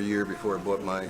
year before I bought my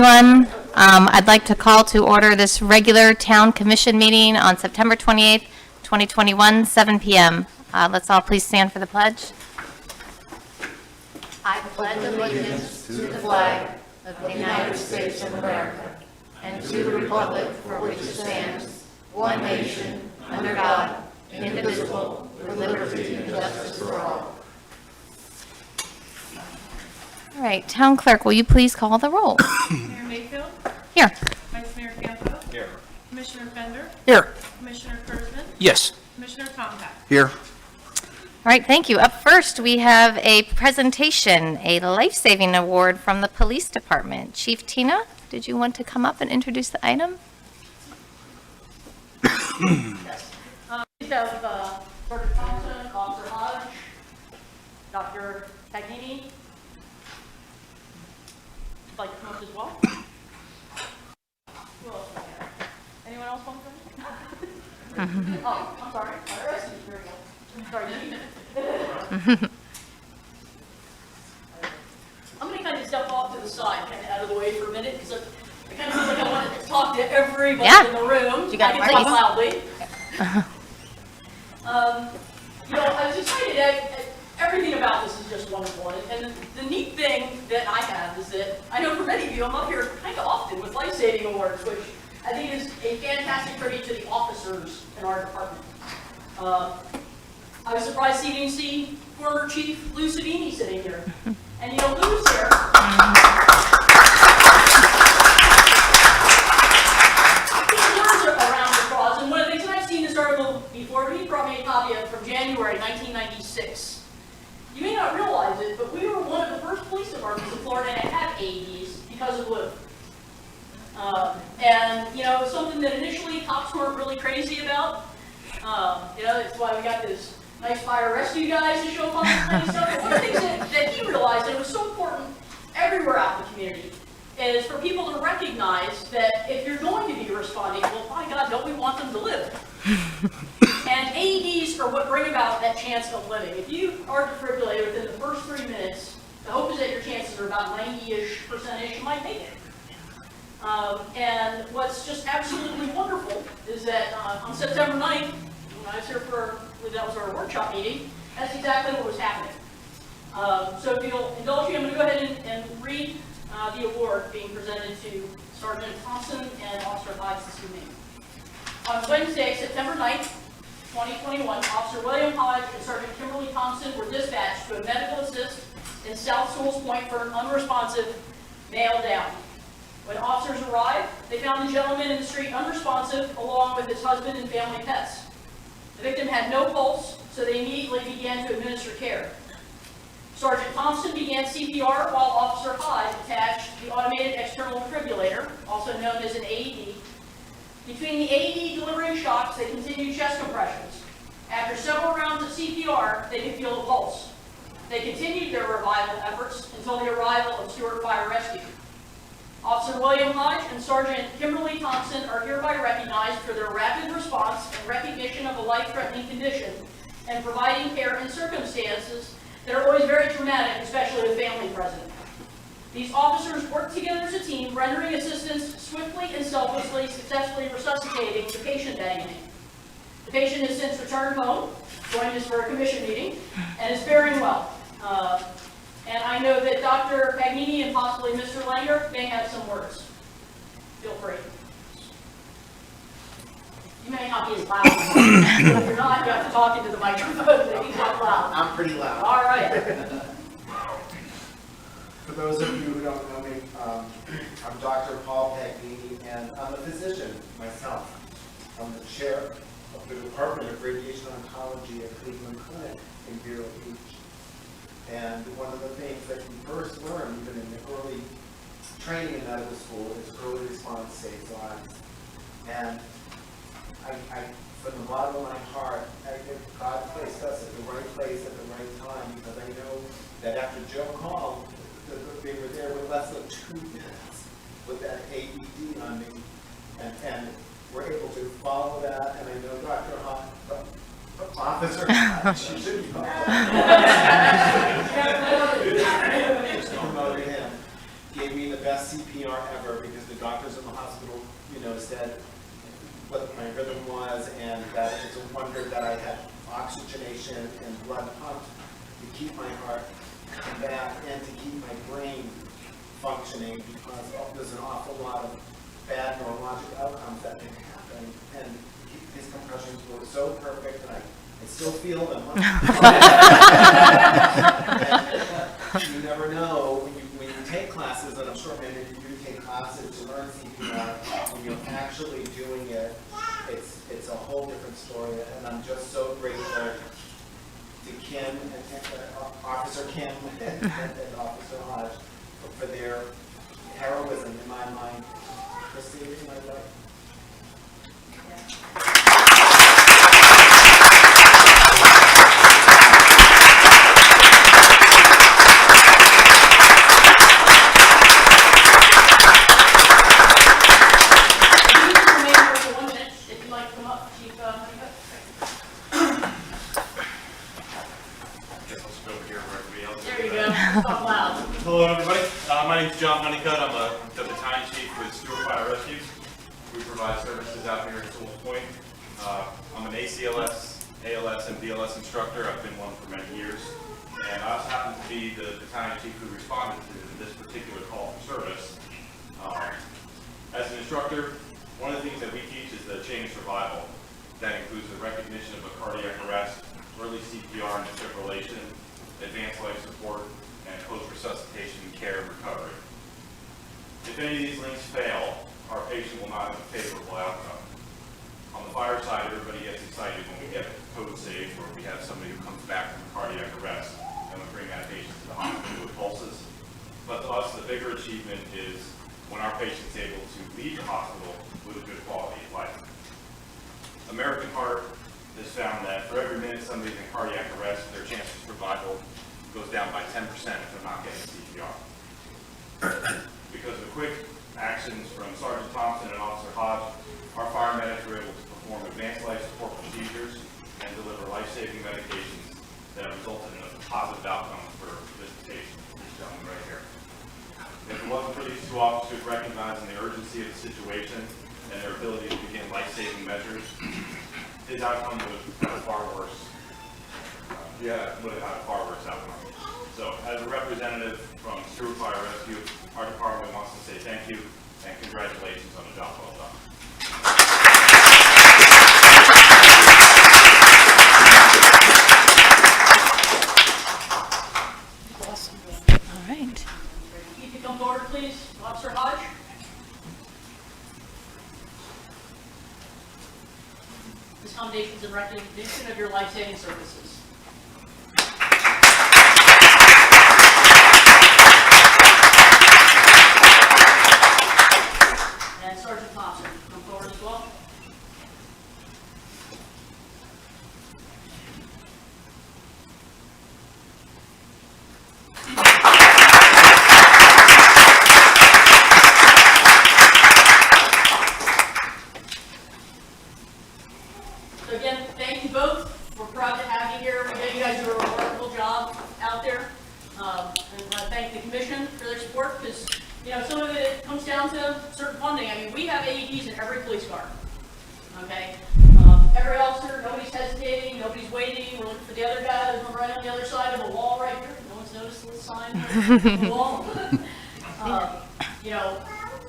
Everyone, I'd like to call to order this regular Town Commission meeting on September 28th, 2021, 7 p.m. Let's all please stand for the pledge. I pledge allegiance to the flag of the United States of America and to the republic for which it stands, one nation, under God, indivisible, with liberty and justice for all. All right, Town Clerk, will you please call the roll? Mayor Mayfield? Here. Vice Mayor Campo? Here. Commissioner Fender? Here. Commissioner Kurzman? Yes. Commissioner Tompak? Here. All right, thank you. Up first, we have a presentation, a life-saving award from the Police Department. Chief Tina, did you want to come up and introduce the item? Yes. We have Sergeant Thompson, Officer Hodge, Dr. Pagnini. Would like to come up as well? Who else do we have? Anyone else want to come? Oh, I'm sorry. My arrest is very well. Sorry, Chief. I'm going to kind of step off to the side, kind of out of the way for a minute, because I kind of feel like I want to talk to everybody in the room. You got I can talk loudly. I was excited. Everything about this is just wonderful. And the neat thing that I have is that I know for many of you, I'm up here kind of often with life-saving awards, which I think is a fantastic tribute to the officers in our department. I was surprised to even see former Chief Lou Savini sitting here. And Lou's here. Around the cause, and one of the things that I've seen this article before, he brought me a copy of it from January 1996. You may not realize it, but we were one of the first police departments in Florida to have AEDs because of Lou. And it was something that initially cops weren't really crazy about. That's why we got this nice fire rescue guys to show up on this kind of stuff. But one of the things that he realized, and it was so important everywhere out in the community, is for people to recognize that if you're going to be responding, well, by God, don't we want them to live? And AEDs are what bring about that chance of living. If you are defibrillated within the first 3 minutes, the hope is that your chances are about 90-ish%, you might make it. And what's just absolutely wonderful is that on September 9th, when I was here that was our workshop meeting, that's exactly what was happening. So if you'll indulge me, I'm going to go ahead and read the award being presented to Sergeant Thompson and Officer Hodge this evening. On Wednesday, September 9th, 2021, Officer William Hodge and Sergeant Kimberly Thompson were dispatched to a medical assist in South Sewell's Point for an unresponsive male down. When officers arrived, they found the gentleman in the street unresponsive along with his husband and family pets. The victim had no pulse, so they immediately began to administer care. Sergeant Thompson began CPR while Officer Hodge attached the automated external defibrillator, also known as an AED. Between the AED delivering shocks, they continued chest compressions. After several rounds of CPR, they could feel the pulse. They continued their revival efforts until the arrival of Stewart Fire Rescue. Officer William Hodge and Sergeant Kimberly Thompson are hereby recognized for their rapid response and recognition of a life-threatening condition and providing care in circumstances that are always very traumatic, especially with family present. These officers work together as a team, rendering assistance swiftly and selflessly, successfully resuscitating the patient that evening. The patient has since returned home, joined us for a commission meeting, and is faring well. And I know that Dr. Pagnini and possibly Mr. Langer may have some words. Feel free. You may not be as loud. If you're not, you have to talk into the microphone. Maybe talk loud. I'm pretty loud. All right. For those of you who don't know me, I'm Dr. Paul Pagnini, and I'm a physician myself. I'm the chair of the Department of Radiation Oncology at Cleveland Clinic in Vero Beach. And one of the things that you first learn, even in the early training in medical school, is early response saves lives. And I, from the bottom of my heart, God placed us at the right place at the right time, because I know that after Joe called, they were there with less than 2 minutes with that AED on me, and we're able to follow that. And I know Dr. Officer, she should be called. Just promoted him, gave me the best best CPR ever because the doctors in the hospital, said what my rhythm was and that it's a wonder that I had oxygenation and blood pumped to keep my heart back and to keep my brain functioning because there's an awful lot of bad neurologic outcomes that can happen. And these compressions were so perfect, and I still feel them. And you never know when you take classes, and I'm sure many of you do take classes to learn CPR, when you're actually doing it, it's a whole different story. And I'm just so grateful to Kim and Officer Kim and Officer Hodge for their heroism in my mind for saving my life. Hello, everybody. My name is John Honeycutt. I'm the battalion chief with Sewall Fire Rescue. We provide services out here at Sewell Point. I'm an ACLS, ALS, and BLS instructor. I've been one for many years. And I also happen to be the battalion chief who responded to this particular call for service. As an instructor, one of the things that we teach is the chain of survival. That includes the recognition of a cardiac arrest, early CPR and defibrillation, advanced life support, and post-resuscitation care and recovery. If any of these links fail, our patient will not have a favorable outcome. On the fire side, everybody gets excited when we get code safe or we have somebody who comes back from a cardiac arrest and we bring that patient to the hospital with pulses. But to us, the bigger achievement is when our patient's able to leave the hospital with a good quality of life. American Heart has found that for every minute somebody's in cardiac arrest, their chance of survival goes down by 10% if they're not getting CPR. Because of the quick actions from Sergeant Thompson and Officer Hodge, our fire medics were able to perform advanced life support procedures and deliver life-saving medications that have resulted in a positive outcome for this patient, this gentleman right here. If it wasn't for these two officers recognizing the urgency of the situation and their ability to begin life-saving measures, his outcome would have been far worse. Would have had a far worse outcome. So, as a representative from Sewall Fire Rescue, our department wants to say thank you and congratulations on the job well done. Awesome. All right. You can come forward, please, Officer Hodge. This commendation is in recognition of your life-saving services. And Sergeant Thompson, come forward as well. So again, thank you both. We're proud to have you here. We know you guys do a remarkable job out there. And I want to thank the commission for their support because, some of it comes down to certain funding. I mean, we have AEDs in every police car. Okay? Every officer, nobody's hesitating, nobody's waiting. We're looking for the other guy that's right on the other side of the wall right here. No one's noticed the sign on the wall.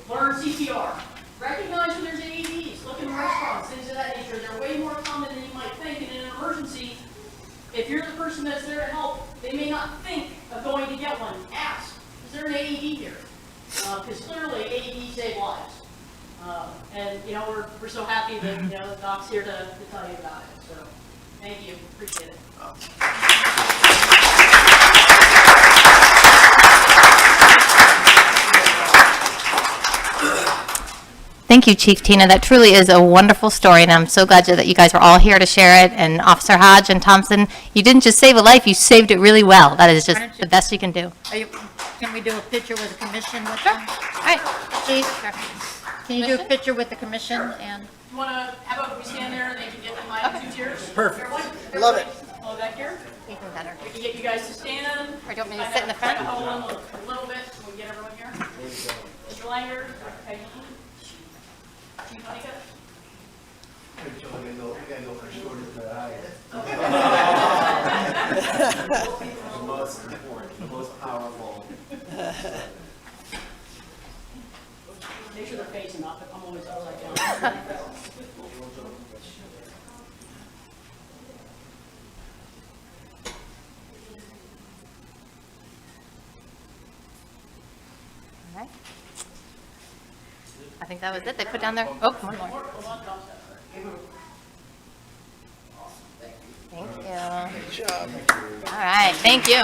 Learn CPR. Recognize when there's AEDs, look in restaurants, things of that nature. They're way more common than you might think. And in an emergency, if you're the person that's there to help, they may not think of going to get one. Ask, is there an AED here? Because clearly AEDs save lives. We're so happy that the doc's here to tell you about it. So thank you, appreciate it. Thank you, Chief Tina. That truly is a wonderful story, and I'm so glad that you guys were all here to share it. And Officer Hodge and Thompson, you didn't just save a life, you saved it really well. That is just the best you can do. Can we do a picture with the commission with them? All right. Chief, can you do a picture with the commission and? You want to, how about we stand there and they can get the mic 2 tiers? Perfect. Everyone? Love it. All back here. Even better. We can get you guys to stand. Or do you want me to sit in the front? Hold on a little bit so we can get everyone here. Langer, Dr. Peggy, Chief Honeycutt. The most important, the most powerful. Make sure they're facing up. I'm always upside down. All right. I think that was it. They put down their, oh, one more. Hold on, Tom. Thank you. Good job. All right, thank you.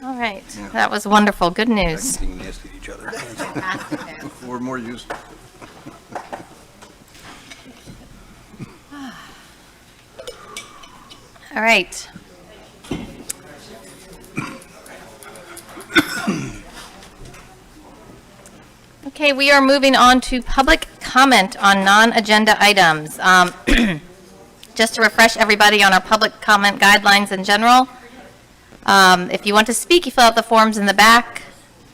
All right, that was wonderful. Good news. Being nasty to each other. We're more used. All right. Okay, we are moving on to public comment on non-agenda items. Just to refresh everybody on our public comment guidelines in general. If you want to speak, you fill out the forms in the back.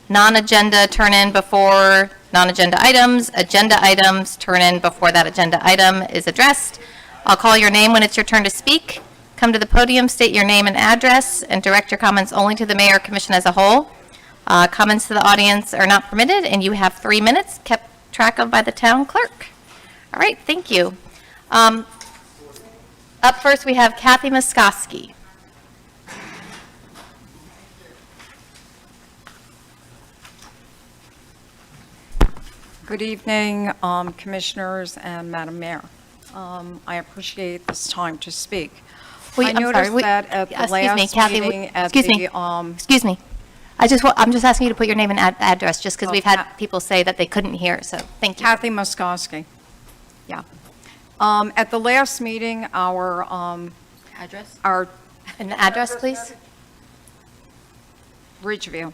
Non-agenda, turn in before non-agenda items. Agenda items, turn in before that agenda item is addressed. I'll call your name when it's your turn to speak. Come to the podium, state your name and address, and direct your comments only to the mayor or commission as a whole. Comments to the audience are not permitted, and you have 3 minutes, kept track of by the town clerk. All right, thank you. Up first, we have Kathy Muskowski. Good evening, Commissioners and Madam Mayor. I appreciate this time to speak. Wait, I I'm noticed sorry. that at the Excuse me, last Kathy, meeting at excuse me. Excuse me. I'm just asking you to put your name and address, just because we've had Okay. people say that they couldn't hear, so thank you. Kathy Muskowski. Yeah. At the last meeting, our Address? our An address, please? Ridgeview.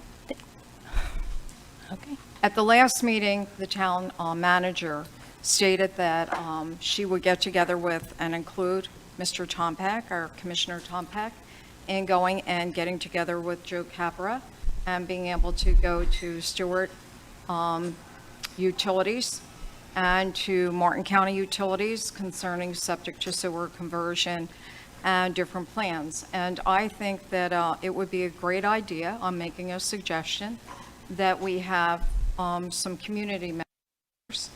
Okay. At the last meeting, the town manager stated that she would get together with and include Mr. Tompak, our Commissioner Tompak, in going and getting together with Joe Capra and being able to go to Stewart Utilities and to Martin County Utilities concerning septic to sewer conversion and different plans. And I think that it would be a great idea, I'm making a suggestion, that we have some community members,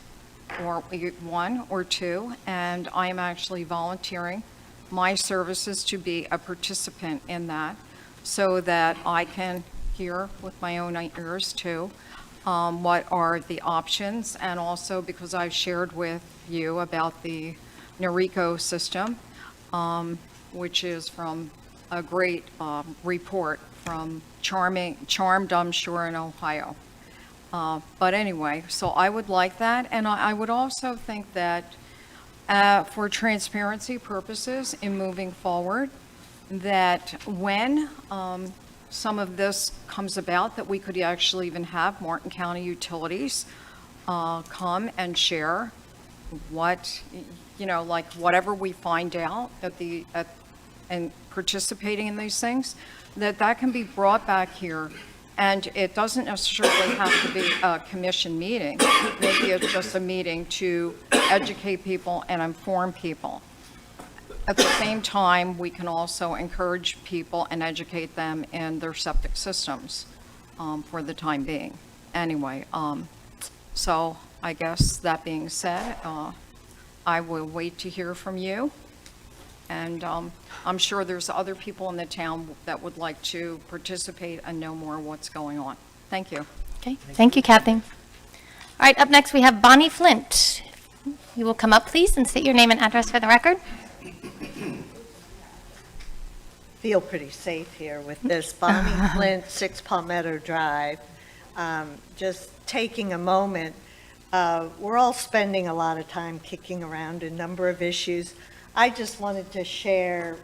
or one or two, and I am actually volunteering my services to be a participant in that, so that I can hear with my own ears too, what are the options, and also because I've shared with you about the Norrico system, which is from a great report from Charmed, I'm sure, in Ohio. But anyway, so I would like that, and I would also think that for transparency purposes in moving forward, that when some of this comes about, that we could actually even have Martin County Utilities come and share what, like whatever we find out and participating in these things, that can be brought back here. And it doesn't necessarily have to be a commission meeting. Maybe it's just a meeting to educate people and inform people. At the same time, we can also encourage people and educate them in their septic systems for the time being. Anyway, so I guess that being said, I will wait to hear from you. And I'm sure there's other people in the town that would like to participate and know more what's going on. Thank you. Okay, thank you, Kathy. All right, up next, we have Bonnie Flint. You will come up, please, and state your name and address for the record. Feel pretty safe here with this. Bonnie Flint, 6 Palmetto Drive. Just taking a moment, we're all spending a lot of time kicking around a number of issues. I just wanted to share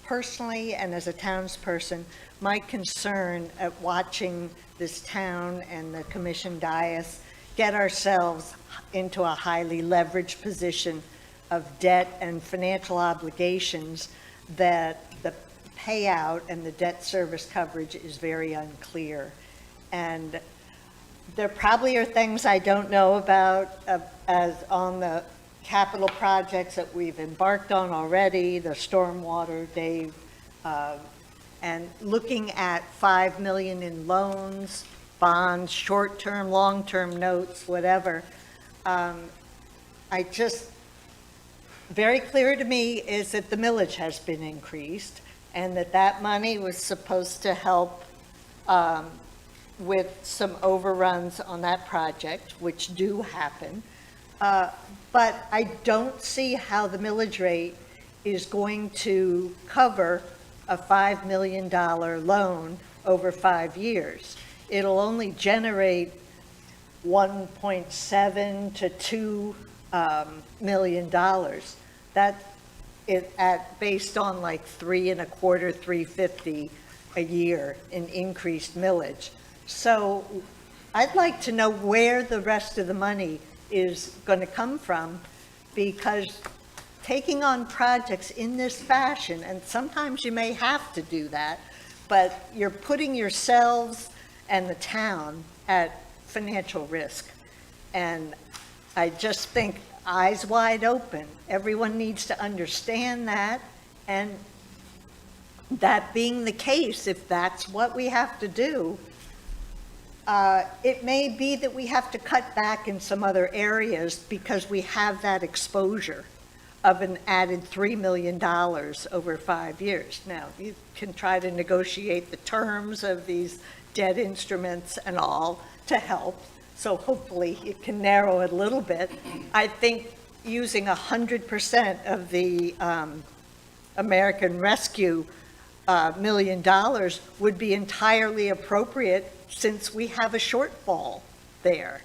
personally and as a townsperson my concern at watching this town and the commission dais get ourselves into a highly leveraged position of debt and financial obligations that the payout and the debt service coverage is very unclear. And there probably are things I don't know about as on the capital projects that we've embarked on already, the stormwater, Dave, and looking at 5 million in loans, bonds, short-term, long-term notes, whatever. Very clear to me is that the millage has been increased and that money was supposed to help with some overruns on that project, which do happen. But I don't see how the millage rate is going to cover a $5 million loan over 5 years. It'll only generate 1.7 to $2 million. That is based on like 3.25, 350 a year in increased millage. So I'd like to know where the rest of the money is going to come from, because taking on projects in this fashion, and sometimes you may have to do that, but you're putting yourselves and the town at financial risk. And I just think eyes wide open. Everyone needs to understand that, and that being the case, if that's what we have to do, it may be that we have to cut back in some other areas because we have that exposure of an added $3 million over 5 years. Now, you can try to negotiate the terms of these debt instruments and all to help, so hopefully it can narrow it a little bit. I think using 100% of the American Rescue $1 million would be entirely appropriate, since we have a shortfall there.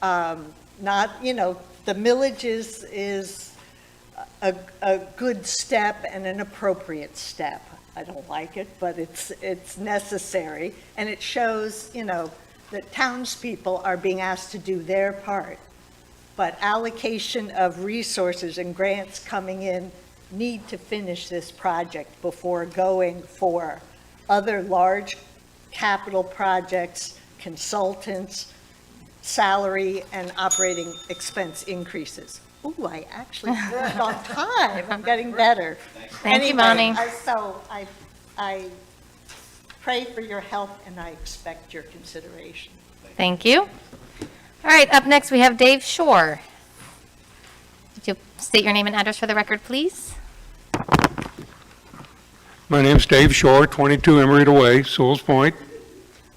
Not, the millage is a good step and an appropriate step. I don't like it, but it's necessary, and it shows, that townspeople are being asked to do their part. But allocation of resources and grants coming in need to finish this project before going for other large capital projects, consultants, salary and operating expense increases. Ooh, I actually worked on time. I'm getting better. Thank you, Bonnie. So I pray for your help, and I expect your consideration. Thank you. All right, up next we have Dave Shore. Would you state your name and address for the record, please? My name's Dave Shore, 22 Emerita Way, Sewell's Point.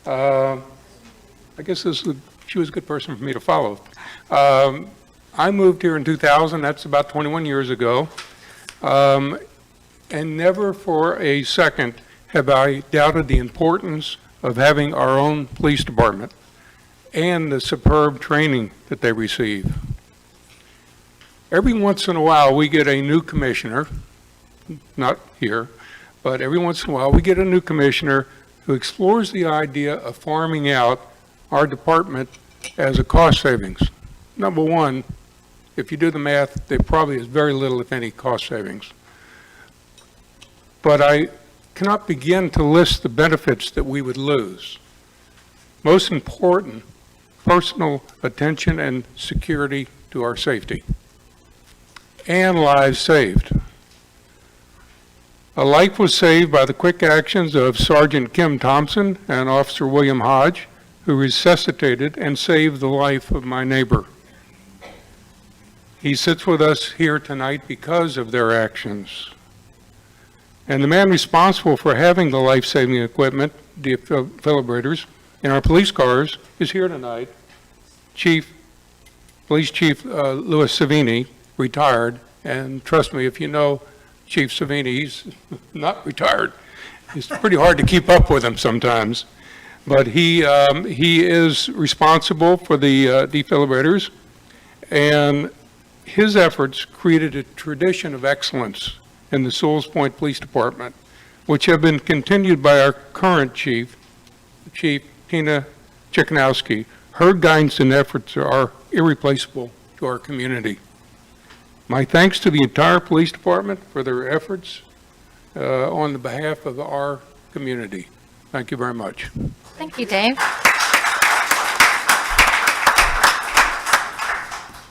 I guess she was a good person for me to follow. I moved here in 2000, that's about 21 years ago, and never for a second have I doubted the importance of having our own police department and the superb training that they receive. Every once in a while we get a new commissioner, not here, but every once in a while we get a new commissioner who explores the idea of farming out our department as a cost savings. Number one, if you do the math, there probably is very little, if any, cost savings. But I cannot begin to list the benefits that we would lose. Most important, personal attention and security to our safety, and lives saved. A life was saved by the quick actions of Sergeant Kim Thompson and Officer William Hodge, who resuscitated and saved the life of my neighbor. He sits with us here tonight because of their actions. And the man responsible for having the life-saving equipment, defibrillators, in our police cars is here tonight. Police Chief Louis Savini, retired, and trust me, if you know Chief Savini, he's not retired. It's pretty hard to keep up with him sometimes. But he is responsible for the defibrillators, and his efforts created a tradition of excellence in the Sewell's Point Police Department, which have been continued by our current chief, Chief Tina Chickanowski. Her guidance and efforts are irreplaceable to our community. My thanks to the entire police department for their efforts on the behalf of our community. Thank you very much. Thank you, Dave.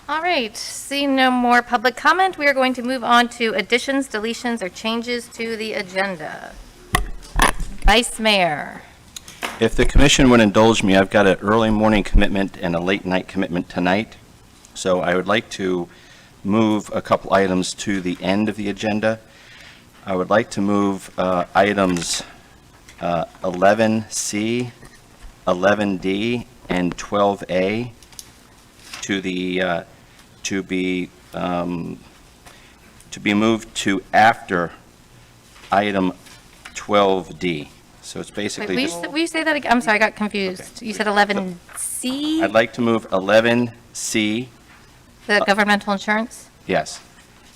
All right, seeing no more public comment, we are going to move on to additions, deletions, or changes to the agenda. Vice Mayor. If the commission would indulge me, I've got an early morning commitment and a late night commitment tonight. So I would like to move a couple items to the end of the agenda. I would like to move items 11C, 11D, and 12A to the to be moved to after item 12D. So it's basically Wait, just, will you say that again? I'm sorry, I got confused. You said 11C, I'd like to move 11C, the governmental insurance? yes,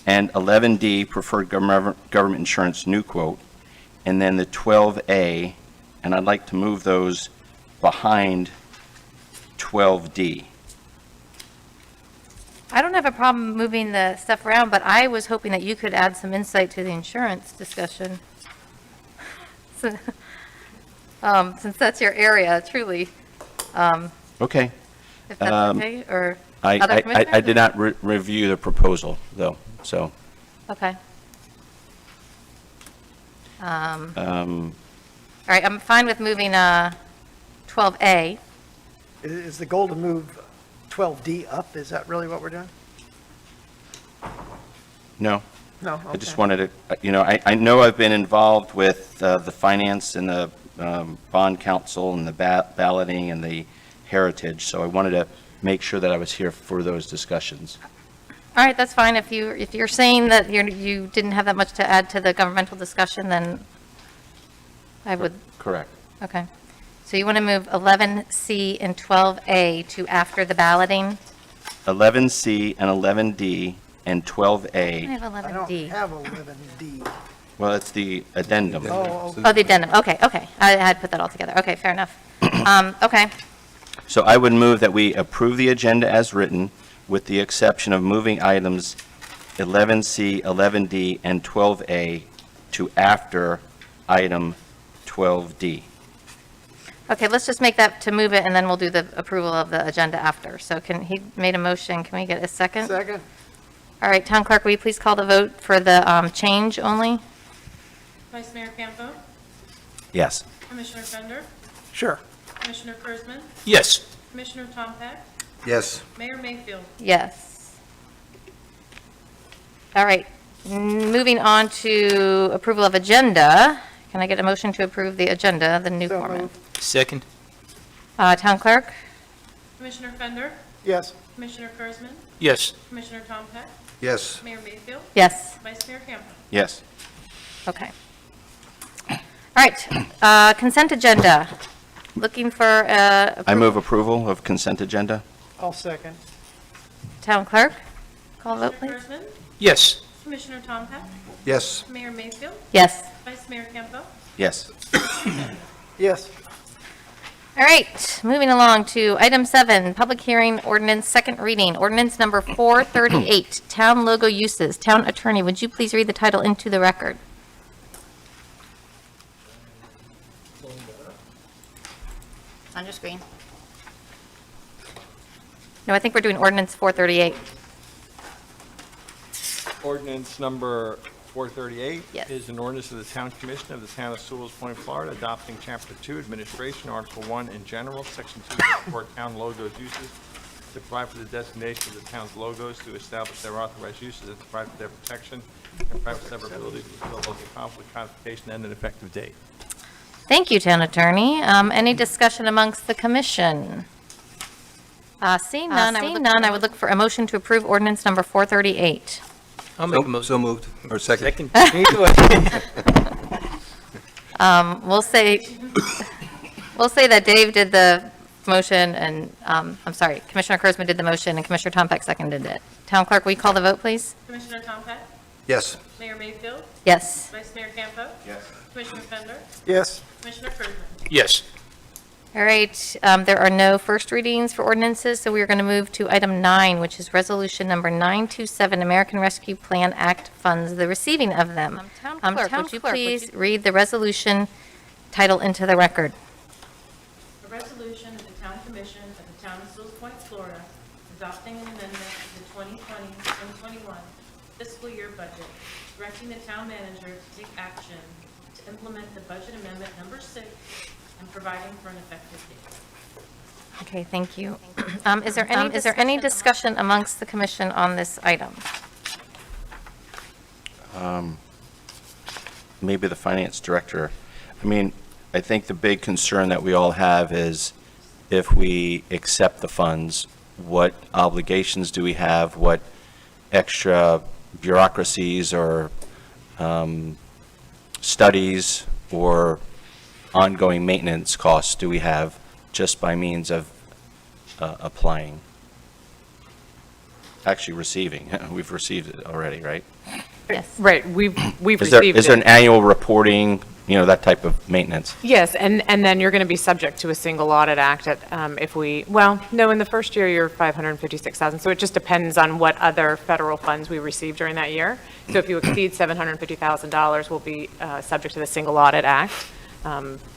and 11D, preferred government insurance, new quote, and then the 12A, and I'd like to move those behind 12D. I don't have a problem moving the stuff around, but I was hoping that you could add some insight to the insurance discussion. Since that's your area, truly. Okay. If that's okay, or other I commissioners? did not review the proposal, though, so. Okay. All um, right, I'm fine with moving 12A. Is the goal to move 12D up? Is that really what we're doing? No. No, okay. I just wanted to, I know I've been involved with the finance and the bond council and the balloting and the heritage, so I wanted to make sure that I was here for those discussions. All right, that's fine. If you're saying that you didn't have that much to add to the governmental discussion, then I would, Correct. okay. So you want to move 11C and 12A to after the balloting? 11C and 11D and I 12A, have I don't 11D. have 11D. well, it's the addendum. Oh, Oh, the addendum, okay. I had put that all together. Okay, fair enough. Okay, So I would move that we approve the agenda as written, with the exception of moving items 11C, 11D, and 12A to after item 12D. okay, let's just make that to move it, and then we'll do the approval of the agenda after. So he made a motion, can we get a second? second? All right, Town Clerk, will you please call the vote for the change only? Vice Mayor Campo, Yes. Commissioner Fender, Sure. Commissioner Kurzman, Yes. Commissioner Tompak, Yes. Mayor Mayfield. Yes. All right, moving on to approval of agenda. Can I get a motion to approve the agenda, the new So format? moved. Second? Town Clerk? Commissioner Fender, Yes. Commissioner Kurzman, Yes. Commissioner Tompak, Yes. Mayor Mayfield, Yes. Vice Mayor Campo. Yes. Okay. All right, consent agenda. Looking for I move approval of consent agenda. I'll second. Town Clerk? Call the vote, Commissioner please. Kurzman, Yes. Commissioner Tompak, Yes. Mayor Mayfield, Yes. Vice Mayor Campo. Yes. Yes. All right, moving along to item 7, public hearing ordinance, second reading, ordinance number 438, town logo uses. Town Attorney, would you please read the title into the record? On your screen. No, I think we're doing ordinance 438. Ordinance number 438 Yes. is an ordinance of the Town Commission of the Town of Sewell Point, Florida, adopting Chapter 2, Administration, Article 1 in general, Section 2, for town logos uses, to provide for the designation of the town's logos, to establish their authorized uses, and to provide for their protection, and private severability, to fulfill local conflict, codification, and an effective date. Thank you, Town Attorney. Any discussion amongst the commission? Seeing none, I would look for a motion to approve ordinance number 438. I'll make a motion. So moved. Or second. We'll say that Dave did the motion, and, I'm sorry, Commissioner Kurzman did the motion, and Commissioner Tompak seconded it. Town Clerk, will you call the vote, please? Commissioner Tompak, Yes. Mayor Mayfield, Yes. Vice Mayor Campo. Yes. Commissioner Fender, Yes. Commissioner Kurzman. Yes. All right, there are no first readings for ordinances, so we are going to move to item 9, which is resolution number 927, American Rescue Plan Act funds, the receiving of them. Town Clerk, would you please read the resolution title into the record? A resolution of the Town Commission of the Town of Sewell Point, Florida, adopting an amendment to the 2020-2021 fiscal year budget, directing the town manager to take action to implement the budget amendment number 6 and providing for an effective date. Okay, thank you. Is there any discussion amongst the commission on this item? Maybe the finance director. I mean, I think the big concern that we all have is if we accept the funds, what obligations do we have? What extra bureaucracies or studies or ongoing maintenance costs do we have just by means of applying? Actually receiving. We've received it already, right? Yes. Right, we've Is there received an it. annual reporting, that type of maintenance? Yes, and then you're going to be subject to a single audit act if we, no, in the first year, you're 556,000, so it just depends on what other federal funds we receive during that year. So if you exceed $750,000, we'll be subject to the single audit act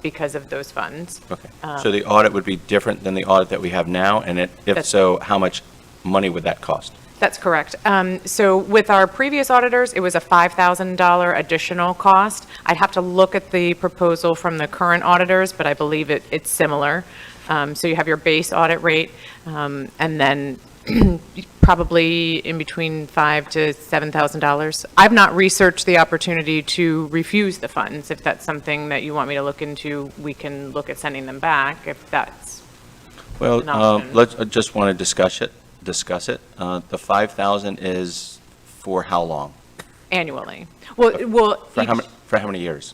because of those funds. Okay. So the audit would be different than the audit that we have now, and if so, how much money would that cost? That's correct. So with our previous auditors, it was a $5,000 additional cost. I'd have to look at the proposal from the current auditors, but I believe it's similar. So you have your base audit rate, and then probably in between $5,000 to $7,000. I've not researched the opportunity to refuse the funds. If that's something that you want me to look into, we can look at sending them back if that's Well, an option. let's just want to discuss it. The 5,000 is for how long? Annually. Well, For how many years?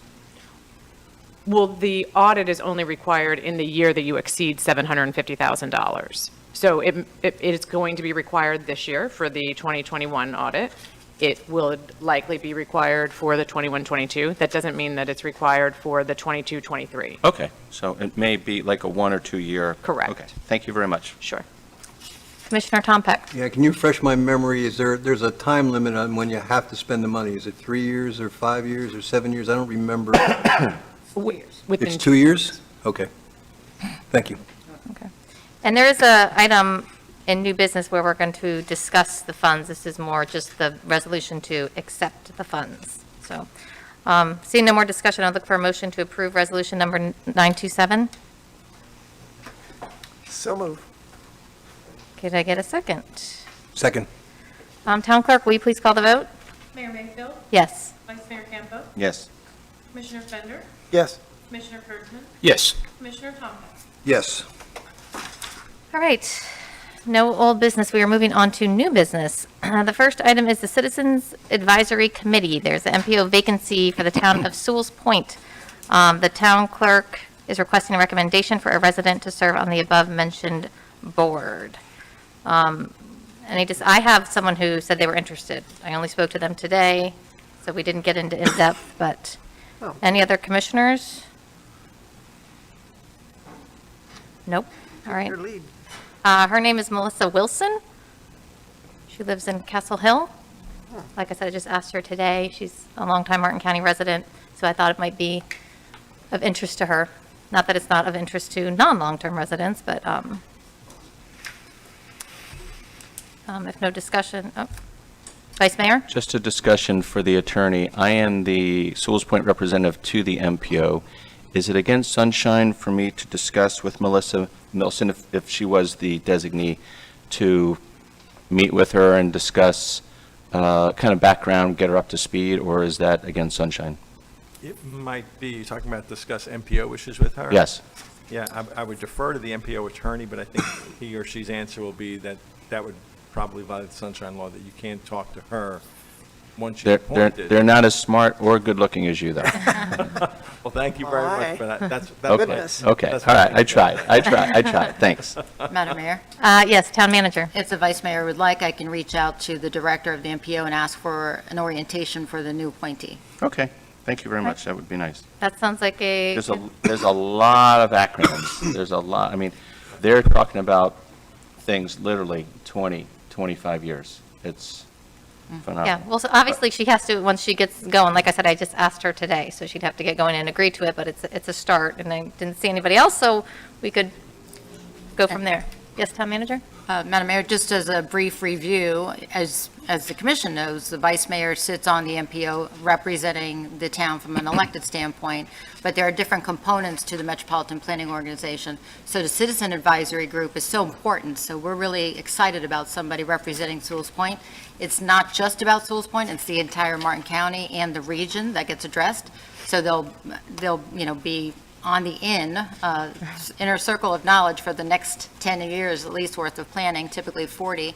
Well, the audit is only required in the year that you exceed $750,000. So it is going to be required this year for the 2021 audit. It will likely be required for the 21-22. That doesn't mean that it's required for the 22-23. Okay, so it may be like a 1 or 2 year. Correct. Okay, thank you very much. Sure. Commissioner Tom Peck. Yeah, can you refresh my memory? There's a time limit on when you have to spend the money? Is it 3 years or 5 years or 7 years? I don't remember. Within It's 2 years? Okay. Thank you. Okay. And there is a item in new business where we're going to discuss the funds. This is more just the resolution to accept the funds. So, seeing no more discussion, I'll look for a motion to approve resolution number 927. So move. Could I get a second? Second. Town Clerk, will you please call the vote? Mayor Mayfield? Yes. Vice Mayor Campo? Yes. Commissioner Fender? Yes. Commissioner Kurtzman? Yes. Commissioner Tomka? Yes. All right. No old business. We are moving on to new business. The first item is the Citizens Advisory Committee. There's an MPO vacancy for the town of Sewell's Point. The town clerk is requesting a recommendation for a resident to serve on the above-mentioned board. I have someone who said they were interested. I only spoke to them today, so we didn't get into in-depth, but any other commissioners? Nope. All right. Your lead. Her name is Melissa Wilson. She lives in Castle Hill. Like I said, I just asked her today. She's a longtime Martin County resident, so I thought it might be of interest to her. Not that it's not of interest to non-long-term residents, but if no discussion, Vice Mayor? Just a discussion for the attorney. I am the Sewell's Point representative to the MPO. Is it against sunshine for me to discuss with Melissa Milson, if she was the designee, to meet with her and discuss kind of background, get her up to speed, or is that against sunshine? It might be, you're talking about discuss MPO issues with her? Yes. Yeah, I would defer to the MPO attorney, but I think he or she's answer will be that would probably violate the sunshine law, that you can't talk to her once you're appointed. They're not as smart or good-looking as you, though. Well, thank you very much for that. That's Goodness. Okay, That's all right, what I tried, thanks. Madam Mayor, Yes, Town Manager. if the Vice Mayor would like, I can reach out to the Director of the MPO and ask for an orientation for the new appointee. Okay, Thank you very much. That would be nice. That sounds like a, There's a lot of acronyms. There's a lot, I mean, they're talking about things literally 20, 25 years. It's yeah, phenomenal. well, so obviously she has to, once she gets going, like I said, I just asked her today, so she'd have to get going and agree to it, but it's a start, and I didn't see anybody else, so we could go from there. Yes, Town Manager? Madam Mayor, just as a brief review, as the commission knows, the vice mayor sits on the MPO representing the town from an elected standpoint, but there are different components to the Metropolitan Planning Organization. So the citizen advisory group is so important, so we're really excited about somebody representing Sewell's Point. It's not just about Sewell's Point, it's the entire Martin County and the region that gets addressed. So they'll be on the inner circle of knowledge for the next 10 years at least worth of planning, typically 40.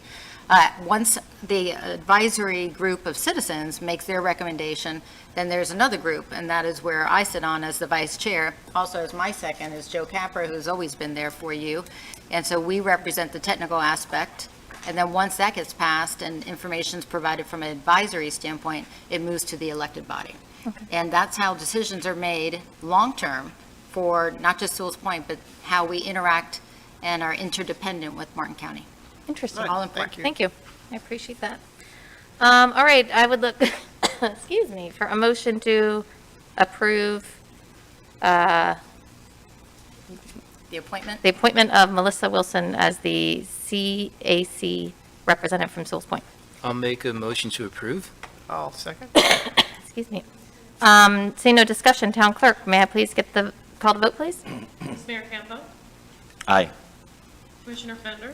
Once the advisory group of citizens makes their recommendation, then there's another group, and that is where I sit on as the vice chair. Also, as my second is Joe Capra, who's always been there for you. And so we represent the technical aspect. And then once that gets passed and information is provided from an advisory standpoint, it moves to the elected body. Okay. And that's how decisions are made long-term for not just Sewell's Point, but how we interact and are interdependent with Martin County. Interesting. All important. Thank you. I appreciate that. All right, I would look, excuse me, for a motion to approve The appointment? the appointment of Melissa Wilson as the CAC representative from Sewell's Point. I'll make a motion to approve. I'll second. Excuse me. Seeing no discussion, Town Clerk, may I please get the call to vote, please? Vice Mayor Campo, Aye. Commissioner Fender,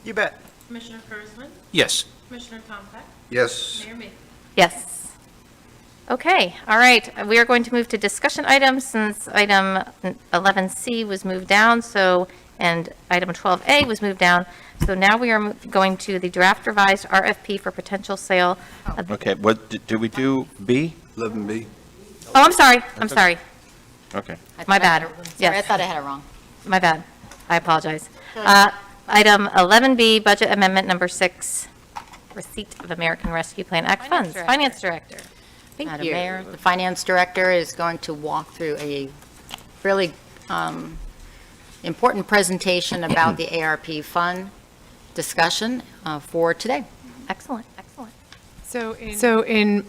You bet. Commissioner Kurzman, Yes. Commissioner Tompak, Yes. Mayor Meeker. Yes. Okay, all right. We are going to move to discussion items since item 11C was moved down, and item 12A was moved down. So now we are going to the draft revised RFP for potential sale of, Okay, what, did we do B? 11B. oh, I'm sorry. Okay. My bad. Sorry, I Yes. thought I had it wrong. My bad. I apologize. Item 11B, budget amendment number 6, receipt of American Rescue Plan Act funds. Finance Director. Thank Madam you. Mayor, the Finance Director is going to walk through a really important presentation about the ARP fund discussion for today. Excellent, excellent. So in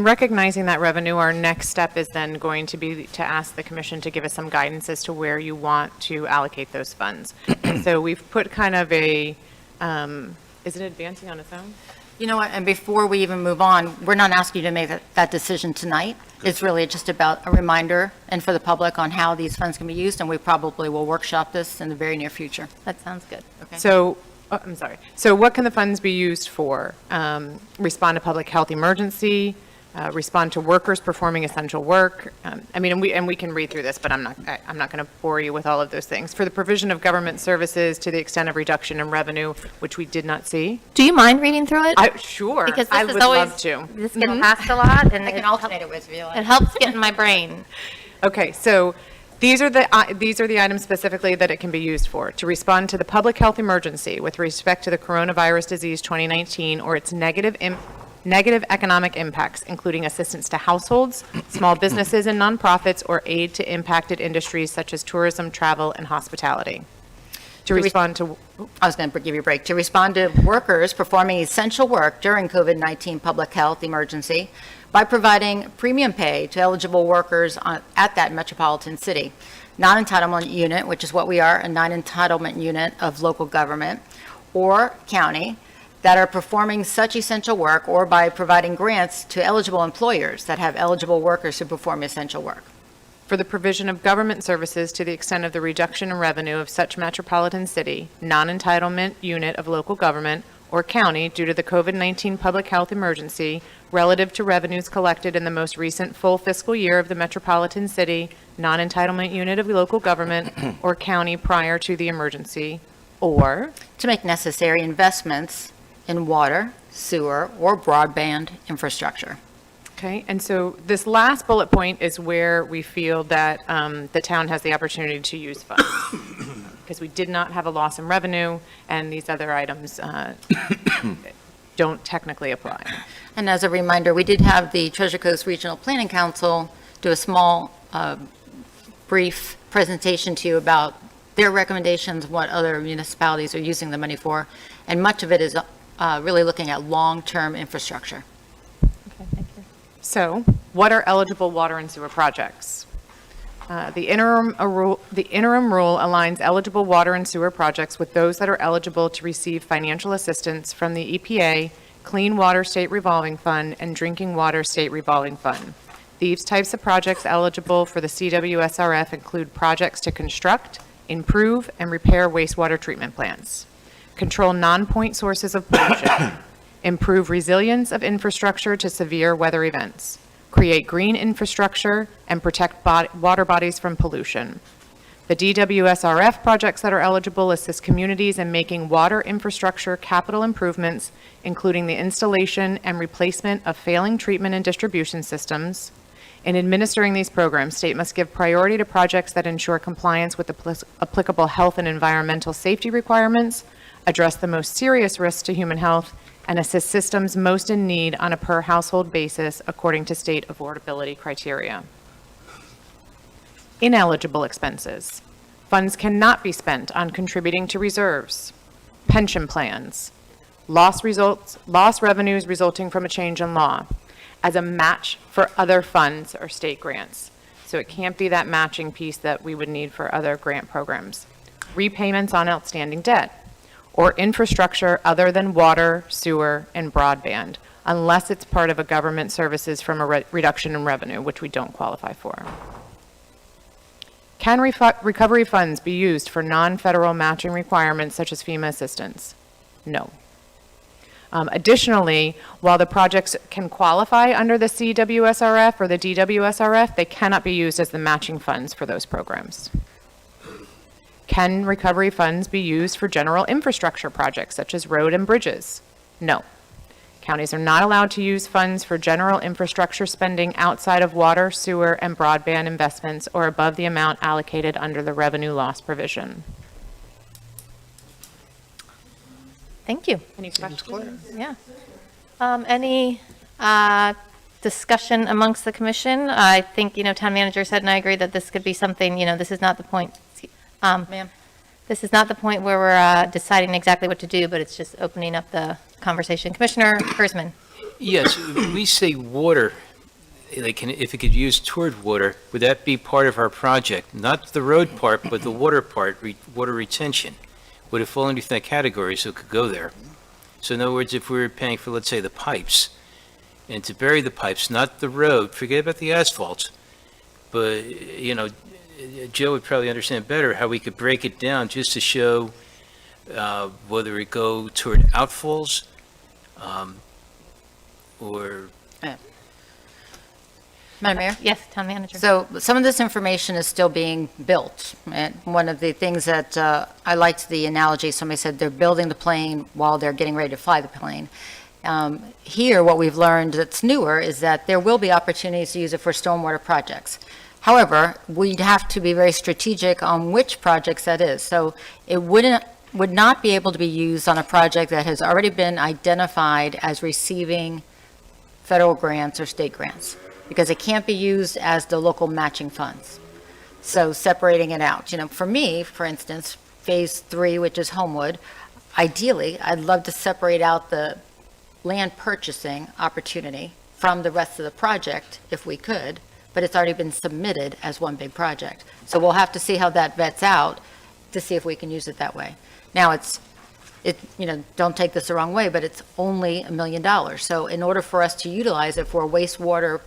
recognizing that revenue, our next step is then going to be to ask the commission to give us some guidance as to where you want to allocate those funds. And so we've put kind of a, is it advancing on its own? You know what, and before we even move on, we're not asking you to make that decision tonight. It's really just about a reminder and for the public on how these funds can be used, and we probably will workshop this in the very near future. That sounds good. Okay. So, I'm sorry. So what can the funds be used for? Respond to public health emergency, respond to workers performing essential work. And we can read through this, but I'm not going to bore you with all of those things. For the provision of government services to the extent of reduction in revenue, which we did not see. Do you mind reading through it? Sure. Because I this would is always, love to. this gets passed a lot, and I can alternate it with you. it helps get in my brain. Okay, so these are the items specifically that it can be used for. To respond to the public health emergency with respect to the coronavirus disease 2019 or its negative economic impacts, including assistance to households, small businesses and nonprofits, or aid to impacted industries such as tourism, travel, and hospitality. To respond to... I was going to give you a break. To respond to workers performing essential work during COVID-19 public health emergency by providing premium pay to eligible workers at that metropolitan city. Non-entitlement unit, which is what we are, a non-entitlement unit of local government or county that are performing such essential work, or by providing grants to eligible employers that have eligible workers who perform essential work. For the provision of government services to the extent of the reduction in revenue of such metropolitan city, non-entitlement unit of local government, or county due to the COVID-19 public health emergency relative to revenues collected in the most recent full fiscal year of the metropolitan city, non-entitlement unit of local government, or county prior to the emergency, or to make necessary investments in water, sewer, or broadband infrastructure. Okay, and so this last bullet point is where we feel that the town has the opportunity to use funds. Because we did not have a loss in revenue, and these other items don't technically apply. And as a reminder, we did have the Treasure Coast Regional Planning Council do a small, brief presentation to you about their recommendations, what other municipalities are using the money for, and much of it is really looking at long-term infrastructure. So, what are eligible water and sewer projects? The interim rule aligns eligible water and sewer projects with those that are eligible to receive financial assistance from the EPA, Clean Water State Revolving Fund, and Drinking Water State Revolving Fund. These types of projects eligible for the CWSRF include projects to construct, improve, and repair wastewater treatment plants, control non-point sources of pollution, improve resilience of infrastructure to severe weather events, create green infrastructure, and protect water bodies from pollution. The DWSRF projects that are eligible assist communities in making water infrastructure capital improvements, including the installation and replacement of failing treatment and distribution systems. In administering these programs, state must give priority to projects that ensure compliance with applicable health and environmental safety requirements, address the most serious risks to human health, and assist systems most in need on a per-household basis according to state affordability criteria. Ineligible expenses. Funds cannot be spent on contributing to reserves, pension plans, lost revenues resulting from a change in law, as a match for other funds or state grants. So it can't be that matching piece that we would need for other grant programs. Repayments on outstanding debt, or infrastructure other than water, sewer, and broadband, unless it's part of a government services from a reduction in revenue, which we don't qualify for. Can recovery funds be used for non-federal matching requirements such as FEMA assistance? No. Additionally, while the projects can qualify under the CWSRF or the DWSRF, they cannot be used as the matching funds for those programs. Can recovery funds be used for general infrastructure projects such as road and bridges? No. Counties are not allowed to use funds for general infrastructure spending outside of water, sewer, and broadband investments or above the amount allocated under the revenue loss provision. Thank you. Any questions? Yeah. Any discussion amongst the commission? I think, town manager said, and I agree that this could be something, this is not the point. Ma'am, this is not the point where we're deciding exactly what to do, but it's just opening up the conversation. Commissioner Hersman. Yes, we say water, like if it could use toward water, would that be part of our project? Not the road part, but the water part, water retention. Would it fall underneath that category so it could go there? So in other words, if we were paying for, let's say, the pipes, and to bury the pipes, not the road, forget about the asphalt, but, Joe would probably understand better how we could break it down just to show whether it go toward outfalls or... Madam Mayor? Yes, town manager. So some of this information is still being built. And one of the things that I liked the analogy, somebody said they're building the plane while they're getting ready to fly the plane. Here, what we've learned that's newer is that there will be opportunities to use it for stormwater projects. However, we'd have to be very strategic on which projects that is. So it would not be able to be used on a project that has already been identified as receiving federal grants or state grants, because it can't be used as the local matching funds. So separating it out. For me, for instance, Phase 3, which is Homewood, ideally, I'd love to separate out the land purchasing opportunity from the rest of the project if we could, but it's already been submitted as one big project. So we'll have to see how that vets out to see if we can use it that way. Now, don't take this the wrong way, but it's only $1 million. So in order for us to utilize it for a wastewater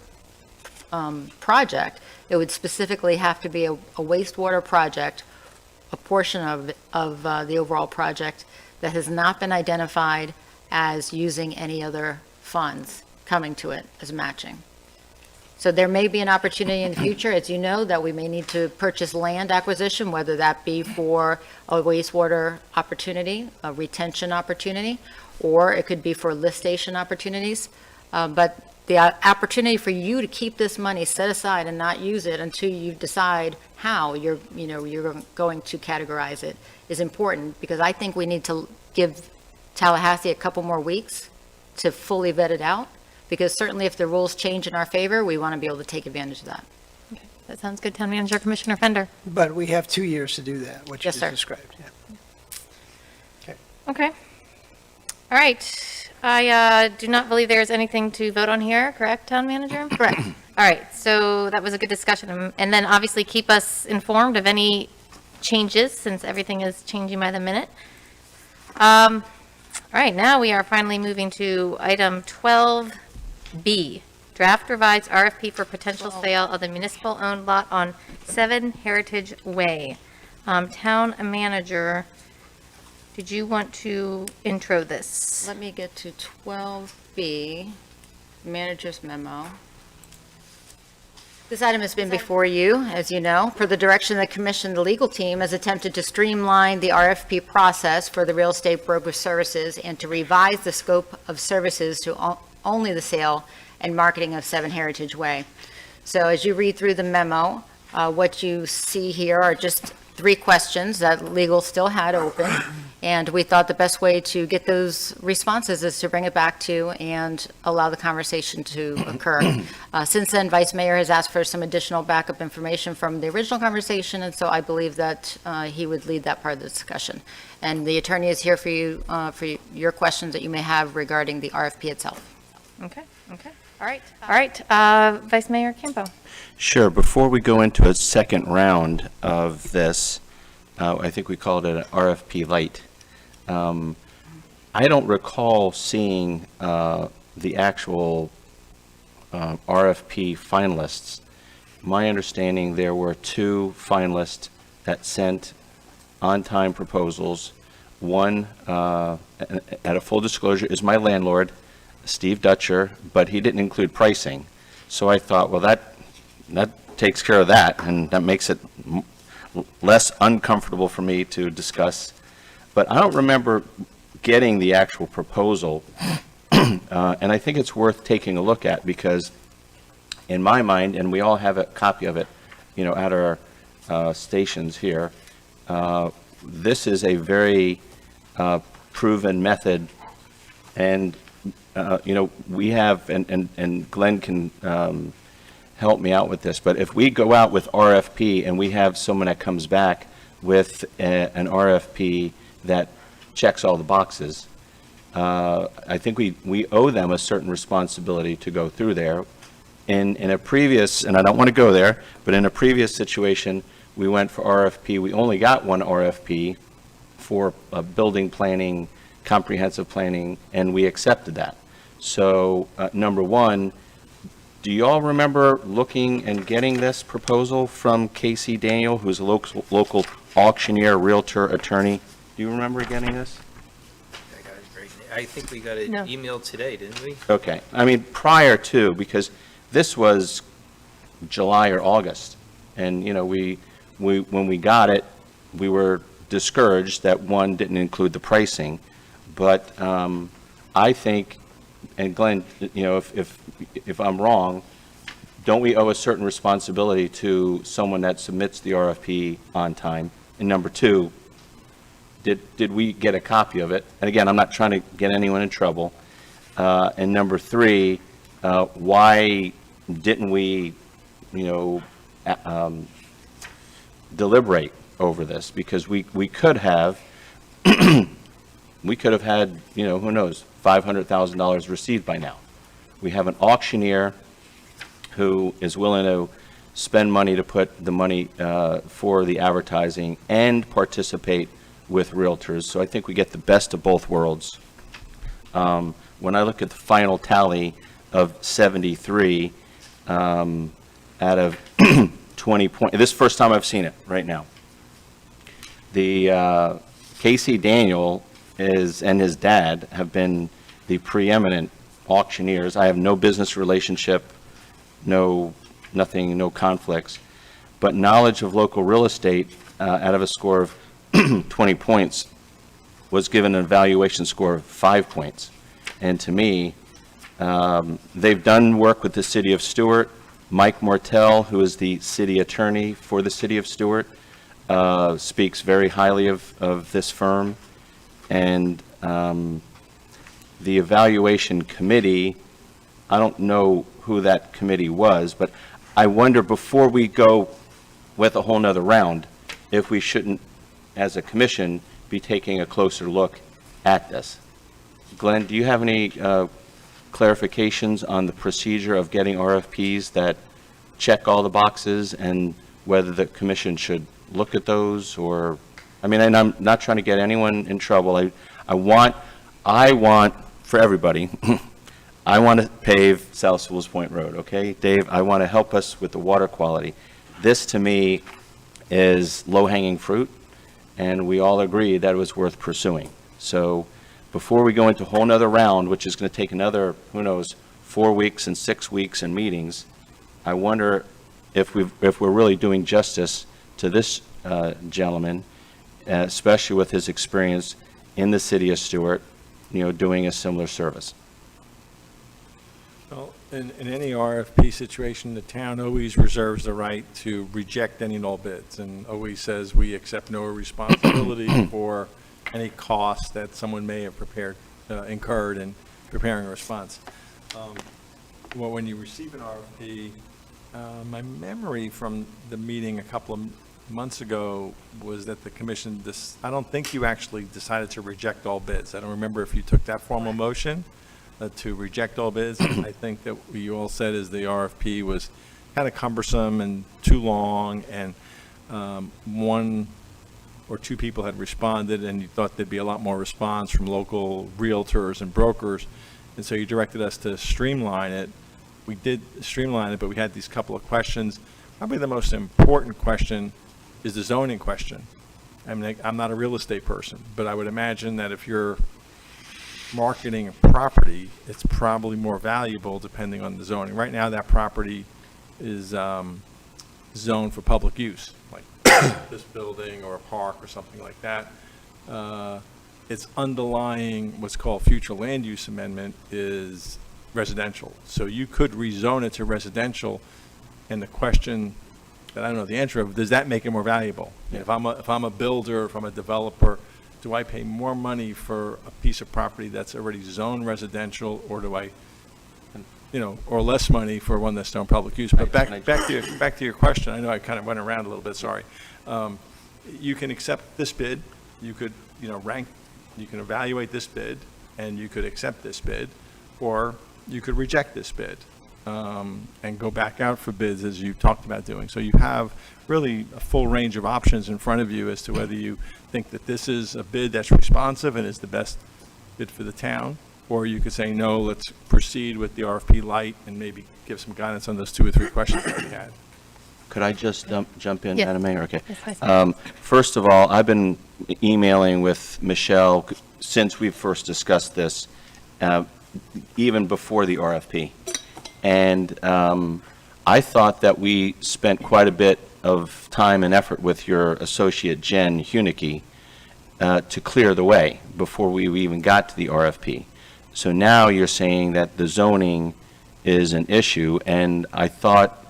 project, it would specifically have to be a wastewater project, a portion of the overall project that has not been identified as using any other funds coming to it as matching. So there may be an opportunity in the future, as you know, that we may need to purchase land acquisition, whether that be for a wastewater opportunity, a retention opportunity, or it could be for lift station opportunities. But the opportunity for you to keep this money set aside and not use it until you decide how you're going to categorize it is important, because I think we need to give Tallahassee a couple more weeks to fully vet it out, because certainly if the rules change in our favor, we want to be able to take advantage of that. That sounds good, Town Manager. Commissioner Fender? But we have 2 years to do that, which you Yes, just sir. described. Yeah. Okay. All right. I do not believe there's anything to vote on here, correct, Town Manager? Correct. All right, so that was a good discussion. And then obviously keep us informed of any changes, since everything is changing by the minute. All right, now we are finally moving to item 12B, draft revised RFP for potential sale of the municipal-owned lot on 7 Heritage Way. Town Manager, did you want to intro this? Let me get to 12B, Manager's Memo. This item has been before you, as you know. For the direction of the Commission, the legal team has attempted to streamline the RFP process for the real estate broker services and to revise the scope of services to only the sale and marketing of 7 Heritage Way. So as you read through the memo, what you see here are just 3 questions that legal still had open, and we thought the best way to get those responses is to bring it back to you and allow the conversation to occur. Since then, Vice Mayor has asked for some additional backup information from the original conversation, and so I believe that he would lead that part of the discussion. And the attorney is here for you, for your questions that you may have regarding the RFP itself. Okay, okay. All right. All right, Vice Mayor Campo. Sure. Before we go into a second round of this, I think we called it an RFP light. I don't recall seeing the actual RFP finalists. My understanding, there were 2 finalists that sent on-time proposals. One, at a full disclosure, is my landlord, Steve Dutcher, but he didn't include pricing. So I thought, well, that takes care of that, and that makes it less uncomfortable for me to discuss. But I don't remember getting the actual proposal, and I think it's worth taking a look at, because in my mind, and we all have a copy of it, you know, at our stations here, this is a very proven method, and you know, we have, and Glenn can help me out with this, but if we go out with RFP and we have someone that comes back with an RFP that checks all the boxes, I think we owe them a certain responsibility to go through there. In a previous, and I don't want to go there, but in a previous situation, we went for RFP. We only got 1 RFP for building planning, comprehensive planning, and we accepted that. So, number 1, do you all remember looking and getting this proposal from Casey Daniel, who's a local auctioneer, realtor, attorney? Do you remember getting this? I think we got an email today, didn't we? Okay. I mean, prior to, because this was July or August, and, you know, when we got it, we were discouraged that 1 didn't include the pricing. But I think, and Glenn, you know, if I'm wrong, don't we owe a certain responsibility to someone that submits the RFP on time? And number 2, did we get a copy of it? And again, I'm not trying to get anyone in trouble. And number 3, why didn't we, you know, deliberate over this? Because we could have, we could have had, you know, who knows, $500,000 received by now. We have an auctioneer who is willing to spend money to put the money for the advertising and participate with realtors. So I think we get the best of both worlds. When I look at the final tally of 73 out of 20 points, this is the first time I've seen it right now. The Casey Daniel and his dad have been the preeminent auctioneers. I have no business relationship, nothing, no conflicts, but knowledge of local real estate out of a score of 20 points was given an evaluation score of 5 points. And to me, they've done work with the city of Stewart. Mike Mortel, who is the city attorney for the city of Stewart, speaks very highly of this firm. And the evaluation committee, I don't know who that committee was, but I wonder, before we go with a whole nother round, if we shouldn't, as a commission, be taking a closer look at this. Glenn, do you have any clarifications on the procedure of getting RFPs that check all the boxes, and whether the commission should look at those? Or, I mean, and I'm not trying to get anyone in trouble. I want, for everybody, I want to pave South Sewell's Point Road, okay? Dave, I want to help us with the water quality. This, to me, is low-hanging fruit, and we all agree that it was worth pursuing. So before we go into a whole nother round, which is going to take another, who knows, 4 weeks and 6 weeks and meetings, I wonder if we're really doing justice to this gentleman, especially with his experience in the city of Stewart, doing a similar service. Well, in any RFP situation, the town always reserves the right to reject any and all bids, and always says we accept no responsibility for any cost that someone may have incurred in preparing a response. Well, when you receive an RFP, my memory from the meeting a couple of months ago was that the commission, I don't think you actually decided to reject all bids. I don't remember if you took that formal motion to reject all bids. I think that what you all said is the RFP was kind of cumbersome and too long, and one or two people had responded, and you thought there'd be a lot more response from local realtors and brokers, and so you directed us to streamline it. We did streamline it, but we had these couple of questions. Probably the most important question is the zoning question. I mean, I'm not a real estate person, but I would imagine that if you're marketing a property, it's probably more valuable depending on the zoning. Right now, that property is zoned for public use, like this building or a park or something like that. Its underlying, what's called future land use amendment, is residential. So you could rezone it to residential, and the question that I don't know the answer of, does that make it more valuable? Yeah. If I'm a builder, if I'm a developer, do I pay more money for a piece of property that's already zoned residential, or do I, or less money for one that's zoned public use? But back to your question. I know I kind of went around a little bit. Sorry. You can accept this bid. You could, rank. You can evaluate this bid, and you could accept this bid, or you could reject this bid and go back out for bids, as you talked about doing. So you have really a full range of options in front of you as to whether you think that this is a bid that's responsive and is the best bid for the town, or you could say, no, let's proceed with the RFP light and maybe give some guidance on those 2 or 3 questions that we had. Could I just jump in, Yes. Madam Mayor? Okay. Yes, First of all, I've been emailing with Michelle since we first discussed this, even before the RFP. And I thought that we spent quite a bit of time and effort with your associate, Jen Hunicke, to clear the way before we even got to the RFP. So now you're saying that the zoning is an issue, and I thought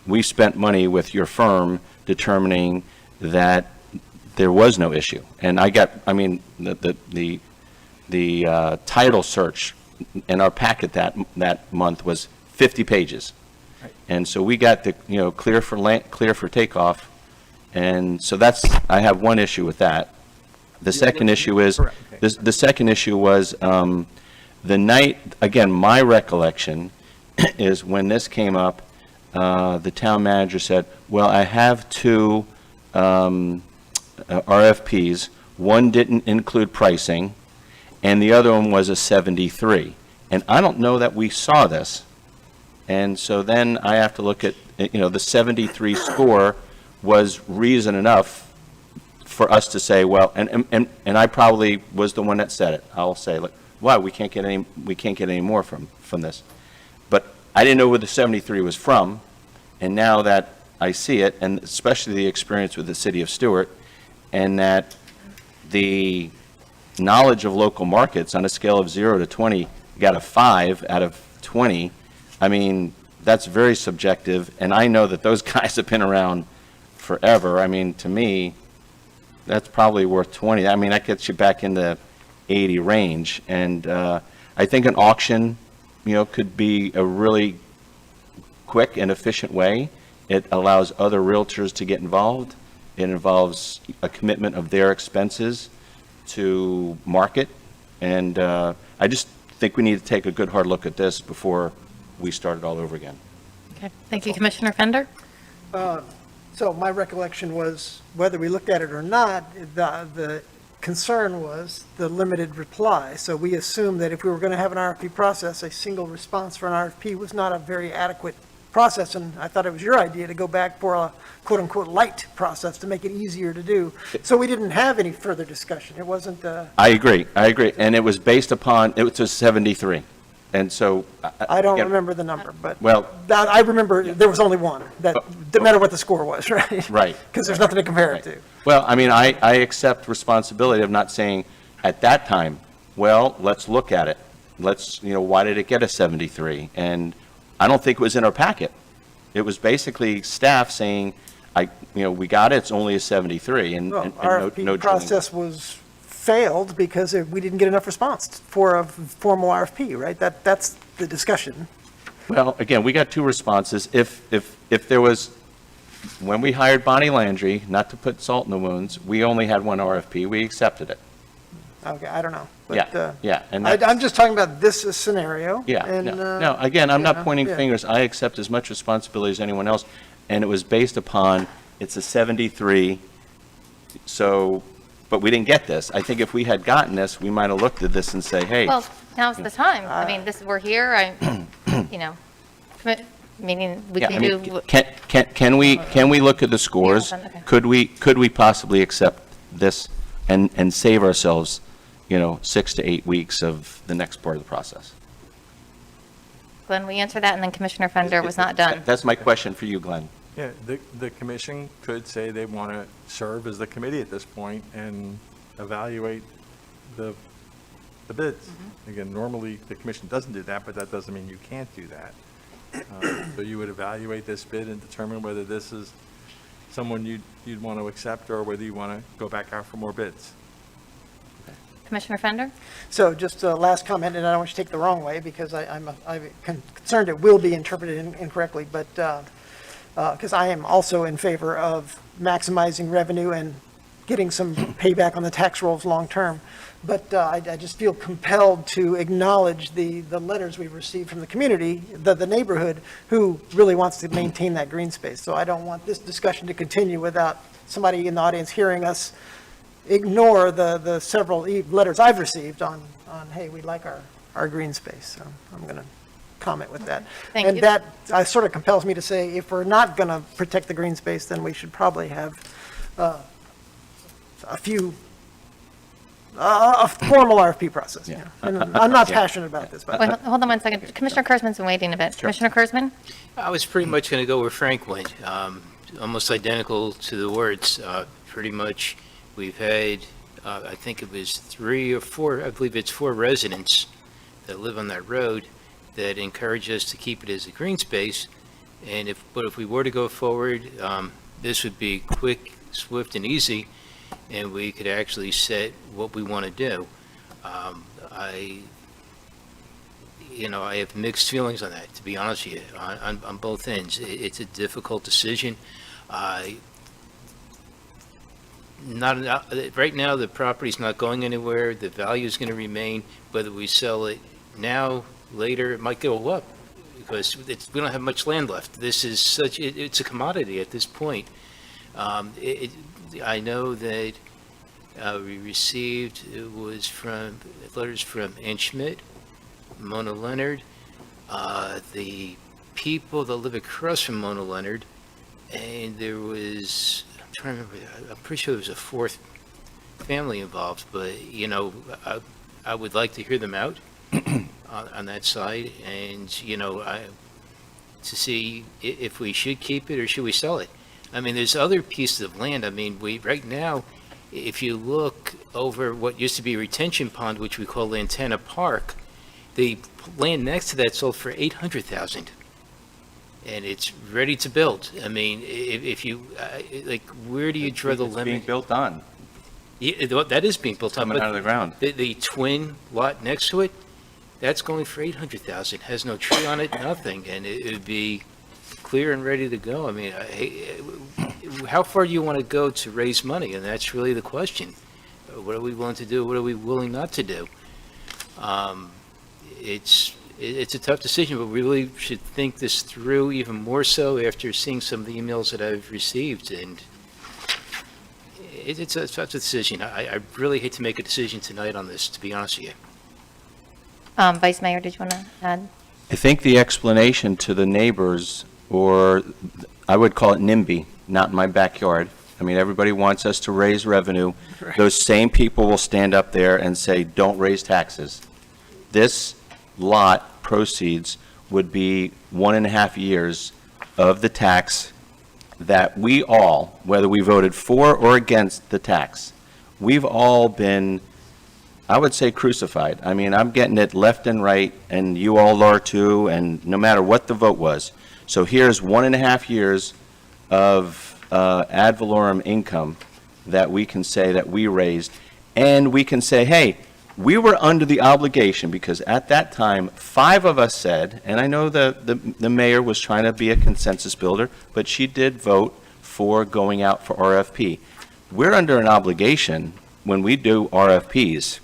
we spent money with your firm determining that there was no issue. And the title search in our packet that month was 50 pages. Right. And so we got the, clear for takeoff. And so I have one issue with that. The second issue is, the second issue was the night, again, my recollection is when this came up, the town manager said, well, I have 2 RFPs. One didn't include pricing, and the other one was a 73. And I don't know that we saw this. And so then I have to look at, the 73 score was reason enough for us to say, well, and I probably was the one that said it. I'll say, like, wow, we can't get any more from this. But I didn't know where the 73 was from, and now that I see it, and especially the experience with the city of Stewart, and that the knowledge of local markets on a scale of 0 to 20 got a 5 out of 20, I mean, that's very subjective, and I know that those guys have been around forever. I mean, to me, that's probably worth 20. I mean, that gets you back in the 80 range, and I think an auction, could be a really quick and efficient way. It allows other realtors to get involved. It involves a commitment of their expenses to market. And I just think we need to take a good hard look at this before we start it all over again. Okay, thank you, Commissioner Fender. So my recollection was, whether we looked at it or not, the concern was the limited reply. So we assumed that if we were going to have an RFP process, a single response for an RFP was not a very adequate process, and I thought it was your idea to go back for a quote-unquote light process to make it easier to do. So we didn't have any further discussion. It wasn't... I agree. And it was based upon, it was a 73. And so... I don't again, remember the number, but well, I remember there was only one. That didn't matter what the score was, right? Right. Because there's nothing to compare it to. Well, I mean, I accept responsibility of not saying at that time, well, let's look at it. Let's, why did it get a 73? And I don't think it was in our packet. It was basically staff saying, we got it, it's only a 73, and RFP no process was failed because we didn't get enough response for a formal RFP, right? That's the discussion. Well, again, we got two responses. If there was, when we hired Bonnie Landry, not to put salt in the wounds, we only had one RFP, we accepted it. Okay, I don't know. But, Yeah. And I'm just talking about this scenario. Yeah, and, no, again, I'm not pointing yeah. fingers. I accept as much responsibility as anyone else, and it was based upon, it's a 73, so, but we didn't get this. I think if we had gotten this, we might have looked at this and say, hey. Well, now's the time. I mean, we're here, meaning we Yeah, can I mean, do. can we look at the scores? Okay. Could we possibly accept this and save ourselves, 6 to 8 weeks of the next part of the process? Glenn, we answer that, and then Commissioner Fender was not done. That's my question for you, Glenn. Yeah, the commission could say they want to serve as the committee at this point and evaluate the bids. Again, normally the commission doesn't do that, but that doesn't mean you can't do that. So you would evaluate this bid and determine whether this is someone you'd want to accept or whether you want to go back out for more bids. Commissioner Fender? So just a last comment, and I don't want you to take it the wrong way, because I'm concerned it will be interpreted incorrectly, but because I am also in favor of maximizing revenue and getting some payback on the tax rolls long-term. But I just feel compelled to acknowledge the letters we've received from the community, the neighborhood, who really wants to maintain that green space. So I don't want this discussion to continue without somebody in the audience hearing us ignore the several letters I've received on, hey, we like our green space. So I'm going to comment with that. Thank you. And that sort of compels me to say, if we're not going to protect the green space, then we should probably have a formal RFP process. Yeah. And I'm not passionate about this, but Wait, hold on one second. Commissioner Kurzman's been waiting a bit. Sure. Commissioner Kurzman? I was pretty much going to go where Frank went, almost identical to the words. Pretty much, we've had, I think it was 3 or 4, I believe it's 4 residents that live on that road that encourage us to keep it as a green space. And but if we were to go forward, this would be quick, swift, and easy, and we could actually set what we want to do. I have mixed feelings on that, to be honest with you, on both ends. It's a difficult decision. Right now, the property's not going anywhere. The value is going to remain. Whether we sell it now, later, it might go up because we don't have much land left. This is it's a commodity at this point. I know that we received, letters from Ann Schmidt, Mona Leonard, the people that live across from Mona Leonard, and there was, I'm trying to remember, I'm pretty sure there was a 4th family involved, but, I would like to hear them out on that side, and, to see if we should keep it or should we sell it. I mean, there's other pieces of land. I mean, right now, if you look over what used to be a retention pond, which we call Lantana Park, the land next to that sold for $800,000, and it's ready to build. I mean, if you where do you draw the limit? It's being built on. Yeah, that is being built on. Coming out of the ground. The twin lot next to it, that's going for $800,000. Has no tree on it, nothing, and it would be clear and ready to go. I mean, how far do you want to go to raise money? And that's really the question. What are we willing to do? What are we willing not to do? It's a tough decision, but we really should think this through even more so after seeing some of the emails that I've received. And it's a tough decision. I really hate to make a decision tonight on this, to be honest with you. Vice Mayor, did you want to add? I think the explanation to the neighbors, or I would call it NIMBY, not in my backyard. I mean, everybody wants us to raise revenue. Right. Those same people will stand up there and say, don't raise taxes. This lot proceeds would be 1.5 years of the tax that we all, whether we voted for or against the tax, we've all been, I would say, crucified. I mean, I'm getting it left and right, and you all are too, and no matter what the vote was. So here's 1.5 years of ad valorem income that we can say that we raised, and we can say, hey, we were under the obligation, because at that time, 5 of us said, and I know the mayor was trying to be a consensus builder, but she did vote for going out for RFP. We're under an obligation when we do RFPs,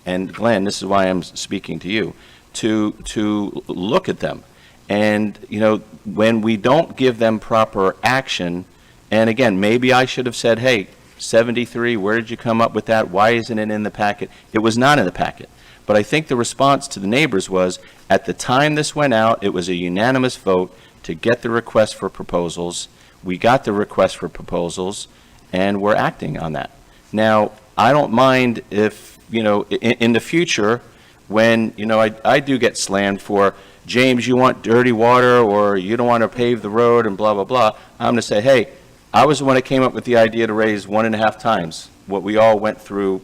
and Glenn, this is why I'm speaking to you, to look at them. And, you know, when we don't give them proper action, and again, maybe I should have said, hey, 73, where did you come up with that? Why isn't it in the packet? It was not in the packet. But I think the response to the neighbors was, at the time this went out, it was a unanimous vote to get the request for proposals. We got the request for proposals, and we're acting on that. Now, I don't mind if, you know, in the future, when, you know, I do get slammed for, James, you want dirty water, or you don't want to pave the road, and blah, blah, blah. I'm going to say, hey, I was the one that came up with the idea to raise 1.5 times what we all went through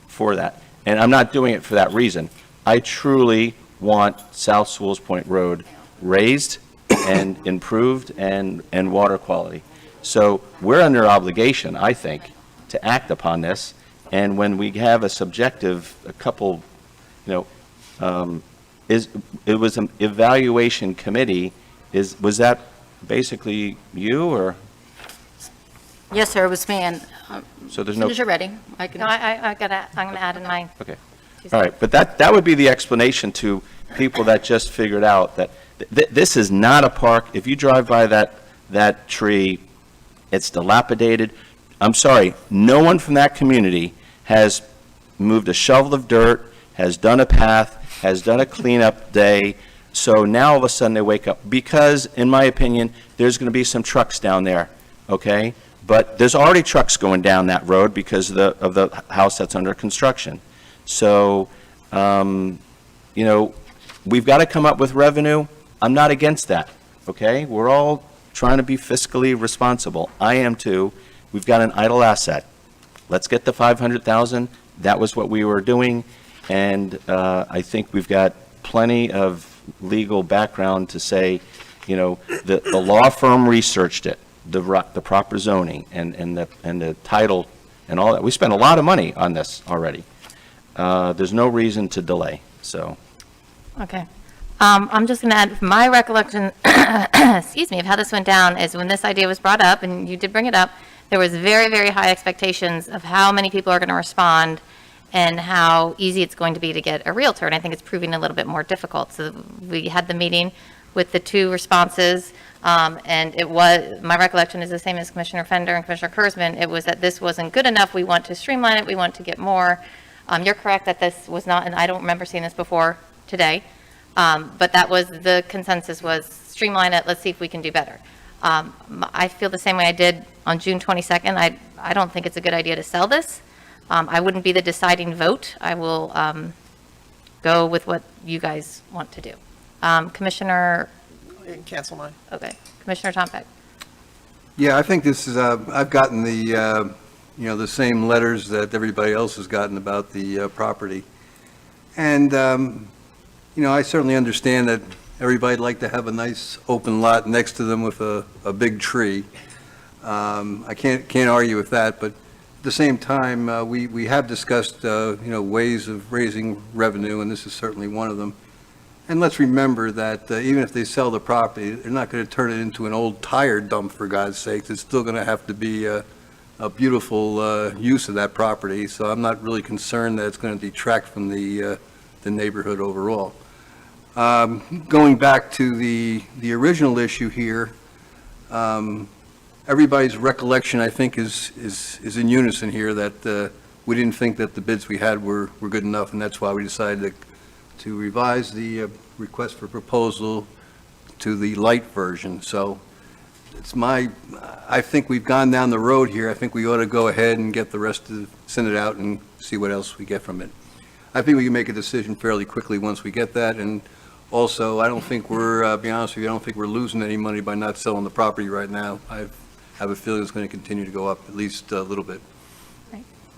for that. And I'm not doing it for that reason. I truly want South Sewell's Point Road raised and improved and water quality. So we're under obligation, I think, to act upon this. And when we have a subjective, a couple, you know, it was an evaluation committee, was that basically you, or? Yes, sir, it was me, and So there's as no. soon as you're ready, I can. No, I'm going to add in my. Okay. All right, but that would be the explanation to people that just figured out that this is not a park. If you drive by that tree, it's dilapidated. I'm sorry, no one from that community has moved a shovel of dirt, has done a path, has done a cleanup day. So now all of a sudden they wake up, because in my opinion, there's going to be some trucks down there, okay? But there's already trucks going down that road because of the house that's under construction. So, you know, we've got to come up with revenue. I'm not against that, okay? We're all trying to be fiscally responsible. I am too. We've got an idle asset. Let's get the 500,000. That was what we were doing. And I think we've got plenty of legal background to say, you know, the law firm researched it. The proper zoning and the title and all that. We spent a lot of money on this already. There's no reason to delay, so. Okay. I'm just going to add, my recollection, excuse me, of how this went down is when this idea was brought up, and you did bring it up, there was very, very high expectations of how many people are going to respond and how easy it's going to be to get a Realtor, and I think it's proving a little bit more difficult. So we had the meeting with the 2 responses, and it was, my recollection is the same as Commissioner Fender and Commissioner Kurzman. It was that this wasn't good enough. We want to streamline it. We want to get more. You're correct that this was not, and I don't remember seeing this before today, but that was the consensus, was streamline it. Let's see if we can do better. I feel the same way I did on June 22nd. I don't think it's a good idea to sell this. I wouldn't be the deciding vote. I will go with what you guys want to do. Commissioner. You can cancel mine. Okay. Commissioner Tompeck. Yeah, I think this is, I've gotten the, you know, the same letters that everybody else has gotten about the property. And, you know, I certainly understand that everybody'd like to have a nice open lot next to them with a big tree. I can't argue with that, but at the same time, we have discussed, you know, ways of raising revenue, and this is certainly one of them. And let's remember that even if they sell the property, they're not going to turn it into an old tire dump, for God's sakes. It's still going to have to be a beautiful use of that property, so I'm not really concerned that it's going to detract from the neighborhood overall. Going back to the original issue here, everybody's recollection, I think, is in unison here, that we didn't think that the bids we had were good enough, and that's why we decided to revise the request for proposal to the light version. So I think we've gone down the road here. I think we ought to go ahead and get the rest send it out and see what else we get from it. I think we can make a decision fairly quickly once we get that, and also, I don't think we're, be honest with you, I don't think we're losing any money by not selling the property right now. I have a feeling it's going to continue to go up at least a little bit.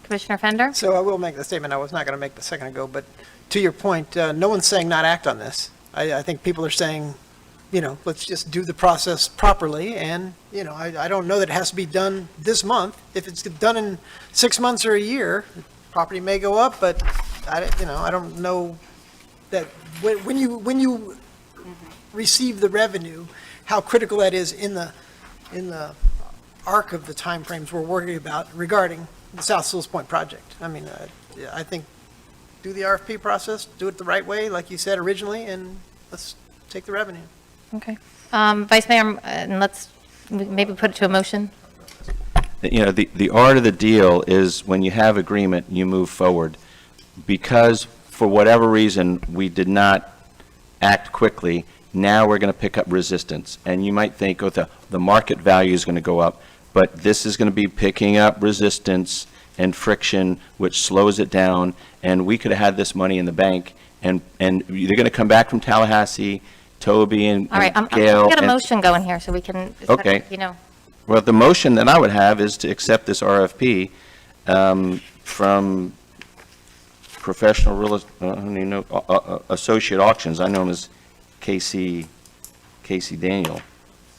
Commissioner Fender? So I will make the statement I was not going to make the second ago, but to your point, no one's saying not act on this. I think people are saying, let's just do the process properly, and, I don't know that it has to be done this month. If it's done in 6 months or a year, property may go up, but, I don't know that when you receive the revenue, how critical that is in the arc of the timeframes we're working about regarding the South Sewell Point project. I mean, I think do the RFP process, do it the right way, like you said originally, and let's take the revenue. Okay. Vice Mayor, and let's maybe put it to a motion. The art of the deal is when you have agreement, you move forward. Because for whatever reason, we did not act quickly, now we're going to pick up resistance. And you might think, oh, the market value is going to go up, but this is going to be picking up resistance and friction, which slows it down, and we could have had this money in the bank, and they're going to come back from Tallahassee, Toby and All right, I'm Gail. going to get a and- motion going here so we can, Okay. Well, the motion that I would have is to accept this RFP from Professional Associate Auctions. I know him as Casey Daniel.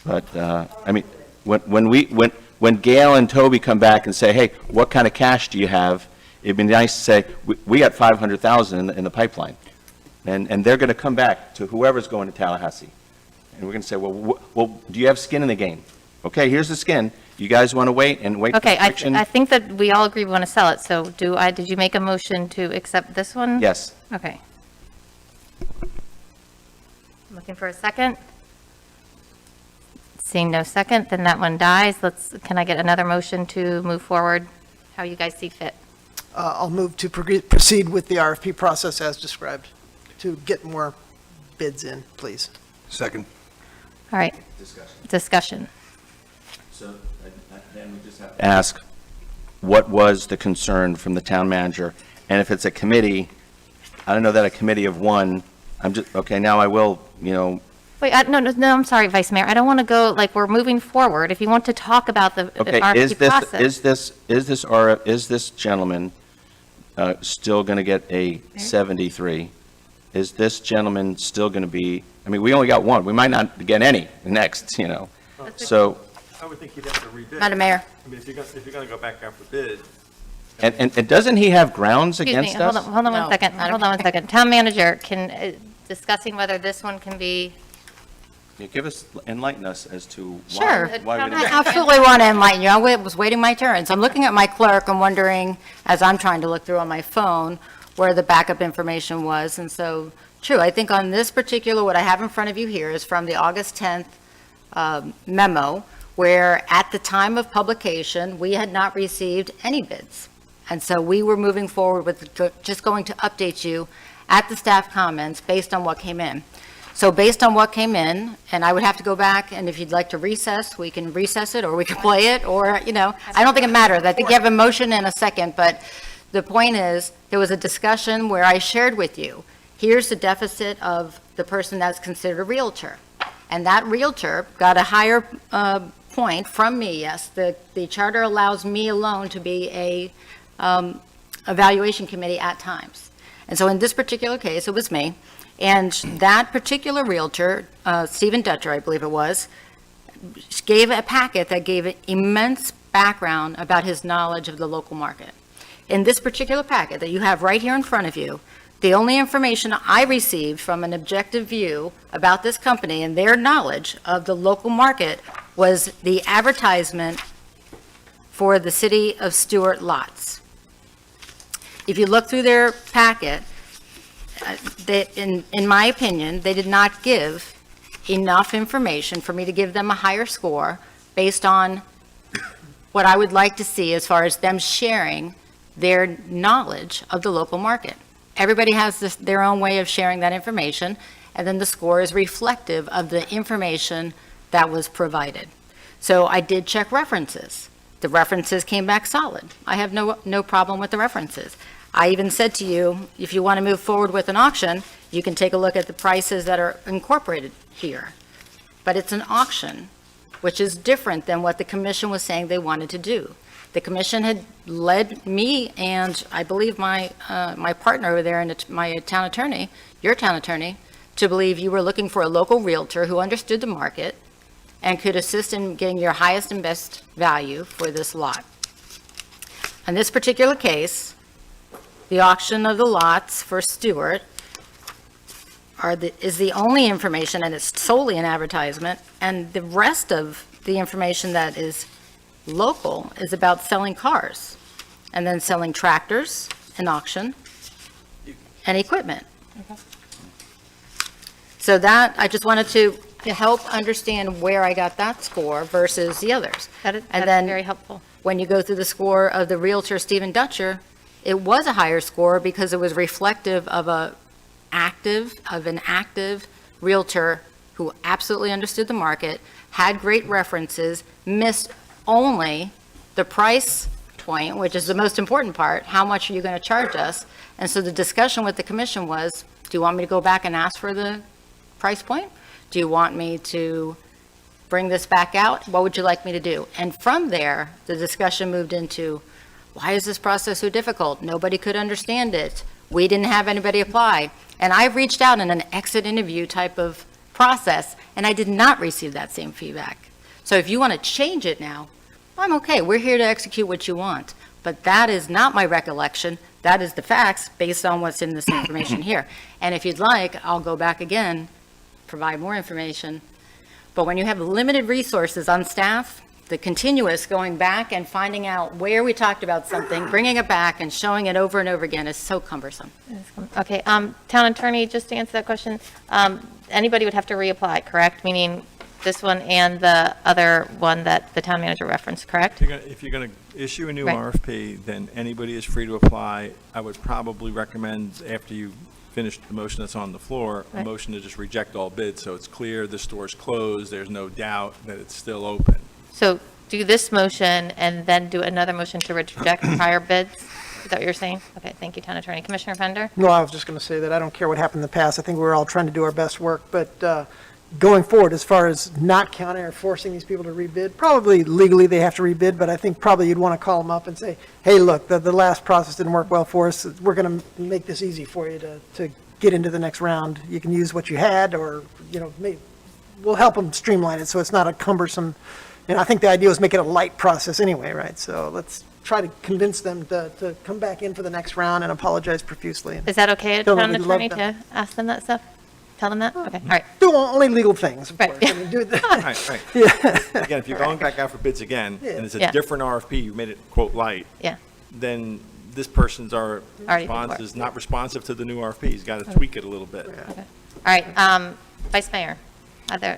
But, I mean, when Gail and Toby come back and say, hey, what kind of cash do you have? It'd be nice to say, we got $500,000 in the pipeline. And they're going to come back to whoever's going to Tallahassee. And we're going to say, well, do you have skin in the game? Okay, here's the skin. You guys want to wait for okay, friction? I think that we all agree we want to sell it, so did you make a motion to accept this one? Yes. Okay. Looking for a second? Seeing no second, then that one dies. Can I get another motion to move forward, how you guys see fit? I'll move to proceed with the RFP process as described, to get more bids in, please. Second. All right. Discussion. So then we just have to ask, what was the concern from the town manager? And if it's a committee, I don't know that a committee of one, okay, now I will, Wait, no, I'm sorry, Vice Mayor. I don't want to go, we're moving forward. If you want to talk about the okay, RFP process. is this gentleman still going to get a 73? Is this gentleman still going to be, I mean, we only got one. We might not get any next, So, I would think you'd have to rebid. Madam Mayor. I mean, if you're going to go back out for bid, and doesn't he have grounds Excuse me, against us? hold on one second. Hold on one second. Town manager, discussing whether this one can be. You enlighten us as to Sure. why we I didn't. absolutely want to enlighten you. I was waiting my turn. So I'm looking at my clerk and wondering, as I'm trying to look through on my phone, where the backup information was. And so, true, I think on this particular, what I have in front of you here is from the August 10th memo, where at the time of publication, we had not received any bids. And so we were moving forward with just going to update you at the staff comments based on what came in. So based on what came in, and I would have to go back, and if you'd like to recess, we can recess it, or we can play it, or, I don't think it matters. I think you have a motion and a second, but the point is, there was a discussion where I shared with you, here's the deficit of the person that's considered a Realtor. And that Realtor got a higher point from me, yes. The charter allows me alone to be a evaluation committee at times. And so in this particular case, it was me. And that particular Realtor, Stephen Dutcher, I believe it was, gave a packet that gave immense background about his knowledge of the local market. In this particular packet that you have right here in front of you, The only information I received from an objective view about this company and their knowledge of the local market was the advertisement for the City of Stewart lots. If you look through their packet, in my opinion, they did not give enough information for me to give them a higher score based on what I would like to see as far as them sharing their knowledge of the local market. Everybody has their own way of sharing that information, and then the score is reflective of the information that was provided. So I did check references. The references came back solid. I have no problem with the references. I even said to you, if you want to move forward with an auction, you can take a look at the prices that are incorporated here. But it's an auction, which is different than what the commission was saying they wanted to do. The commission had led me and I believe my partner over there, and my town attorney, your town attorney, to believe you were looking for a local realtor who understood the market and could assist in getting your highest and best value for this lot. In this particular case, the auction of the lots for Stewart is the only information, and it's solely an advertisement, and the rest of the information that is local is about selling cars, and then selling tractors in auction, and equipment. So that, I just wanted to help understand where I got that score versus the others. That's then very helpful. When you go through the score of the Realtor, Stephen Dutcher, it was a higher score because it was reflective of an active realtor who absolutely understood the market, had great references, missed only the price point, which is the most important part. How much are you going to charge us? And so the discussion with the commission was, do you want me to go back and ask for the price point? Do you want me to bring this back out? What would you like me to do? And from there, the discussion moved into, why is this process so difficult? Nobody could understand it. We didn't have anybody apply. And I reached out in an exit interview type of process, and I did not receive that same feedback. So if you want to change it now, I'm okay. We're here to execute what you want. But that is not my recollection. That is the facts based on what's in this information here. And if you'd like, I'll go back again, provide more information. But when you have limited resources on staff, the continuous going back and finding out where we talked about something, bringing it back and showing it over and over again is so cumbersome. Okay, town attorney, just to answer that question, anybody would have to reapply, correct? Meaning this one and the other one that the town manager referenced, correct? If you're going to issue a new Right. RFP, then anybody is free to apply. I would probably recommend, after you finish the motion that's on the floor, a Right. motion to just reject all bids, so it's clear the store's closed, there's no doubt that it's still open. So do this motion and then do another motion to reject prior bids? Is that what you're saying? Okay, thank you, town attorney. Commissioner Fender? No, I was just going to say that I don't care what happened in the past. I think we're all trying to do our best work, but going forward, as far as not counting or forcing these people to rebid, probably legally they have to rebid, but I think probably you'd want to call them up and say, hey, look, the last process didn't work well for us. We're going to make this easy for you to get into the next round. You can use what you had, or, we'll help them streamline it so it's not a cumbersome. And I think the idea was make it a light process anyway, right? So let's try to convince them to come back in for the next round and apologize profusely. Is that okay, Tell them town we'd love attorney, them. to ask them that stuff? Tell them that? Okay, all right. Do only legal things, of Right. course. I mean, do the- Right. Yeah. Again, if you're going back out for bids again, and it's a Yeah. different RFP, you made it quote light, Yeah. then this person's Already response before. is not responsive to the new RFP. He's got to tweak it a little bit. All right, Vice Mayor,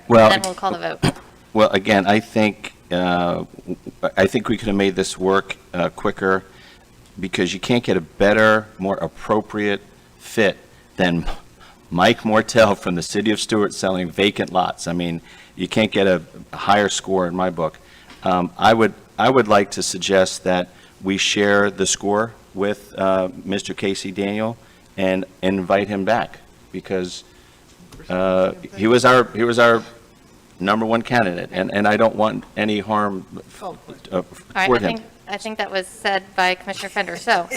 Well, then we'll call the vote. Well, again, I think we could have made this work quicker, because you can't get a better, more appropriate fit than Mike Mortel from the city of Stewart selling vacant lots. I mean, you can't get a higher score in my book. I would like to suggest that we share the score with Mr. Casey Daniel and invite him back, because he was our number one candidate, and I don't want any harm All right, toward him. I think that was said by Commissioner Fender. So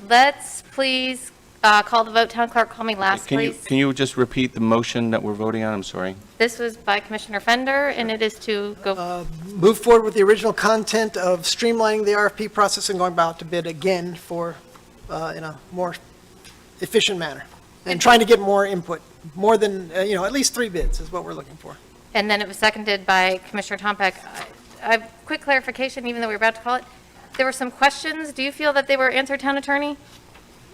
let's please call the vote. Town clerk, call me last, please. Can you just repeat the motion that we're voting on? I'm sorry. This was by Commissioner Fender, and it is to go, Move forward with the original content of streamlining the RFP process and going about to bid again for, in a more efficient manner. And trying to get more input, more than, at least 3 bids is what we're looking for. And then it was seconded by Commissioner Tompeck. Quick clarification, even though we were about to call it. There were some questions. Do you feel that they were answered, Town Attorney?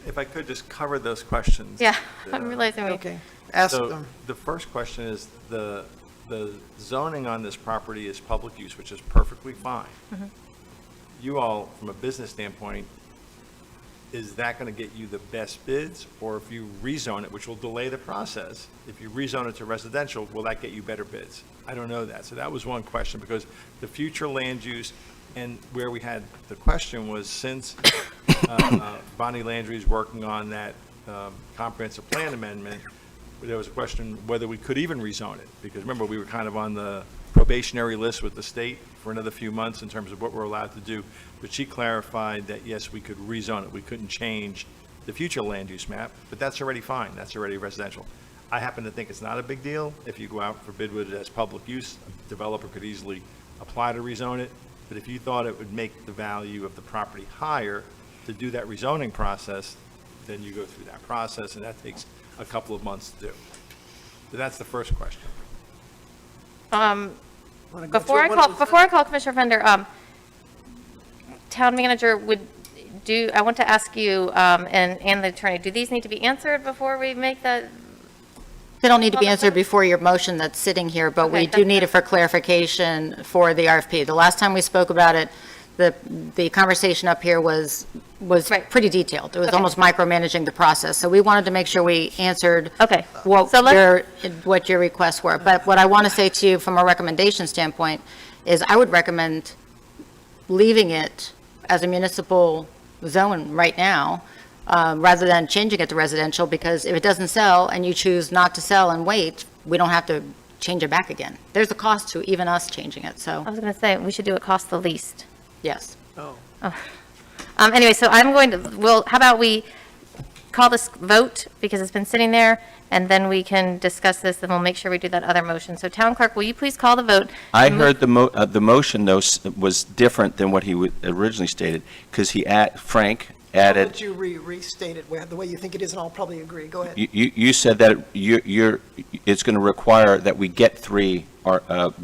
If I could just cover those questions. Yeah, I'm realizing we. Okay, ask So them. the first question is the zoning on this property is public use, which is perfectly fine. Mhm. You all, from a business standpoint, is that going to get you the best bids? Or if you rezone it, which will delay the process, if you rezone it to residential, will that get you better bids? I don't know that. So that was one question, because the future land use and where we had the question was, since Bonnie Landry's working on that comprehensive plan amendment, there was a question whether we could even rezone it, because remember, we were kind of on the probationary list with the state for another few months in terms of what we're allowed to do. But she clarified that, yes, we could rezone it. We couldn't change the future land use map, but that's already fine. That's already residential. I happen to think it's not a big deal. If you go out for bid with it as public use, a developer could easily apply to rezone it. But if you thought it would make the value of the property higher to do that rezoning process, then you go through that process, and that takes a couple of months to do. So that's the first question. Before I call Commissioner Fender, Town Manager I want to ask you, and the attorney, do these need to be answered before we make that? They don't need to be answered before your motion that's sitting here, but we do need it for clarification for the RFP. The last time we spoke about it, the conversation up here was pretty detailed. It was almost micromanaging the process. So we wanted to make sure we answered what your requests were. But what I want to say to you from a recommendation standpoint is I would recommend leaving it as a municipal zone right now, rather than changing it to residential, because if it doesn't sell and you choose not to sell and wait, we don't have to change it back again. There's a cost to even us changing it, so. I was going to say, we should do it cost the least. Yes. Oh. Anyway, so how about we call this vote, because it's been sitting there, and then we can discuss this, and we'll make sure we do that other motion. So Town Clerk, will you please call the vote? I heard the motion, though, was different than what he originally stated, because Frank I'll added, let you restate it the way you think it is, and I'll probably agree. Go ahead. you said that it's going to require that we get 3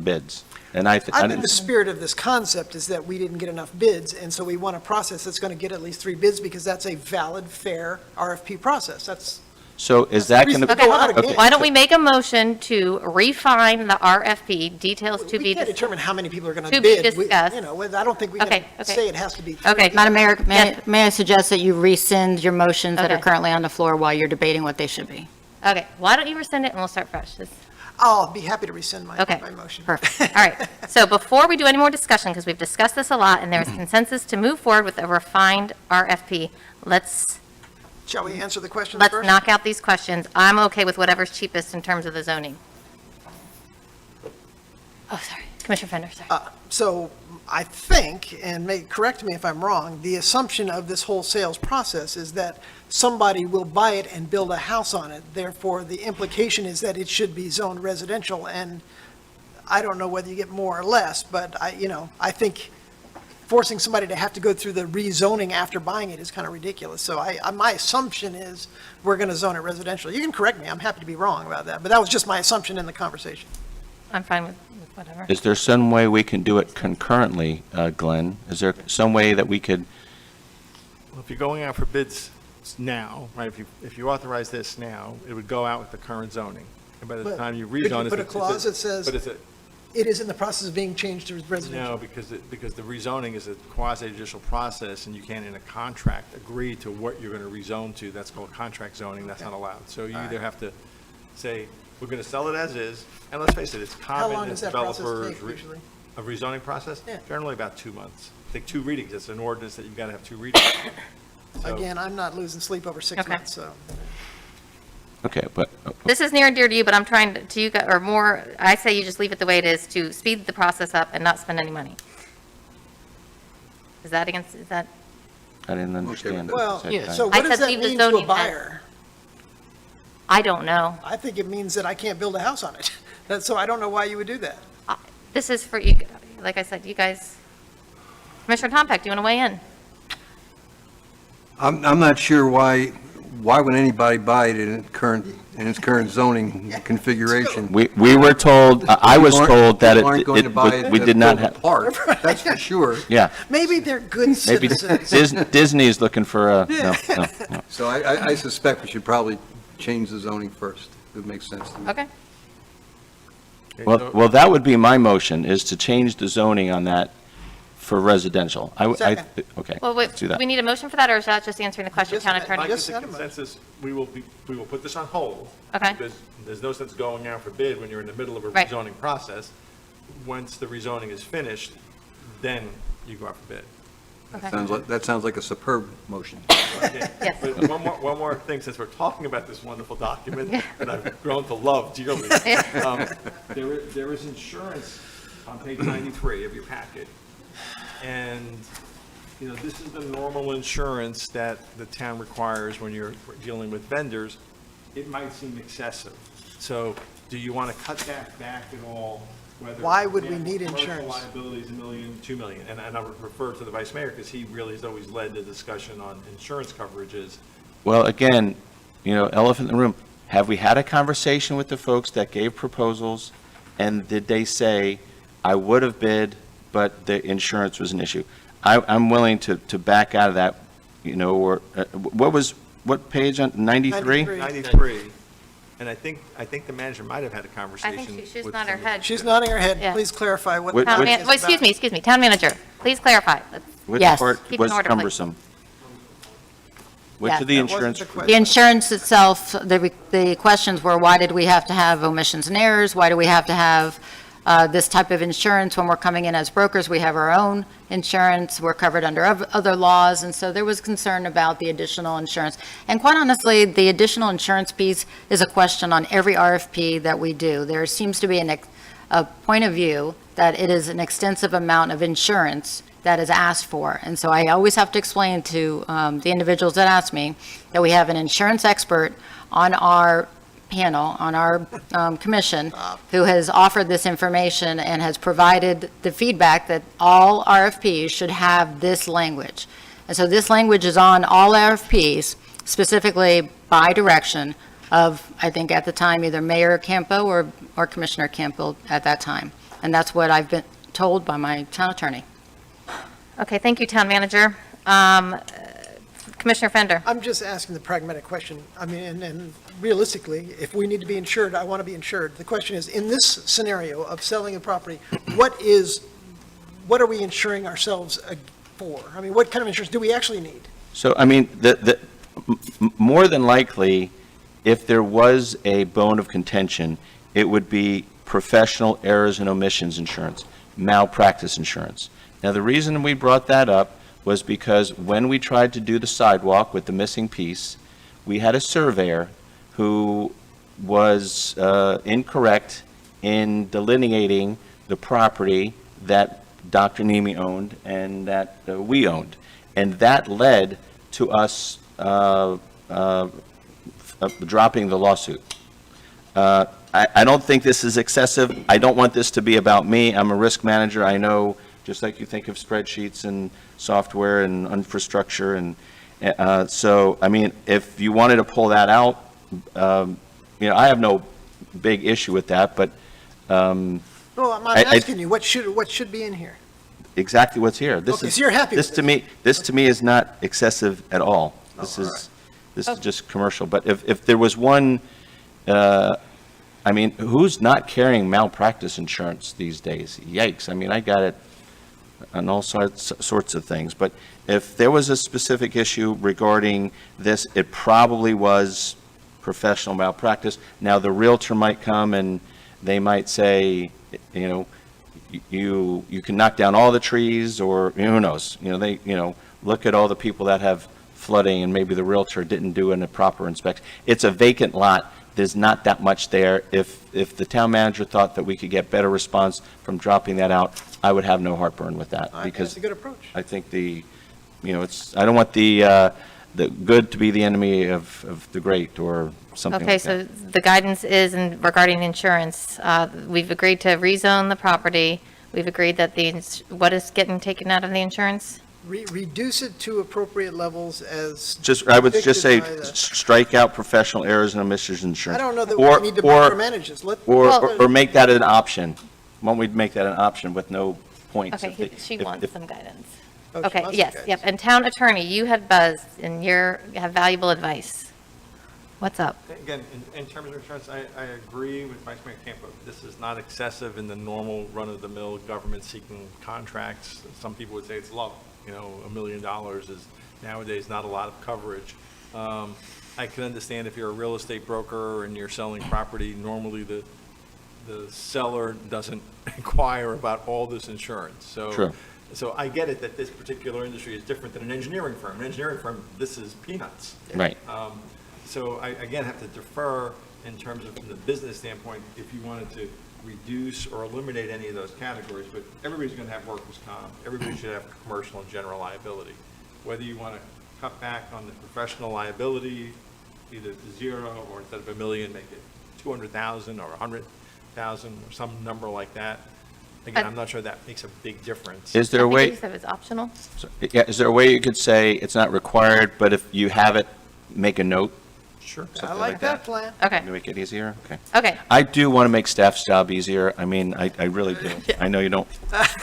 bids. And I think the spirit of this concept is that we didn't get enough bids, and so we want a process that's going to get at least 3 bids, because that's a valid, fair RFP process. So is that going to? Okay, why don't we make a motion to refine the RFP, details to be. We can't determine how many people are going to be bid. discussed. I don't think we can say it has to be 3. Okay, Madam Mayor, may I suggest that you rescind your motions that are currently on the floor while you're debating what they should be? Okay, why don't you rescind it and we'll start fresh? I'll be happy to rescind my motion. Perfect. All right. So before we do any more discussion, because we've discussed this a lot, and there's consensus to move forward with a refined RFP, Shall we answer the questions let's first? knock out these questions. I'm okay with whatever's cheapest in terms of the zoning. Oh, sorry. Commissioner Fender, sorry. So I think, and correct me if I'm wrong, the assumption of this whole sales process is that somebody will buy it and build a house on it. Therefore, the implication is that it should be zoned residential, and I don't know whether you get more or less, but I think forcing somebody to have to go through the rezoning after buying it is kind of ridiculous. So my assumption is we're going to zone it residential. You can correct me. I'm happy to be wrong about that, but that was just my assumption in the conversation. I'm fine with whatever. Is there some way we can do it concurrently, Glenn? Is there some way that we could? Well, if you're going out for bids now, right, if you authorize this now, it would go out with the current zoning. And by the time you rezone it. Could you put a clause that says it is in the process of being changed to residential? No, because the rezoning is a quasi-judicial process, and you can't in a contract agree to what you're going to rezone to. That's called contract zoning. That's not allowed. So you either have to say, we're going to sell it as is, and let's face it, it's common that developers a rezoning process. Yeah. Generally about 2 months. Take 2 readings. It's an ordinance that you've got to have 2 readings. So, Again, I'm not losing sleep over 6 months, so. Okay, but. This is near and dear to you, but I'm trying to you, or more, I say you just leave it the way it is to speed the process up and not spend any money. Is that? I didn't understand. Well, so what does that mean to a buyer? I don't know. I think it means that I can't build a house on it. So I don't know why you would do that. This is for you, like I said, you guys. Commissioner Tompeck, do you want to weigh in? I'm not sure why why would anybody buy it in its current zoning configuration? We were told, I was told that People aren't going to buy it we to did not build a have, park, that's for sure. yeah. Maybe they're good Maybe citizens. Disney is looking for a, no. So I suspect we should probably change the zoning first. It makes sense to me. Okay. Well, that would be my motion, is to change the zoning on that for residential. Second. Okay, Well, wait, let's do do that. we need a motion for that, or is that just answering the question, Town If Attorney? I Just get the had a consensus, we will put this on hold. Okay. Because there's no sense going out for bid when you're in the middle of a Right. rezoning process. Once the rezoning is finished, then you go out for bid. Okay. That sounds like a superb motion. Yeah. Yes. But one more thing, since we're talking about this wonderful document that I've grown to love dearly. There is insurance on page 93 of your packet. And, you know, this is the normal insurance that the town requires when you're dealing with vendors. It might seem excessive. So do you want to cut that back at all? Whether Why would we need commercial insurance? liability is $1 million, $2 million. And I would refer to the vice mayor because he really has always led the discussion on insurance coverages. Well, again, you know, elephant in the room, have we had a conversation with the folks that gave proposals? And did they say, I would have bid, but the insurance was an issue? I'm willing to back out of that, you know, or, what page on, 93? 93. And I think the manager might have had a I conversation. think she's with nodding her somebody. head. She's nodding her head. Yeah. Please clarify what. Which- the Town which- man, well, excuse me, Town Manager, please clarify. Which Yes. part Keep in was order, please. cumbersome? Which Yes. of the That wasn't insurance? the question. The insurance itself, the questions were, why did we have to have omissions and errors? Why do we have to have this type of insurance when we're coming in as brokers? We have our own insurance, we're covered under other laws, and so there was concern about the additional insurance. And quite honestly, the additional insurance piece is a question on every RFP that we do. There seems to be a point of view that it is an extensive amount of insurance that is asked for. And so I always have to explain to the individuals that ask me that we have an insurance expert on our panel, on our commission, who has offered this information and has provided the feedback that all RFPs should have this language. And so this language is on all RFPs, specifically by direction of, I think at the time, either Mayor Campo or Commissioner Campo at that time. And that's what I've been told by my town attorney. Okay, thank you, Town Manager. Commissioner Fender? I'm just asking the pragmatic question. I mean, and realistically, if we need to be insured, I want to be insured. The question is, in this scenario of selling a property, what are we insuring ourselves for? I mean, what kind of insurance do we actually need? So, I mean, more than likely, if there was a bone of contention, it would be professional errors and omissions insurance, malpractice insurance. Now, the reason we brought that up was because when we tried to do the sidewalk with the missing piece, we had a surveyor who was incorrect in delineating the property that Dr. Nemi owned and that we owned. And that led to us dropping the lawsuit. I don't think this is excessive. I don't want this to be about me. I'm a risk manager. I know, just like you think of spreadsheets and software and infrastructure. And so, I mean, if you wanted to pull that out, you know, I have no big issue with that, but Well, I'm asking you, what should be in here? exactly what's here. Okay, so you're happy with This to me is not excessive at all. This is just commercial. But if there was one, I mean, who's not carrying malpractice insurance these days? Yikes. I mean, I got it on all sorts of things. But if there was a specific issue regarding this, it probably was professional malpractice. Now, the realtor might come and they might say, you know, you can knock down all the trees, or who knows? You know, they, you know, look at all the people that have flooding, and maybe the realtor didn't do a proper inspection. It's a vacant lot. There's not that much there. If the town manager thought that we could get better response from dropping that out, I would have no heartburn with that. I think Because that's a good approach. I think you know, I don't want the good to be the enemy of the great or something Okay, like so that. the guidance is regarding insurance. We've agreed to rezone the property. We've agreed that what is getting taken out of the insurance? Reduce it to appropriate levels as. I would just say, depicted by the- strike out professional errors and omissions insurance. I don't know that Or- we need to or- micromanage this. Or make that an option. Why don't we make that an option with no points? Okay, if they- she if- wants if- some guidance. Oh, she Okay, wants yes, some yep. guidance. And town attorney, you had buzzed and you have valuable advice. What's up? Again, in terms of insurance, I agree with Vice Mayor Campo. This is not excessive in the normal run-of-the-mill government-seeking contracts. Some people would say it's low. You know, $1 million is nowadays not a lot of coverage. I can understand if you're a real estate broker and you're selling property, normally the seller doesn't inquire about all this insurance. So, True. So I get it that this particular industry is different than an engineering firm. An engineering firm, this is peanuts. Right. So I, again, have to defer in terms of from the business standpoint, if you wanted to reduce or eliminate any of those categories, but everybody's going to have workers' comp. Everybody should have commercial and general liability. Whether you want to cut back on the professional liability, either to zero, or instead of $1 million, make it 200,000 or 100,000 or some number like that. Again, I'm not sure that makes a big difference. Is there a I think way? you said it's optional. Yeah, is there a way you could say it's not required, but if you have it, make a note? Sure. I Something like that plan. Okay, To make it easier? Okay. okay. I do want to make staff's job easier. I mean, I really do. I know you don't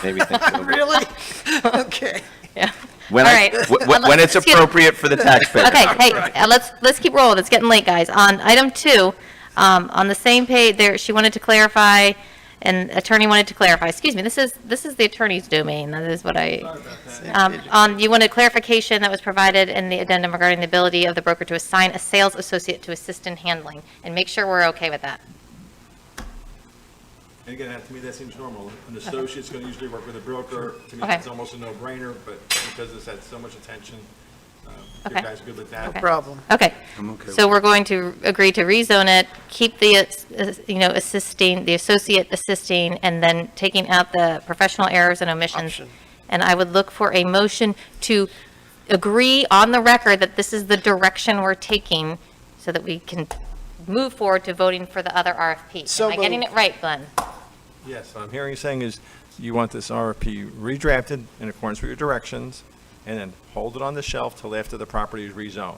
maybe think so. but Really? Okay. Yeah. When All I- right. when it's Let's get- appropriate for the taxpayer. Okay, hey, let's keep rolling. It's getting late, guys. On item 2, on the same page there, she wanted to clarify, and attorney wanted to clarify. Excuse me, this is the attorney's domain. That is what you wanted clarification that was provided in the addendum regarding the ability of the broker to assign a sales associate to assist in handling, and make sure we're okay with that. And again, to me, that seems normal. An associate's going to usually work with a broker. To me, Okay. it's almost a no-brainer, but because this had so much attention, if Okay. you guys are good with that. Okay. Problem. Okay. I'm okay with So we're going to agree to rezone it, keep the, assisting, the associate assisting, and then taking out the professional errors and omissions. Option. And I would look for a motion to agree on the record that this is the direction we're taking so that we can move forward to voting for the other RFP. So Am I getting moved. it right, Glenn? Yes, what I'm hearing you saying is you want this RFP redrafted in accordance with your directions, and then hold it on the shelf till after the property is rezoned.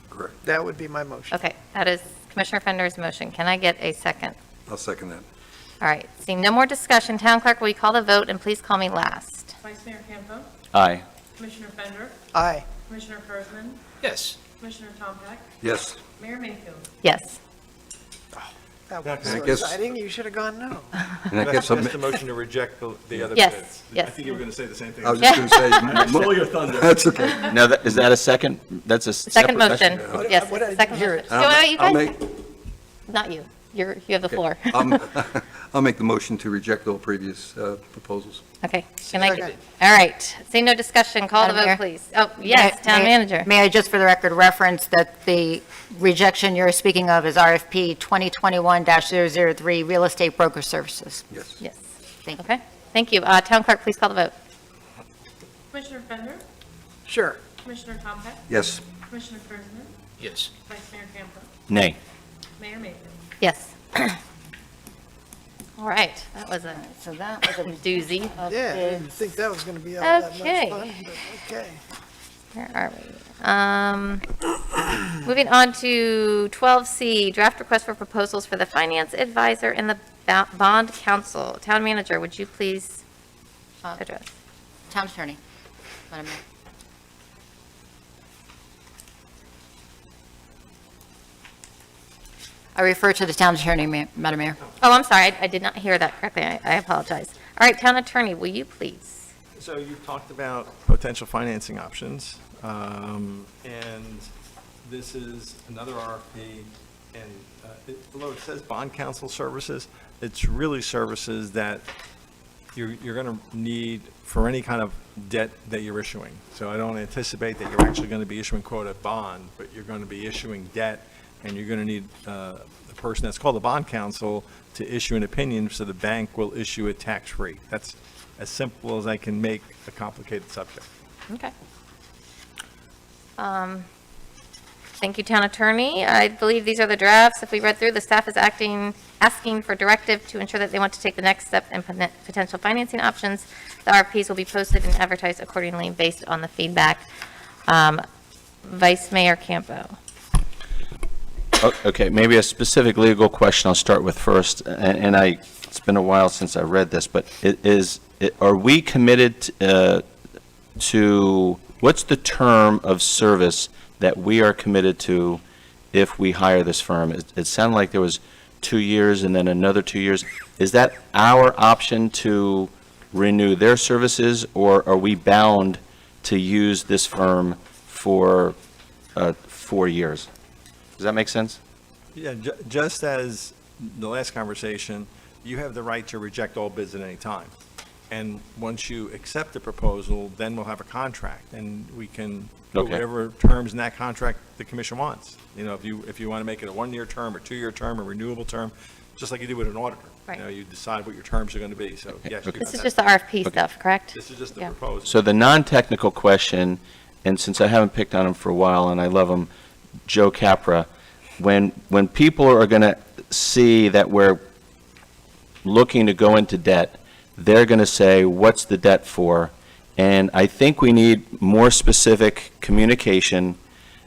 Correct. That would be my motion. Okay, that is Commissioner Fender's motion. Can I get a second? I'll second that. All right, seeing no more discussion, Town Clerk, will you call the vote, and please call me last? Vice Mayor Campo, Aye. Commissioner Fender, Aye. Commissioner Kurzman, Yes. Commissioner Tompak, Yes. Mayor Mayfield. Yes. That Yeah, was I so guess- exciting. You should have gone no. And I guess That's the motion to reject the other Yes, bids. yes. I think you were going to say the same thing. I was just going to say. I stole your thunder. That's okay. Now, is that a second? That's a Second separate- motion, that's- yes, What- I didn't second hear motion. it. So, you I'll guys, make, not you, you have the floor. I'll make the motion to reject all previous proposals. Okay, can I, Second. all right, seeing no discussion, call the Madam vote, Mayor? please. Oh, yes, Town Manager. May I just for the record reference that the rejection you're speaking of is RFP 2021-003, Real Estate Broker Services. Yes. Yes, Thank you. okay, thank you. Town Clerk, please call the vote. Commissioner Fender, Sure. Commissioner Tompak, Yes. Commissioner Kurzman, Yes. Vice Mayor Campo, Nay. Mayor Mayfield. Yes. All right, that was a So that was a doozy. Yeah, I didn't think that was going to be all that Okay. much fun, but okay. Where are we? Moving on to 12C, draft request for proposals for the finance advisor and the bond counsel. Town Manager, would you please address? Town Attorney. Madam Mayor. I refer to the Town Attorney, Madam Mayor. Oh, I'm sorry, I did not hear that correctly. I apologize. All right, Town Attorney, will you please? So you've talked about potential financing options, and this is another RFP, and although it says bond counsel services, it's really services that you're going to need for any kind of debt that you're issuing. So I don't anticipate that you're actually going to be issuing, quote, a bond, but you're going to be issuing debt, and you're going to need the person that's called a bond counsel to issue an opinion so the bank will issue it tax-free. That's as simple as I can make a complicated subject. Okay. Thank you, Town Attorney. I believe these are the drafts. If we read through, the staff is asking for directive to ensure that they want to take the next step in potential financing options. The RFPs will be posted and advertised accordingly based on the feedback. Vice Mayor Campo. Okay, maybe a specific legal question I'll start with first, and it's been a while since I read this, but are we committed to, what's the term of service that we are committed to if we hire this firm? It sounded like there was 2 years and then another 2 years. Is that our option to renew their services, or are we bound to use this firm for 4 years? Does that make sense? Yeah, just as the last conversation, you have the right to reject all bids at any time. And once you accept the proposal, then we'll have a contract, and we can put Okay. whatever terms in that contract the commission wants. You know, if you want to make it a 1-year term or 2-year term or renewable term, just like you do with an auditor. Right. You know, you decide what your terms are going to be, so yes. you This got is that. just the RFP stuff, correct? This is just the Yeah. proposal. So the non-technical question, and since I haven't picked on him for a while, and I love him, Joe Capra, when people are going to see that we're looking to go into debt, they're going to say, what's the debt for? And I think we need more specific communication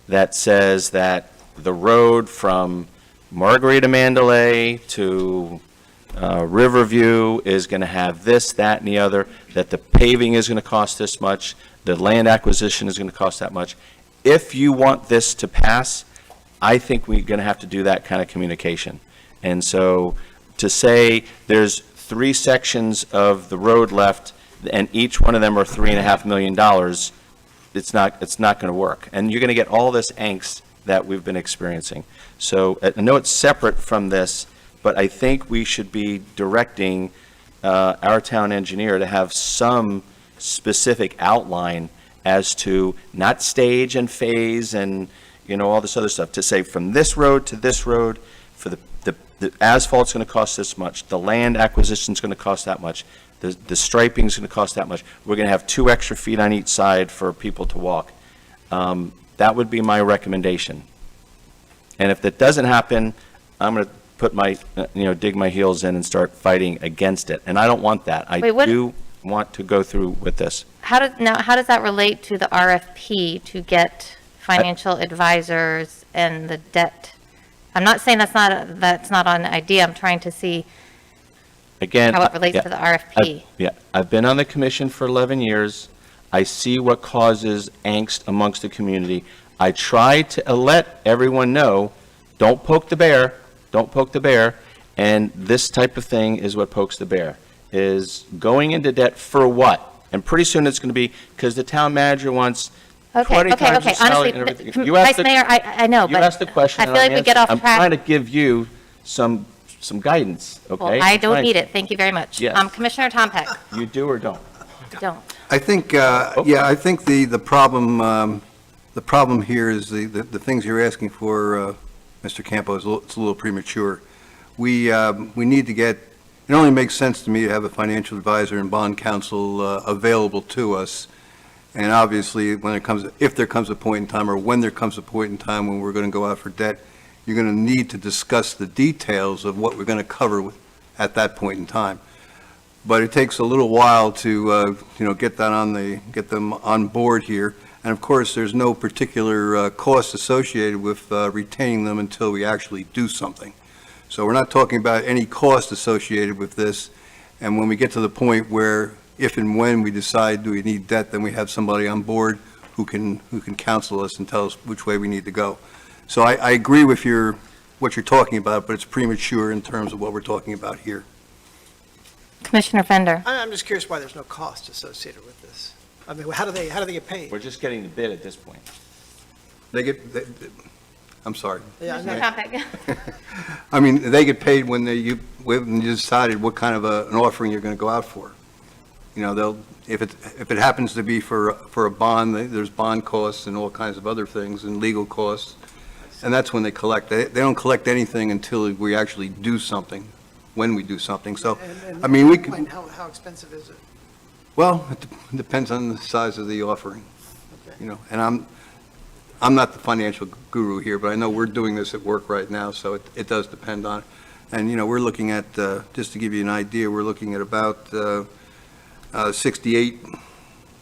that says that the road from Margarita Mandalay to Riverview is going to have this, that, and the other, that the paving is going to cost this much, the land acquisition is going to cost that much. If you want this to pass, I think we're going to have to do that kind of communication. And so to say there's 3 sections of the road left and each one of them are $3.5 million, it's not going to work. And you're going to get all this angst that we've been experiencing. So I know it's separate from this, but I think we should be directing our town engineer to have some specific outline as to not stage and phase and, you know, all this other stuff, to say from this road to this road, for the asphalt's going to cost this much, the land acquisition's going to cost that much, the striping's going to cost that much. We're going to have 2 extra feet on each side for people to walk. That would be my recommendation. And if that doesn't happen, I'm going to put dig my heels in and start fighting against it. And I don't want that. I do want to go through with this. How does that relate to the RFP to get financial advisors and the debt? I'm not saying that's not an idea. I'm trying to see Again, how it relates to the RFP. I've been on the commission for 11 years. I see what causes angst amongst the community. I try to let everyone know, don't poke the bear, don't poke the bear. And this type of thing is what pokes the bear, is going into debt for what? And pretty soon it's going to be because the town manager wants 20 times the salary and everything. Honestly, Vice Mayor, I know, You but asked the question. I feel like we get off track. I'm trying to give you some guidance, okay? Well, I don't need it. Thank you very much. Yes. Commissioner Tompeck. You do or don't? Don't. I think, I think the problem here is the things you're asking for, Mr. Campo, it's a little premature. We need to get, it only makes sense to me to have a financial advisor and bond counsel available to us. And obviously, if there comes a point in time, or when there comes a point in time when we're going to go out for debt, you're going to need to discuss the details of what we're going to cover at that point in time. But it takes a little while to, get them on board here. And of course, there's no particular cost associated with retaining them until we actually do something. So we're not talking about any cost associated with this. And when we get to the point where, if and when we decide do we need debt, then we have somebody on board who can counsel us and tell us which way we need to go. So I agree with what you're talking about, but it's premature in terms of what we're talking about here. Commissioner Fender. I'm just curious why there's no cost associated with this. I mean, how do they get paid? We're just getting the bid at this point. I'm sorry. Yeah, Commissioner Tompeck. I mean, they get paid when you decided what kind of an offering you're going to go out for. If it happens to be for a bond, there's bond costs and all kinds of other things and legal costs, and that's when they collect. They don't collect anything until we actually do something, when we do something. So, And I mean, we can. How expensive is it? Well, it depends on the size of the offering, Okay. and I'm not the financial guru here, but I know we're doing this at work right now, so it does depend on it. And, we're looking at, just to give you an idea, we're looking at about $68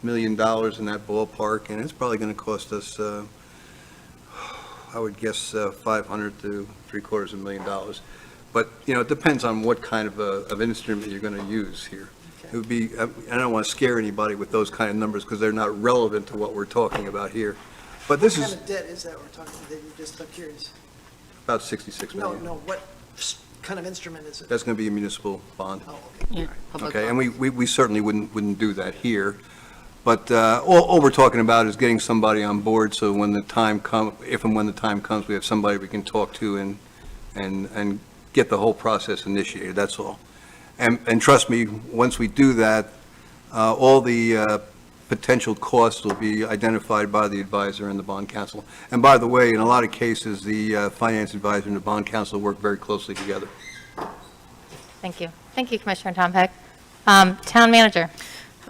million in that ballpark, and it's probably going to cost us, I would guess, $500 to $750,000. But, it depends on what kind of instrument you're going to use here. It would be, I don't want to scare anybody with those kind of numbers because they're not relevant to what we're talking about here. But this What is kind of debt is that we're talking about? I'm just curious. about $66 No, million. no, what kind of instrument is it? That's going to be a municipal bond. Oh, okay. Yeah, public Okay, and bonds. we certainly wouldn't do that here. But all we're talking about is getting somebody on board so when the time if and when the time comes, we have somebody we can talk to and get the whole process initiated, that's all. And trust me, once we do that, all the potential costs will be identified by the advisor and the bond counsel. And by the way, in a lot of cases, the finance advisor and the bond counsel work very closely together. Thank you. Thank you, Commissioner Tompeck. Town Manager.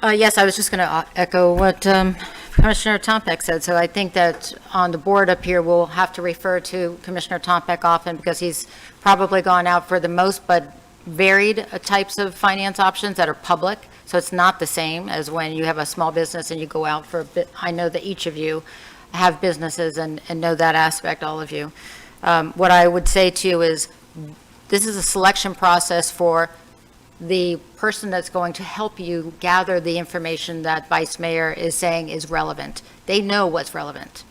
Yes, I was just going to echo what Commissioner Tompeck said. So I think that on the board up here, we'll have to refer to Commissioner Tompeck often because he's probably gone out for the most but varied types of finance options that are public. So it's not the same as when you have a small business and you go out for a bit. I know that each of you have businesses and know that aspect, all of you. What I would say to you is this is a selection process for the person that's going to help you gather the information that Vice Mayor is saying is relevant. They know what's relevant.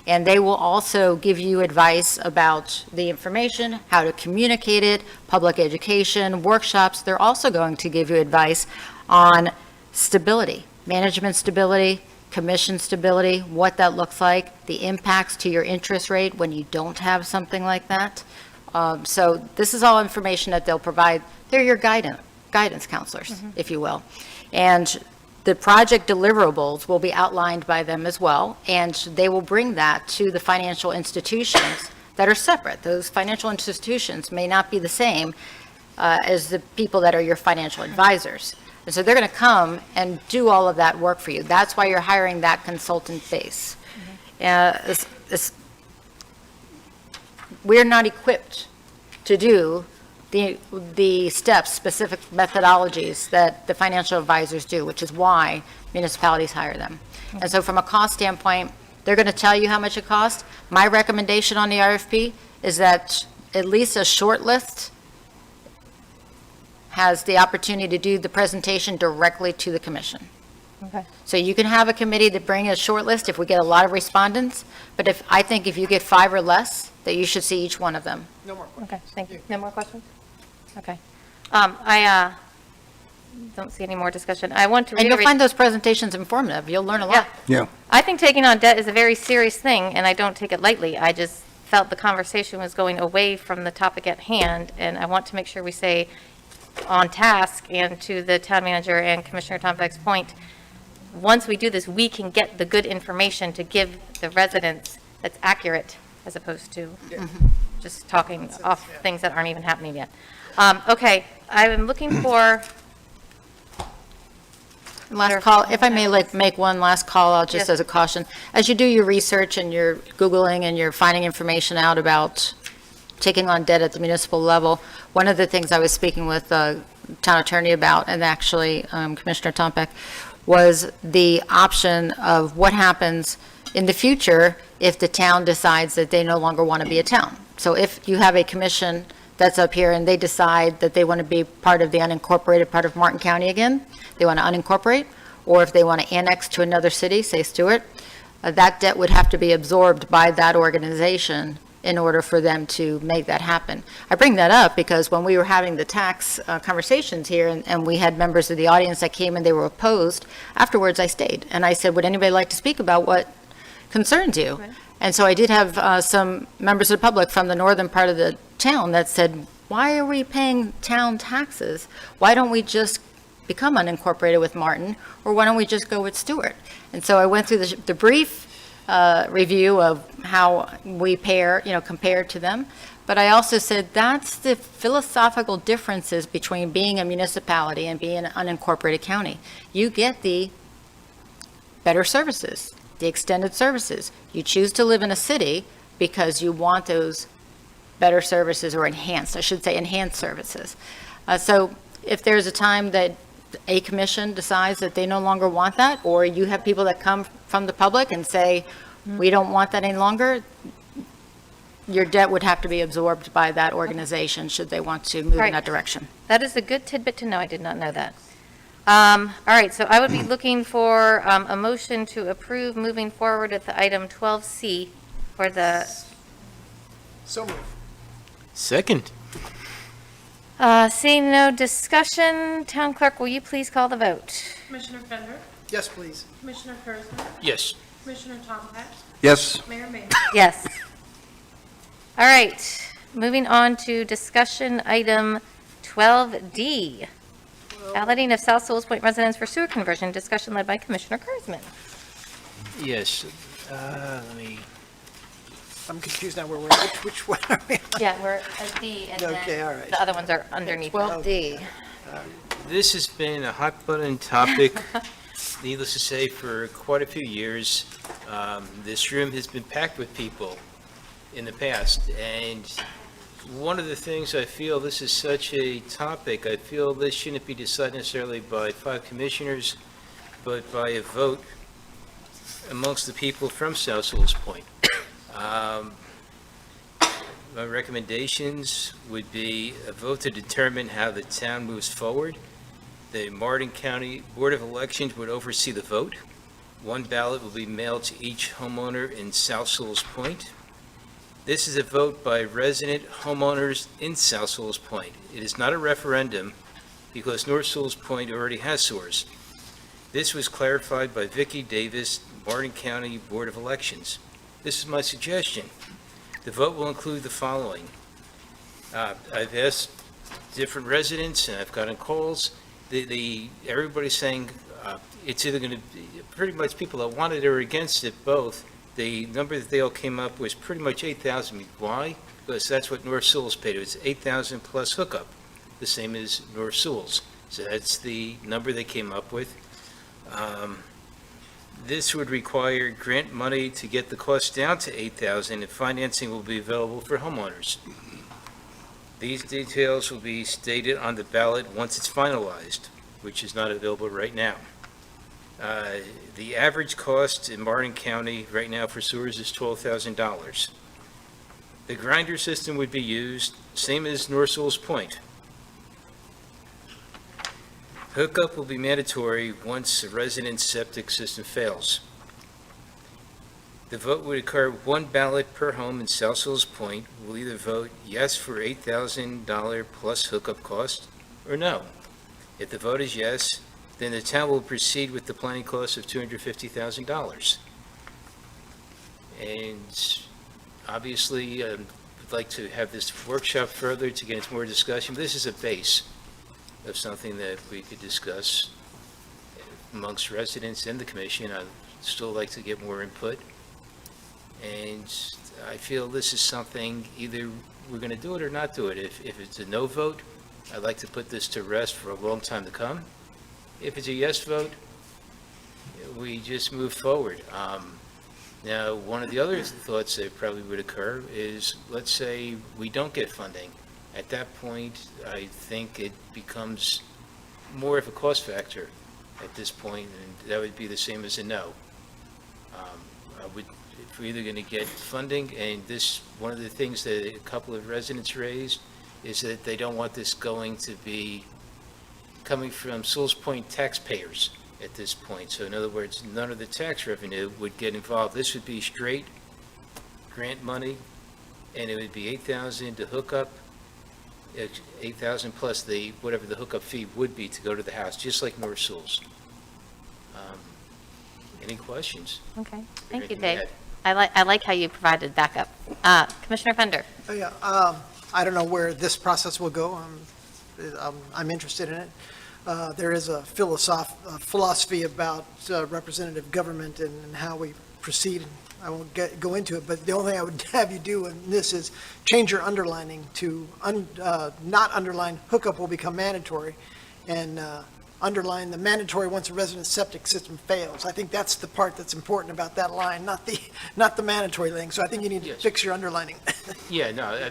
And they will also give you advice about the information, how to communicate it, public education, workshops. They're also going to give you advice on stability, management stability, commission stability, what that looks like, the impacts to your interest rate when you don't have something like that. So this is all information that they'll provide. They're your guidance counselors, if you will. And the project deliverables will be outlined by them as well, and they will bring that to the financial institutions that are separate. Those financial institutions may not be the same as the people that are your financial advisors. And so they're going to come and do all of that work for you. That's why you're hiring that consultant base. We're not equipped to do the steps, specific methodologies that the financial advisors do, which is why municipalities hire them. And so from a cost standpoint, they're going to tell you how much it costs. My recommendation on the RFP is that at least a short list has the opportunity to do the presentation directly to the commission. Okay. So you can have a committee that bring a short list if we get a lot of respondents, but I think if you get 5 or less, that you should see each one of them. No more questions. Okay, thank you. No more questions? Okay. I don't see any more discussion. I want to And you'll reiterate. find those presentations informative. You'll learn a lot. Yeah. I think taking on debt is a very serious thing, and I don't take it lightly. I just felt the conversation was going away from the topic at hand, and I want to make sure we stay on task. And to the town manager and Commissioner Tompeck's point, once we do this, we can get the good information to give the residents that's accurate, as opposed to just talking off things that aren't even happening yet. Okay, I'm looking for. Last call, if I may make one last call out just Yes. as a caution. As you do your research and you're Googling and you're finding information out about taking on debt at the municipal level, one of the things I was speaking with the town attorney about, and actually Commissioner Tompeck, was the option of what happens in the future if the town decides that they no longer want to be a town. So if you have a commission that's up here and they decide that they want to be part of the unincorporated part of Martin County again, they want to unincorporate, or if they want to annex to another city, say Stewart, that debt would have to be absorbed by that organization in order for them to make that happen. I bring that up because when we were having the tax conversations here and we had members of the audience that came and they were opposed, afterwards I stayed and I said, would anybody like to speak about what concerns you? Right. And so I did have some members of the public from the northern part of the town that said, why are we paying town taxes? Why don't we just become unincorporated with Martin, or why don't we just go with Stewart? And so I went through the brief review of how we compared to them. But I also said that's the philosophical differences between being a municipality and being an unincorporated county. You get the better services. the extended services. You choose to live in a city because you want those better services, or enhanced, I should say enhanced services. So if there's a time that a commission decides that they no longer want that, or you have people that come from the public and say, we don't want that any longer, your debt would have to be absorbed by that organization should they want to move in Right. that direction. That is a good tidbit to know. I did not know that. All right, so I would be looking for a motion to approve moving forward with the item 12C for the, So moved. Second. seeing no discussion, Town Clerk, will you please call the vote? Commissioner Fender, Yes, please. Commissioner Kersman, Yes. Commissioner Tomcat, Yes. Mayor May. Yes. All right, moving on to discussion item 12D. Balloting of South Sewell's Point residents for sewer conversion, discussion led by Commissioner Kersman. Yes. Let me, I'm confused now where we're at. Which one are we on? Yeah, we're at D, and Okay, all right. the other ones are underneath. 12D. this has been a hot button topic, needless to say, for quite a few years. This room has been packed with people in the past, and one of the things I feel, this is such a topic, I feel this shouldn't be decided necessarily by 5 commissioners, but by a vote amongst the people from South Sewell's Point. My recommendations would be a vote to determine how the town moves forward. The Martin County Board of Elections would oversee the vote. 1 ballot will be mailed to each homeowner in South Sewell's Point. This is a vote by resident homeowners in South Sewell's Point. It is not a referendum because North Sewell's Point already has sewers. This was clarified by Vicki Davis, Martin County Board of Elections. This is my suggestion. The vote will include the following. I've asked different residents, and I've gotten calls. Everybody's saying it's either going to be, pretty much people that wanted it or against it, both. The number that they all came up was pretty much 8,000. Why? Because that's what North Sewell's paid. It was 8,000 plus hookup, the same as North Sewell's. So that's the number they came up with. This would require grant money to get the cost down to 8,000, and financing will be available for homeowners. These details will be stated on the ballot once it's finalized, which is not available right now. The average cost in Martin County right now for sewers is $12,000. The grinder system would be used, same as North Sewell's Point. Hookup will be mandatory once a resident's septic system fails. The vote would occur 1 ballot per home in South Sewell's Point. Will either vote yes for $8,000 plus hookup cost or no. If the vote is yes, then the town will proceed with the planning cost of $250,000. And obviously, I'd like to have this workshop further to get into more discussion. This is a base of something that we could discuss amongst residents and the commission. I'd still like to get more input. And I feel this is something, either we're going to do it or not do it. If it's a no vote, I'd like to put this to rest for a long time to come. If it's a yes vote, we just move forward. Now, one of the other thoughts that probably would occur is, let's say we don't get funding. At that point, I think it becomes more of a cost factor at this point, and that would be the same as a no. If we're either going to get funding, and this, one of the things that a couple of residents raised is that they don't want this going to be coming from Sewell's Point taxpayers at this point. So in other words, none of the tax revenue would get involved. This would be straight grant money, and it would be $8,000 to hook up, $8,000 plus the, whatever the hookup fee would be to go to the house, just like North Sewell's. Any questions? Okay, thank you, Anything to Dave. add? I like how you provided backup. Commissioner Fender? Oh, yeah, I don't know where this process will go. I'm interested in it. There is a philosophy about representative government and how we proceed. I won't go into it, but the only thing I would have you do in this is change your underlining to not underline hookup will become mandatory, and underline the mandatory once a resident's septic system fails. I think that's the part that's important about that line, not the mandatory thing. So I think you need to Yes. fix your underlining. Yeah, no,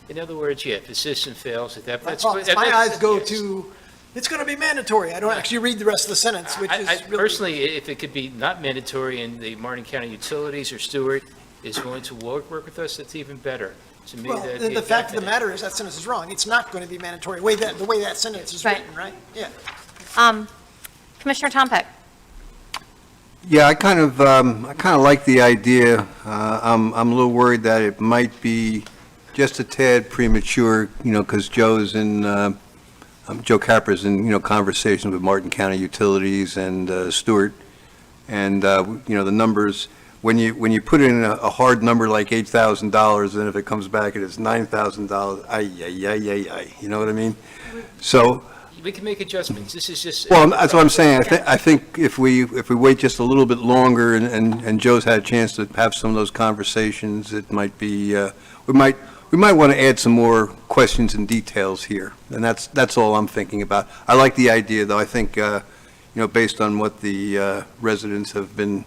in other words, yeah, if the system fails, if that, that's. My eyes go yes. to, it's going to be mandatory. I don't actually read the rest of the sentence, which is really. Personally, if it could be not mandatory and the Martin County Utilities or Stewart is going to work with us, that's even better. To me, Well, that. the fact of the matter is that sentence is wrong. It's not going to be mandatory, the way that sentence is Right. written, right? Yeah. Commissioner Tom Peck? Yeah, I kind of like the idea. I'm a little worried that it might be just a tad premature, because Joe's in, Joe Capra's in, conversation with Martin County Utilities and Stewart. And, the numbers, when you put in a hard number like $8,000, and if it comes back and it's $9,000, ay, you know what I mean? So, We can make adjustments. This is just. well, that's what I'm saying. I think if we wait just a little bit longer and Joe's had a chance to have some of those conversations, it might be, we might want to add some more questions and details here. And that's all I'm thinking about. I like the idea, though. I think, based on what the residents have been,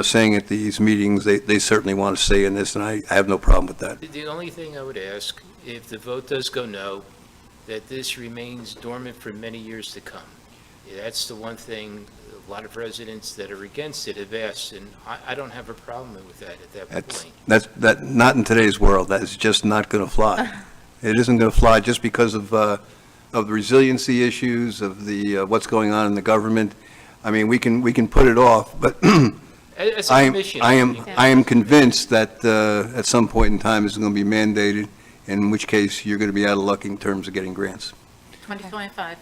saying at these meetings, they certainly want to say in this, and I have no problem with that. The only thing I would ask, if the vote does go no, that this remains dormant for many years to come. That's the one thing a lot of residents that are against it have asked, and I don't have a problem with that at that point. Not in today's world. That is just not going to fly. It isn't going to fly just because of the resiliency issues, of the what's going on in the government. I mean, we can put it off, but As a commission, I am convinced that at some point in time it's going to be mandated, in which case you're going to be out of luck in terms of getting grants. 2025.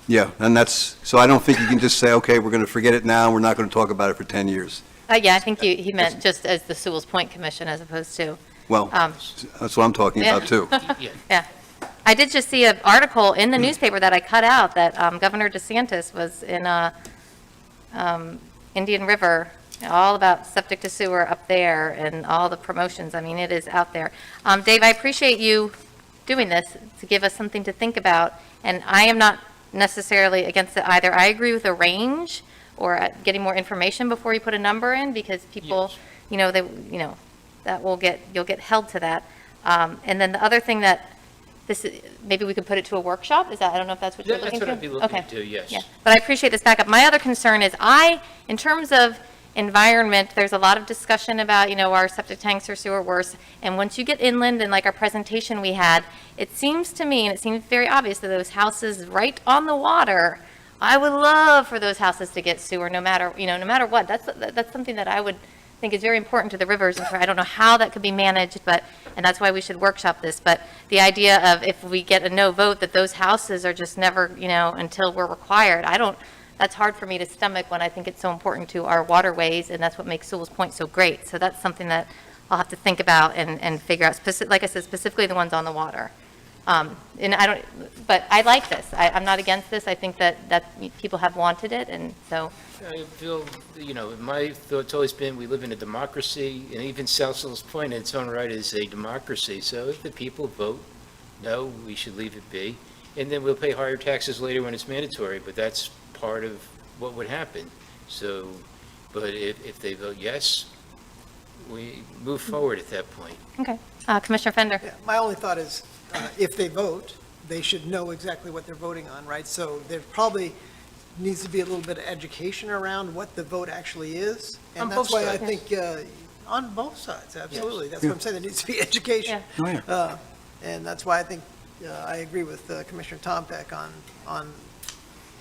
Yeah, and so I don't think you can just say, okay, we're going to forget it now, we're not going to talk about it for 10 years. Yeah, I think he meant just as the Sewell's Point Commission as opposed to. Well, that's what I'm talking about, too. Yeah. I did just see an article in the newspaper that I cut out that Governor DeSantis was in Indian River, all about septic to sewer up there and all the promotions. I mean, it is out there. Dave, I appreciate you doing this to give us something to think about, and I am not necessarily against it either. I agree with a range or getting more information before you put a number in, because people, that you'll get held to that. And then the other thing that maybe we could put it to a workshop. I don't know if that's what you're looking to. That's what I'd be looking Okay. to, yes. Yeah, but I appreciate this backup. My other concern is in terms of environment, there's a lot of discussion about, our septic tanks or sewer worse. And once you get inland, and like our presentation we had, it seems to me, and it seems very obvious that those houses right on the water, I would love for those houses to get sewer no matter what. That's something that I would think is very important to the rivers. And I don't know how that could be managed, and that's why we should workshop this. But the idea of if we get a no vote, that those houses are just never, until we're required, that's hard for me to stomach when I think it's so important to our waterways, and that's what makes Sewell's Point so great. So that's something that I'll have to think about and figure out, like I said, specifically the ones on the water. But I like this. I'm not against this. I think that people have wanted it, and so. I feel, my thought's always been, we live in a democracy, and even South Sewell's Point in its own right is a democracy. So if the people vote no, we should leave it be. And then we'll pay higher taxes later when it's mandatory, but that's part of what would happen. So, but if they vote yes, we move forward at that point. Okay. Commissioner Fender. Yeah, my only thought is, if they vote, they should know exactly what they're voting on, right? So there probably needs to be a little bit of education around what the vote actually is. And On that's both why sides. I think, on both sides, absolutely. Yes. That's what I'm saying, there needs to be education. Yeah. Oh, yeah. And that's why I think, I agree with Commissioner Tom Peck on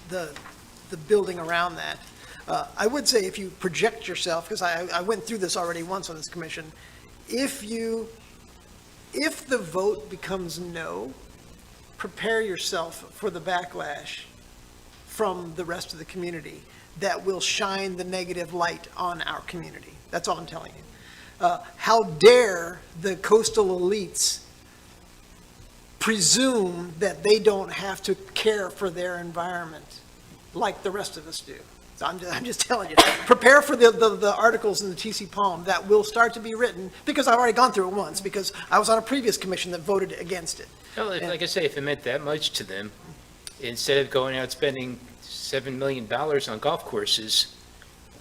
the building around that. I would say if you project yourself, because I went through this already once on this commission, if the vote becomes no, prepare yourself for the backlash from the rest of the community that will shine the negative light on our community. That's all I'm telling you. How dare the coastal elites presume that they don't have to care for their environment like the rest of us do. So I'm just telling you, prepare for the articles in the TC Palm that will start to be written, because I've already gone through it once, because I was on a previous commission that voted against it. Well, like I say, if it meant that much to them, instead of going out spending $7 million on golf courses,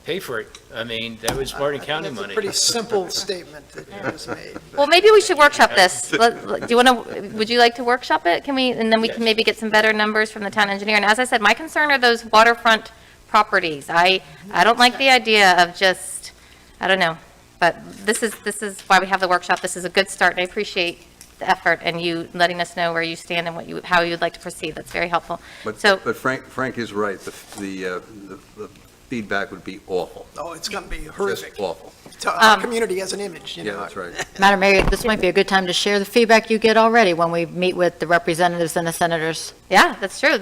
pay for it. I mean, that was Martin County That's money. a pretty simple statement that you just made. Well, maybe we should workshop this. Do you want to, would you like to workshop it? Can we, and then we can maybe get some better numbers from the town engineer. And as I said, my concern are those waterfront properties. I don't like the idea of just, I don't know. But this is why we have the workshop. This is a good start, and I appreciate the effort and you letting us know where you stand and how you'd like to proceed. That's very helpful. But So, Frank is right. The feedback would be awful. Oh, it's going to be horrific. Just awful. To our community as an image, you know. Yeah, that's right. Madam Mayor, this might be a good time to share the feedback you get already when we meet with the representatives and the senators. yeah, that's true.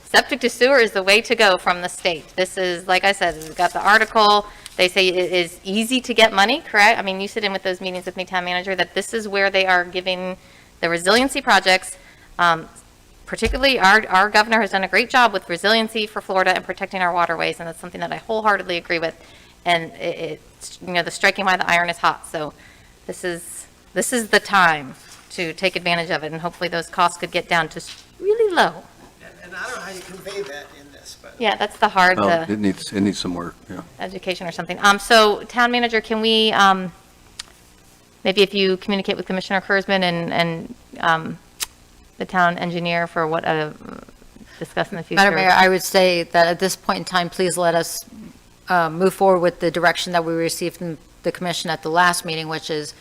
Septic to sewer is the way to go from the state. This is, like I said, we've got the article. They say it is easy to get money, correct? I mean, you sit in with those meetings with me, town manager, that this is where they are giving the resiliency projects. Particularly, our governor has done a great job with resiliency for Florida and protecting our waterways, and that's something that I wholeheartedly agree with. And it's, the striking while the iron is hot. So this is the time to take advantage of it, and hopefully those costs could get down to really low. And I don't know how you convey that in this, but. Yeah, that's the hard, Well, it needs some work, yeah. education or something. So, town manager, can we, maybe if you communicate with Commissioner Kurzman and the town engineer for what, discuss in the future? Madam Mayor, I would say that at this point in time, please let us move forward with the direction that we received from the commission at the last meeting, which is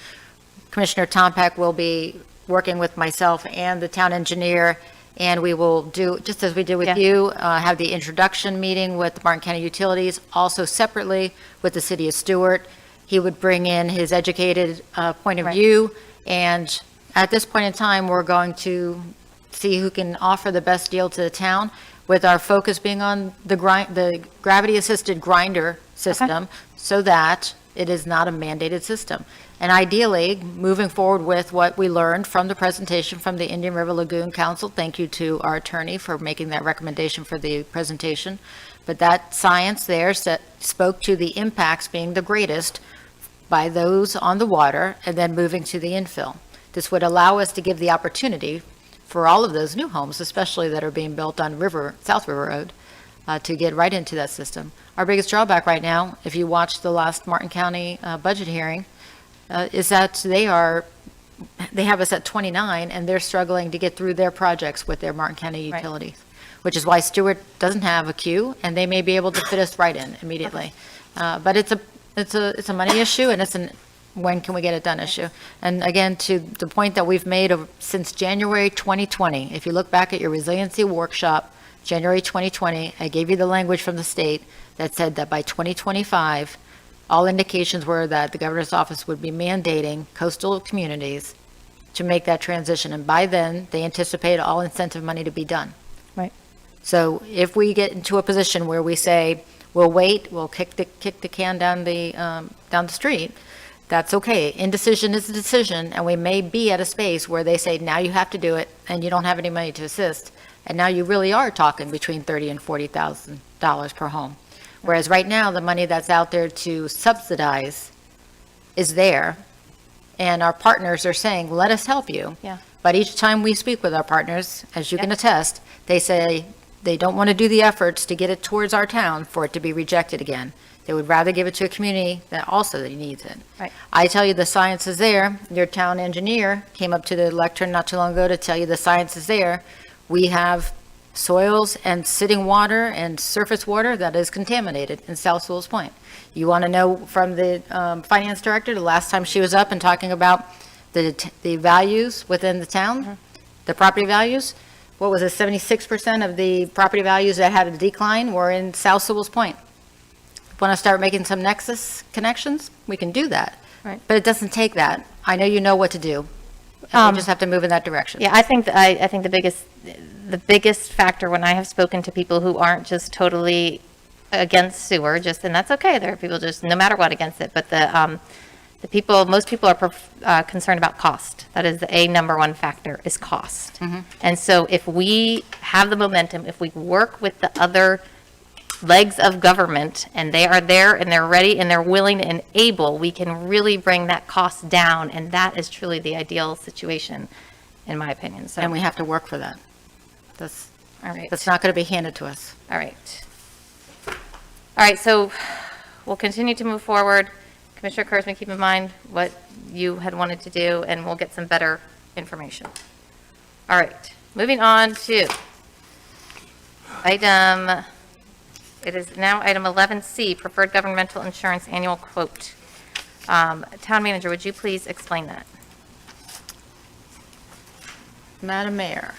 Commissioner Tompak will be working with myself and the town engineer, and we will do, just as we did with you, have the introduction meeting with Martin County Utilities, also separately with the city of Stewart. He would bring in his educated point of view, and at this point in time, we're going to see who can offer the best deal to the town, with our focus being on the gravity-assisted grinder system, so that it is not a mandated system. And ideally, moving forward with what we learned from the presentation from the Indian River Lagoon Council, thank you to our attorney for making that recommendation for the presentation, but that science there spoke to the impacts being the greatest by those on the water, and then moving to the infill. This would allow us to give the opportunity for all of those new homes, especially that are being built on South River Road, to get right into that system. Our biggest drawback right now, if you watched the last Martin County budget hearing, is that they have us at 29, and they're struggling to get through their projects with their Martin County utilities, which is why Stewart doesn't have a queue, and they may be able to fit us right in immediately. But it's a money issue, and it's when can we get it done issue. And again, to the point that we've made since January 2020, if you look back at your resiliency workshop, January 2020, I gave you the language from the state that said that by 2025, all indications were that the governor's office would be mandating coastal communities to make that transition. And by then, they anticipate all incentive money to be done. Right. So if we get into a position where we say, we'll wait, we'll kick the can down the street, that's okay. Indecision is a decision, and we may be at a space where they say, now you have to do it, and you don't have any money to assist. And now you really are talking between $30,000 and $40,000 per home. Whereas right now, the money that's out there to subsidize is there, and our partners are saying, let us help you. Yeah. But each time we speak with our partners, as you can attest, they say they don't want to do the efforts to get it towards our town for it to be rejected again. They would rather give it to a community that also needs it. Right. I tell you the science is there. Your town engineer came up to the lectern not too long ago to tell you the science is there. We have soils and sitting water and surface water that is contaminated in South Sewell's Point. You want to know from the finance director, the last time she was up and talking about the values within the town, the property values, what was it, 76% of the property values that had a decline were in South Sewell's Point. Want to start making some nexus connections? We can do that. Right. But it doesn't take that. I know you know what to do. And we just have to move in that direction. Yeah, I think the biggest factor when I have spoken to people who aren't just totally against sewer, and that's okay. There are people just no matter what against it. But most people are concerned about cost. That is the number one factor is cost. Mm-hmm. And so if we have the momentum, if we work with the other legs of government, and they are there, and they're ready, and they're willing and able, we can really bring that cost down, and that is truly the ideal situation, in my opinion. So, And we have to work for that. All right. That's not going to be handed to us. All right. All right, so we'll continue to move forward. Commissioner Kurzman, keep in mind what you had wanted to do, and we'll get some better information. All right, moving on to it is now item 11C, Preferred Governmental Insurance Annual Quote. Town Manager, would you please explain that? Madam Mayor,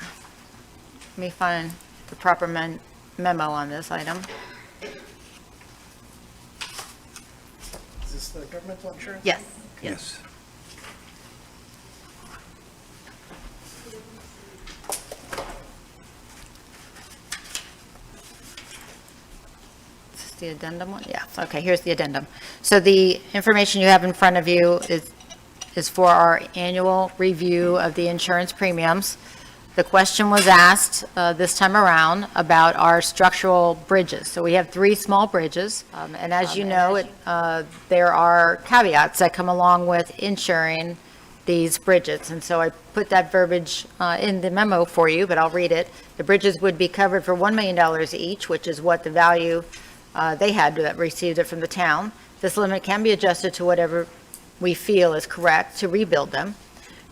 let me find the proper memo on this item. Is this the governmental insurance? Yes. Yes. Is this the addendum one? Yeah, okay, here's the addendum. So the information you have in front of you is for our annual review of the insurance premiums. The question was asked this time around about our structural bridges. So we have 3 small bridges, and as you know, there are caveats that come along with insuring these bridges. And so I put that verbiage in the memo for you, but I'll read it. The bridges would be covered for $1 million each, which is what the value they had that received it from the town. This limit can be adjusted to whatever we feel is correct to rebuild them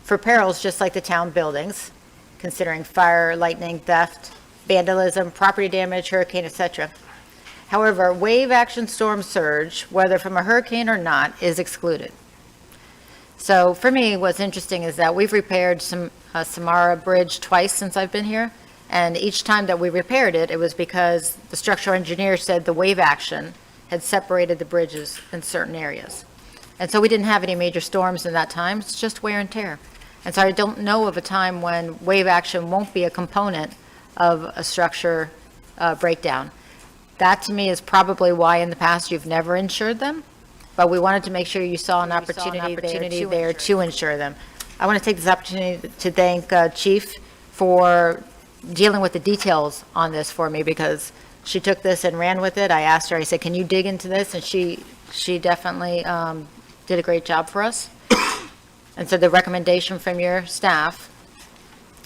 for perils just like the town buildings, considering fire, lightning, theft, vandalism, property damage, hurricane, etc. However, wave action storm surge, whether from a hurricane or not, is excluded. So for me, what's interesting is that we've repaired Samara Bridge twice since I've been here, and each time that we repaired it, it was because the structural engineer said the wave action had separated the bridges in certain areas. And so we didn't have any major storms in that time, it's just wear and tear. And so I don't know of a time when wave action won't be a component of a structure breakdown. That to me is probably why in the past you've never insured them, but we wanted to make sure you saw an opportunity there to insure them. I want to take this opportunity to thank Chief for dealing with the details on this for me, because she took this and ran with it. I asked her, I said, can you dig into this? And she definitely did a great job for us. And so the recommendation from your staff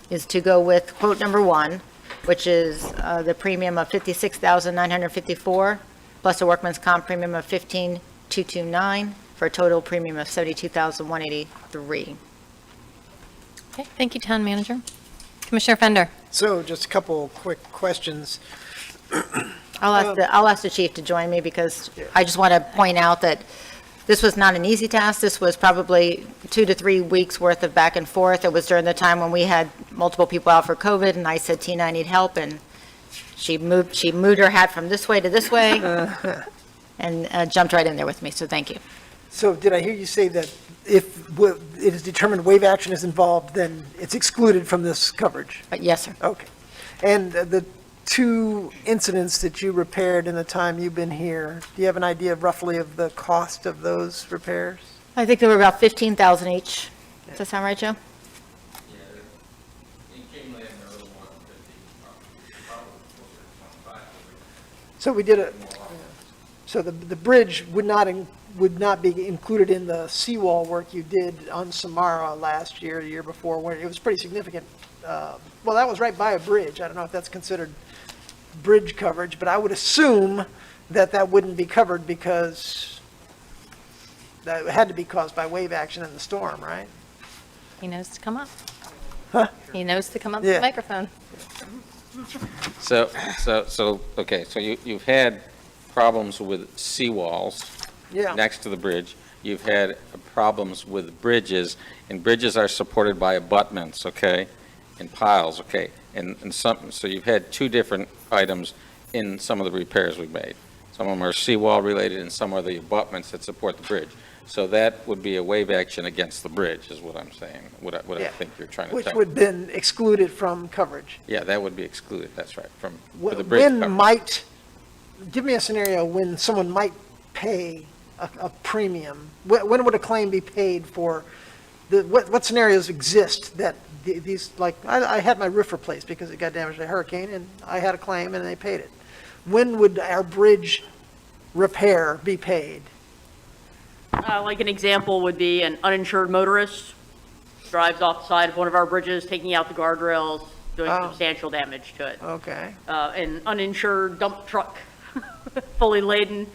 is to go with quote number 1, which is the premium of $56,954 plus a workman's comp premium of $15,229 for a total premium of $72,183. Okay, thank you, Town Manager. Commissioner Fender. So just a couple quick questions. I'll ask the chief to join me, because I just want to point out that this was not an easy task. This was probably 2 to 3 weeks worth of back and forth. It was during the time when we had multiple people out for COVID, and I said, Tina, I need help, and she moved her hat from this way to this way, and jumped right in there with me, so thank you. So did I hear you say that if it is determined wave action is involved, then it's excluded from this coverage? Yes, sir. Okay. And the 2 incidents that you repaired in the time you've been here, do you have an idea of roughly of the cost of those repairs? I think they were about $15,000 each. Does that sound right, Joe? So we did so the bridge would not be included in the seawall work you did on Samara last year, the year before, where it was pretty significant. Well, that was right by a bridge. I don't know if that's considered bridge coverage, but I would assume that wouldn't be covered because that had to be caused by wave action in the storm, right? He knows to come up. Huh? He knows to come up to Yeah. the microphone. Okay, so you've had problems with seawalls Yeah. next to the bridge. You've had problems with bridges, and bridges are supported by abutments, okay, and piles, okay, and so you've had 2 different items in some of the repairs we've made. Some of them are seawall related, and some are the abutments that support the bridge. So that would be a wave action against the bridge, is what I'm saying, what I Yeah. think you're trying to Which tell. would have been excluded from coverage. Yeah, that would be excluded, that's right, for the bridge coverage. Give me a scenario when someone might pay a premium. When would a claim be paid for? What scenarios exist that these, like, I had my roof replaced because it got damaged by a hurricane, and I had a claim and they paid it. When would our bridge repair be paid? Like an example would be an uninsured motorist drives off the side of one of our bridges, taking out the guardrails, doing Oh. substantial damage to it. Okay. An uninsured dump truck, fully laden,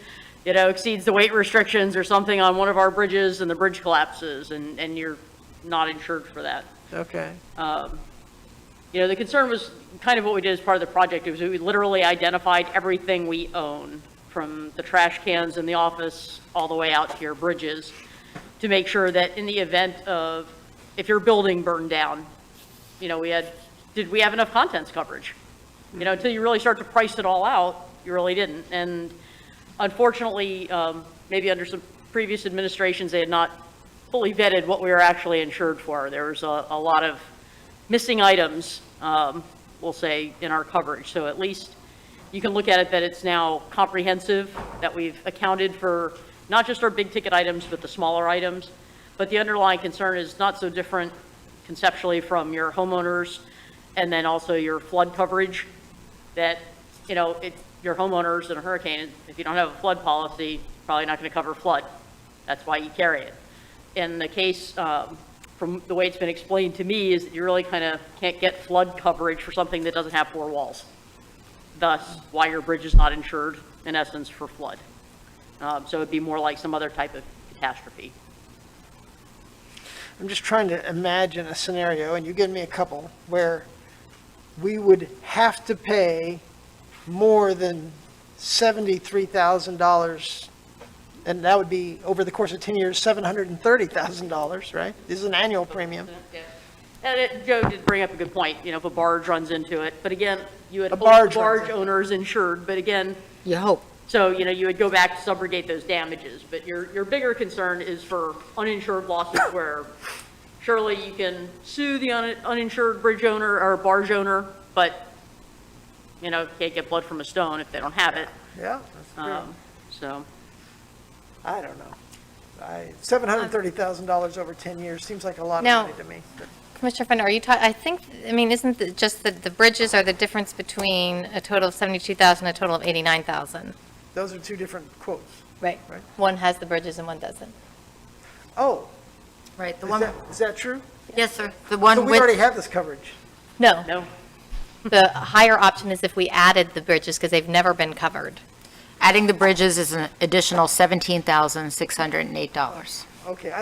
exceeds the weight restrictions or something on one of our bridges, and the bridge collapses, and you're not insured for that. Okay. The concern was kind of what we did as part of the project, is we literally identified everything we own, from the trash cans in the office all the way out to your bridges, to make sure that in the event of, if your building burned down, did we have enough contents coverage? Until you really start to price it all out, you really didn't. And unfortunately, maybe under some previous administrations, they had not fully vetted what we were actually insured for. There was a lot of missing items, we'll say, in our coverage. So at least you can look at it that it's now comprehensive, that we've accounted for not just our big ticket items, but the smaller items. But the underlying concern is not so different conceptually from your homeowners, and then also your flood coverage, that, your homeowners in a hurricane, if you don't have a flood policy, probably not going to cover flood. That's why you carry it. In the case, from the way it's been explained to me, is that you really kind of can't get flood coverage for something that doesn't have four walls. Thus, why your bridge is not insured, in essence, for flood. So it'd be more like some other type of catastrophe. I'm just trying to imagine a scenario, and you give me a couple, where we would have to pay more than $73,000, and that would be, over the course of 10 years, $730,000, right? This is an annual premium. And Joe did bring up a good point, if a barge runs into it. But again, you had A hope barge the barge runs in. owners insured, but again, You hope. so, you would go back to subrogate those damages. But your bigger concern is for uninsured losses, where surely you can sue the uninsured bridge owner or barge owner, but, can't get blood from a stone if they don't have it. Yeah, that's true. So, I don't know. $730,000 over 10 years seems like a lot of Now- money to me. but- Commissioner Fender, are you isn't it just the bridges are the difference between a total of 72,000 and a total of 89,000? Those are two different quotes. Right. Right. One has the bridges and one doesn't. Oh, Right, the is one, that true? yes, sir, the So one we already with, have this coverage. No, no. the higher option is if we added the bridges, because they've never been covered. adding the bridges is an additional $17,608. Okay,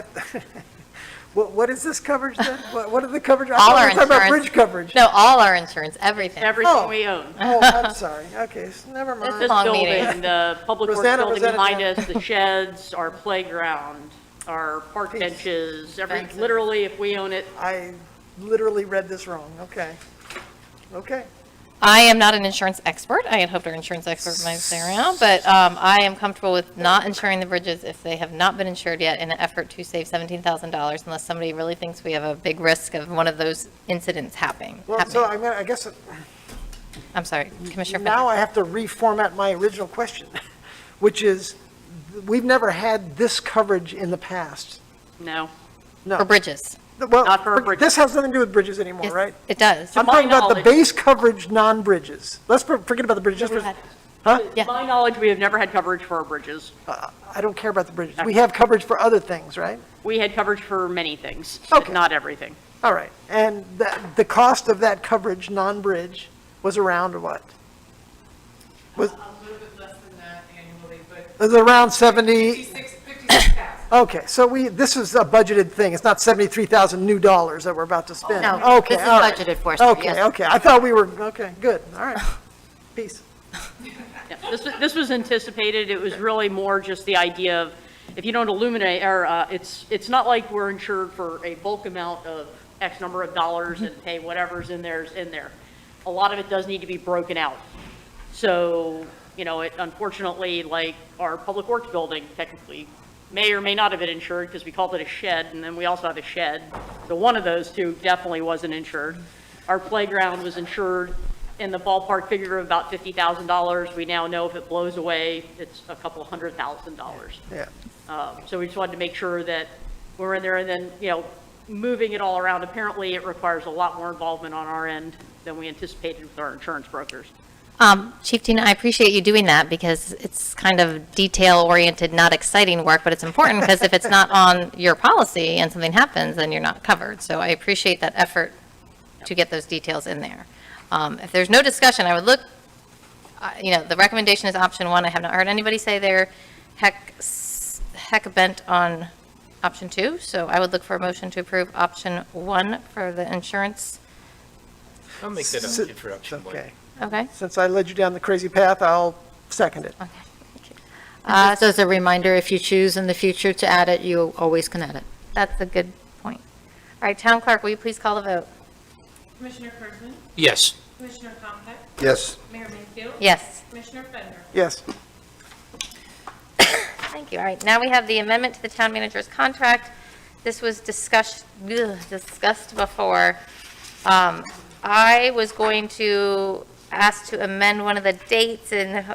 what is this coverage then? What are the coverage? I All thought our we were talking about insurance. bridge coverage. No, all our insurance, everything. Everything Oh. we own. Oh, I'm sorry. Okay, never mind. This long meeting. building, the public works Rosanna, building Rosanna, behind Rosanna. us, the sheds, our playground, our park Peace. benches, Fences. literally, if we own it, I literally read this wrong. Okay. Okay. I am not an insurance expert. I had hoped our insurance expert might stay around, but I am comfortable with not insuring the bridges if they have not been insured yet in an effort to save $17,000, unless somebody really thinks we have a big risk of one of those incidents happening. Well, so I guess I'm sorry, Commissioner now Fender. I have to reformat my original question, which is, we've never had this coverage in the past. no. No. For bridges. Well, Not for bridges. this has nothing to do with bridges anymore, Yes, right? it does. I'm my talking about the knowledge- base coverage, non-bridges. Let's forget about the bridges. Just Never for, had- huh? Yeah. To my knowledge, we have never had coverage for our bridges. I don't care about the bridges. We have coverage for other things, right? We had coverage for many things, Okay. but not everything. All right. And the cost of that coverage, non-bridge, was around what? Was, A little bit less than that annually, but it was around 70? 56,000. Okay, so this is a budgeted thing. It's not 73,000 new dollars that we're about to spend. No, Okay, this is all right. budgeted for, sir, Okay, yes. okay. I thought we were, okay, good. All right. Peace. Yeah, this was anticipated. It was really more just the idea of, if you don't illuminate, or it's not like we're insured for a bulk amount of X number of dollars and pay whatever's in there is in there. A lot of it does need to be broken out. So, it unfortunately, like our public works building technically may or may not have been insured because we called it a shed, and then we also have a shed. So one of those two definitely wasn't insured. Our playground was insured in the ballpark figure of about $50,000. We now know if it blows away, it's a couple $100,000. Yeah. So we just wanted to make sure that we're in there, and then, moving it all around, apparently it requires a lot more involvement on our end than we anticipated with our insurance brokers. Chief Tina, I appreciate you doing that because it's kind of detail-oriented, not exciting work, but it's important because if it's not on your policy and something happens, then you're not covered. So I appreciate that effort to get those details in there. If there's no discussion, I would look, the recommendation is option 1. I have not heard anybody say they're heck bent on option 2, so I would look for a motion to approve option 1 for the insurance. I'll make that a introduction. Okay. Okay. Since I led you down the crazy path, I'll second it. Just as a reminder, if you choose in the future to add it, you always can add it. That's a good point. All right, Town Clerk, will you please call the vote? Commissioner Kurzman? Yes. Commissioner Tombeck? Yes. Mayor Mayfield? Yes. Commissioner Fender? Yes. Thank you. All right, now we have the amendment to the town manager's contract. This was discussed before. I was going to ask to amend one of the dates and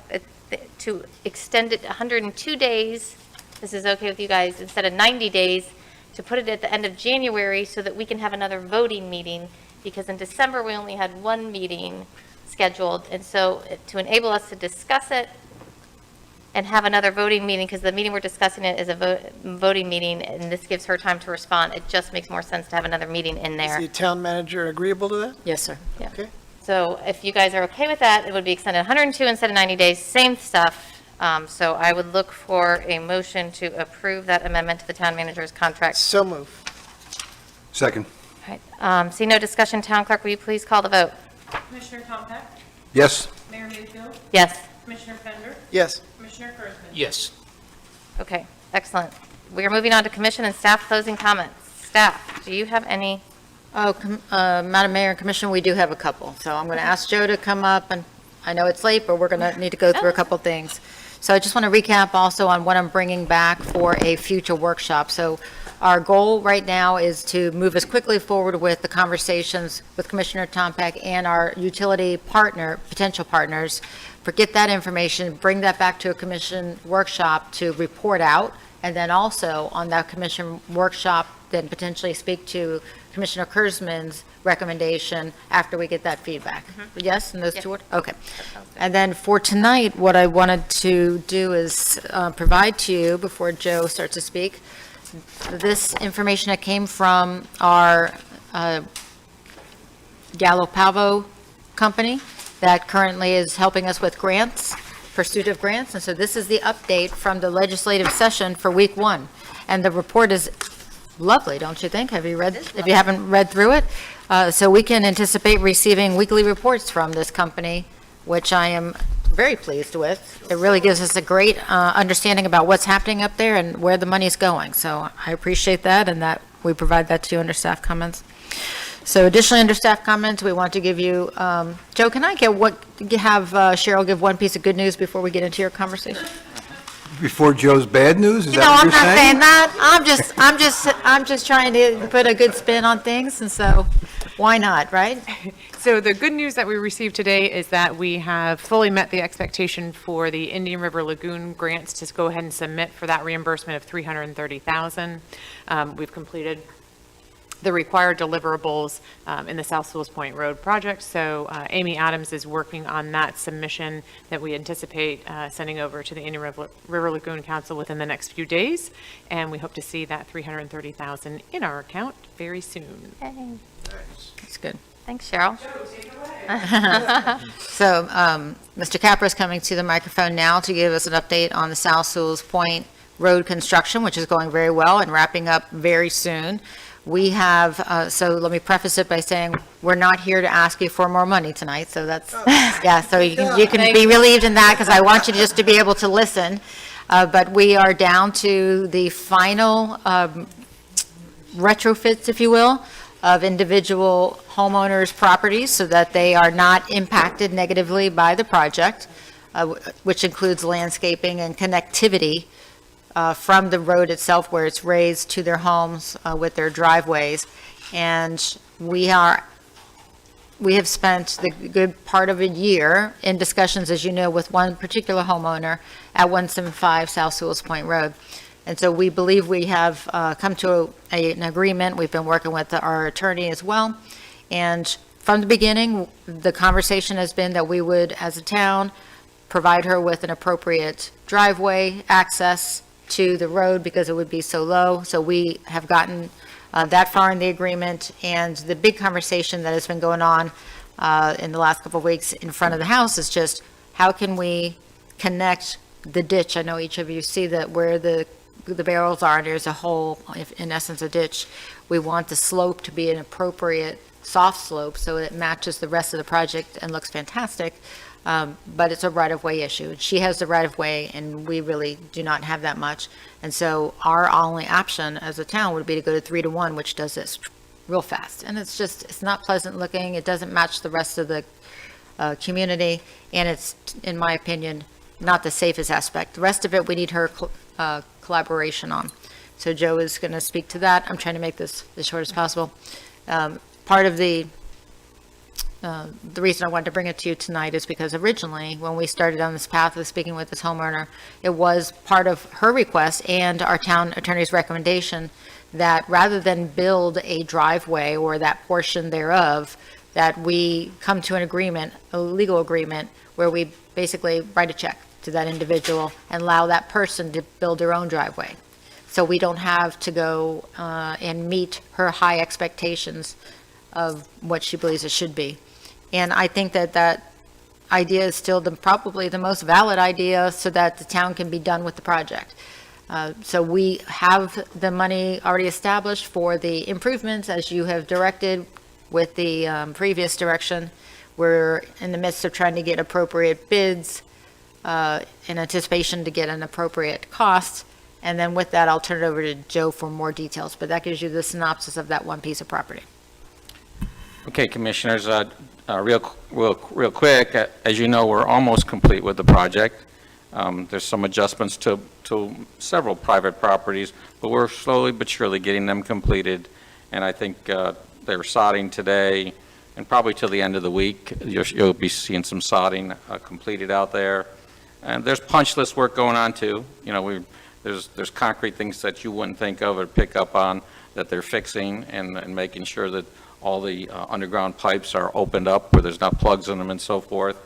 to extend it 102 days. This is okay with you guys, instead of 90 days, to put it at the end of January so that we can have another voting meeting, because in December we only had one meeting scheduled. And so to enable us to discuss it and have another voting meeting, because the meeting we're discussing it is a voting meeting, and this gives her time to respond. It just makes more sense to have another meeting in there. Is the town manager agreeable to that? Yes, sir. Yeah. Okay. So if you guys are okay with that, it would be extended 102 instead of 90 days, same stuff. So I would look for a motion to approve that amendment to the town manager's contract. So move. Second. All right. See no discussion, Town Clerk, will you please call the vote? Commissioner Tombeck? Yes. Mayor Mayfield? Yes. Commissioner Fender? Yes. Commissioner Kurzman? Yes. Okay, excellent. We are moving on to commission and staff closing comments. Staff, do you have any? Madam Mayor and Commissioner, we do have a couple. So I'm going to ask Joe to come up, and I know it's late, but we're going to need to go through a couple things. So I just want to recap also on what I'm bringing back for a future workshop. So our goal right now is to move as quickly forward with the conversations with Commissioner Tombeck and our utility partner, potential partners, get that information, bring that back to a commission workshop to report out, and then also on that commission workshop, then potentially speak to Commissioner Kurzman's recommendation after we get that feedback. Yes, in those two words? Okay. And then for tonight, what I wanted to do is provide to you, before Joe starts to speak, this information that came from our Gallo Pavo company that currently is helping us with grants, pursuit of grants. And so this is the update from the legislative session for week 1. And the report is lovely, don't you think? Have you read, if you haven't read through it? So we can anticipate receiving weekly reports from this company, which I am very pleased with. It really gives us a great understanding about what's happening up there and where the money's going. So I appreciate that, and that we provide that to you under staff comments. So additionally, under staff comments, we want to give you, Joe, can I have Cheryl give one piece of good news before we get into your conversation? Before Joe's bad news, is No, that what I'm you're not saying saying? that. I'm just trying to put a good spin on things, and so why not, right? So the good news that we received today is that we have fully met the expectation for the Indian River Lagoon grants to go ahead and submit for that reimbursement of $330,000. We've completed the required deliverables in the South Sewell Point Road project. So Amy Adams is working on that submission that we anticipate sending over to the Indian River Lagoon Council within the next few days. And we hope to see that $330,000 in our account very soon. Hey. That's good. Thanks, Cheryl. So Mr. Capra is coming to the microphone now to give us an update on the South Sewell Point Road construction, which is going very well and wrapping up very soon. We have, so let me preface it by saying, we're not here to ask you for more money tonight, so that's, yeah, so you can be relieved in that, because I want you just to be able to listen. But we are down to the final retrofits, if you will, of individual homeowners' properties, so that they are not impacted negatively by the project, which includes landscaping and connectivity from the road itself where it's raised to their homes with their driveways. And we have spent the good part of a year in discussions, as you know, with one particular homeowner at 175 South Sewell Point Road. And so we believe we have come to an agreement. We've been working with our attorney as well. And from the beginning, the conversation has been that we would, as a town, provide her with an appropriate driveway access to the road because it would be so low. So we have gotten that far in the agreement, and the big conversation that has been going on in the last couple of weeks in front of the House is just, how can we connect the ditch? I know each of you see that where the barrels are, and there's a hole, in essence, a ditch. We want the slope to be an appropriate soft slope so it matches the rest of the project and looks fantastic, but it's a right-of-way issue. She has the right-of-way, and we really do not have that much. And so our only option as a town would be to go to 3-to-1, which does this real fast. And it's not pleasant looking. It doesn't match the rest of the community, and it's, in my opinion, not the safest aspect. The rest of it, we need her collaboration on. So Joe is going to speak to that. I'm trying to make this as short as possible. Part of the reason I wanted to bring it to you tonight is because originally, when we started on this path of speaking with this homeowner, it was part of her request and our town attorney's recommendation that rather than build a driveway or that portion thereof, that we come to an agreement, a legal agreement, where we basically write a check to that individual and allow that person to build their own driveway. So we don't have to go and meet her high expectations of what she believes it should be. And I think that that idea is still probably the most valid idea so that the town can be done with the project. So we have the money already established for the improvements as you have directed with the previous direction. We're in the midst of trying to get appropriate bids in anticipation to get an appropriate cost. And then with that, I'll turn it over to Joe for more details. But that gives you the synopsis of that one piece of property. Okay, Commissioners, real quick, as you know, we're almost complete with the project. There's some adjustments to several private properties, but we're slowly but surely getting them completed. And I think they're sodding today, and probably till the end of the week, you'll be seeing some sodding completed out there. And there's punch list work going on too. You know, there's concrete things that you wouldn't think of or pick up on that they're fixing and making sure that all the underground pipes are opened up where there's not plugs in them and so forth.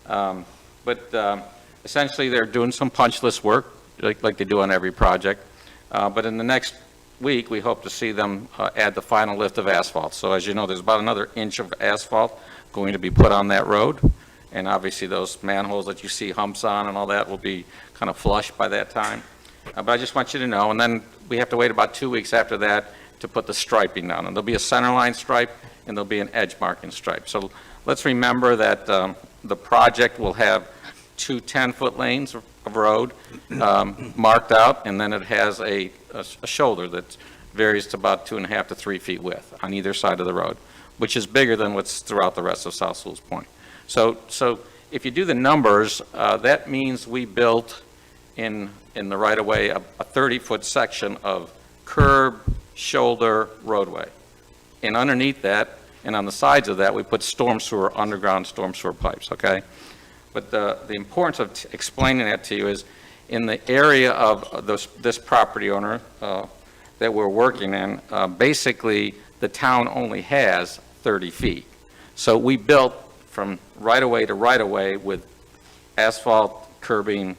But essentially, they're doing some punch list work like they do on every project. But in the next week, we hope to see them add the final lift of asphalt. So as you know, there's about another inch of asphalt going to be put on that road. And obviously, those manholes that you see humps on and all that will be kind of flush by that time. But I just want you to know, and then we have to wait about 2 weeks after that to put the striping down. And there'll be a center line stripe and there'll be an edge marking stripe. So let's remember that the project will have two 10-foot lanes of road marked out, and then it has a shoulder that varies to about 2.5 to 3 feet width on either side of the road, which is bigger than what's throughout the rest of South Sewell's Point. So if you do the numbers, that means we built in the right-of-way a 30-foot section of curb, shoulder, roadway. And underneath that, and on the sides of that, we put storm sewer, underground storm sewer pipes, okay? But the importance of explaining that to you is in the area of this property owner that we're working in, basically the town only has 30 feet. So we built from right-of-way to right-of-way with asphalt, curbing,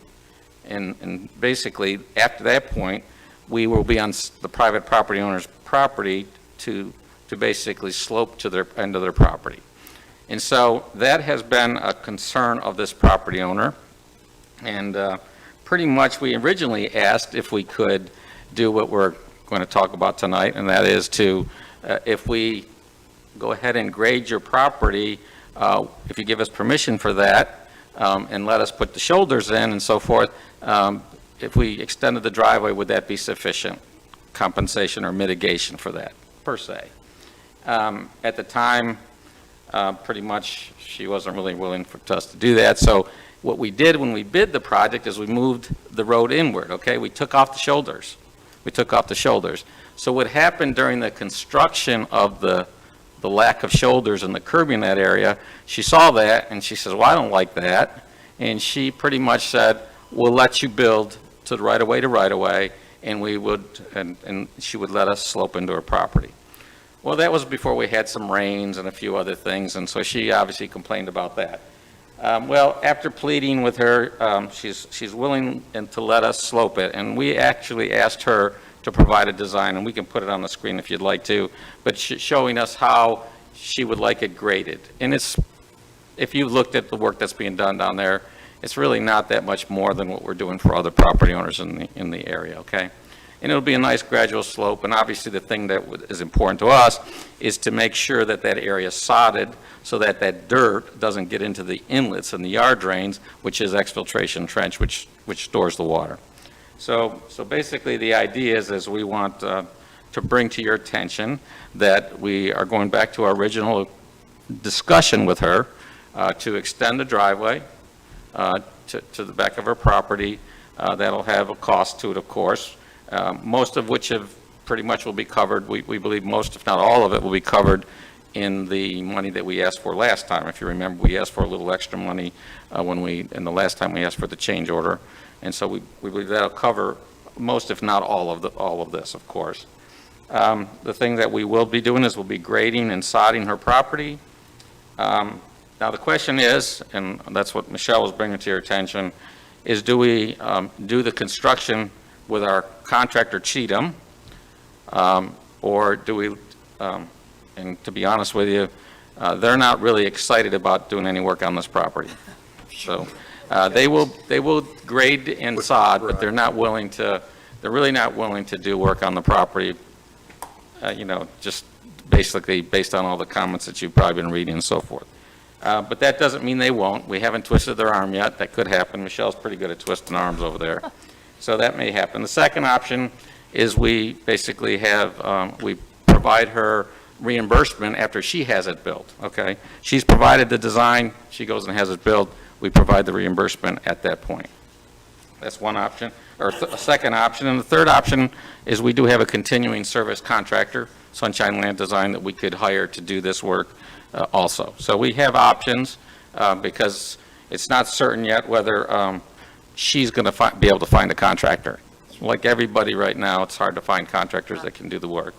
and basically after that point, we will be on the private property owner's property to basically slope to their end of their property. And so that has been a concern of this property owner. And pretty much we originally asked if we could do what we're going to talk about tonight, and that is to, if we go ahead and grade your property, if you give us permission for that, and let us put the shoulders in and so forth, if we extended the driveway, would that be sufficient compensation or mitigation for that, per se? At the time, pretty much she wasn't really willing for us to do that. So what we did when we bid the project is we moved the road inward, okay? We took off the shoulders. We took off the shoulders. So what happened during the construction of the lack of shoulders and the curbing in that area, she saw that and she says, well, I don't like that. And she pretty much said, we'll let you build to the right-of-way, and we would, and she would let us slope into her property. Well, that was before we had some rains and a few other things, and so she obviously complained about that. Well, after pleading with her, she's willing to let us slope it, and we actually asked her to provide a design, and we can put it on the screen if you'd like to, but showing us how she would like it graded. And it's, if you've looked at the work that's being done down there, it's really not that much more than what we're doing for other property owners in the area, okay? And it'll be a nice gradual slope, and obviously the thing that is important to us is to make sure that that area is sodded so that that dirt doesn't get into the inlets and the yard drains, which is exfiltration trench, which stores the water. So basically the idea is we want to bring to your attention that we are going back to our original discussion with her to extend the driveway to the back of her property. That'll have a cost to it, of course, most of which pretty much will be covered. We believe most, if not all of it, will be covered in the money that we asked for last time. If you remember, we asked for a little extra money in the last time we asked for the change order. And so we believe that'll cover most, if not all of this, of course. The thing that we will be doing is we'll be grading and sodding her property. Now the question is, and that's what Michelle was bringing to your attention, is do we do the construction with our contractor Cheatham, or do we, and to be honest with you, they're not really excited about doing any work on this property. So they will grade and sod, but they're really not willing to do work on the property, just basically based on all the comments that you've probably been reading and so forth. But that doesn't mean they won't. We haven't twisted their arm yet. That could happen. Michelle's pretty good at twisting arms over there. So that may happen. The second option is we basically we provide her reimbursement after she has it built, okay? She's provided the design, she goes and has it built, we provide the reimbursement at that point. That's one option, or a second option. And the third option is we do have a continuing service contractor, Sunshine Land Design, that we could hire to do this work also. So we have options because it's not certain yet whether she's going to be able to find a contractor. Like everybody right now, it's hard to find contractors that can do the work.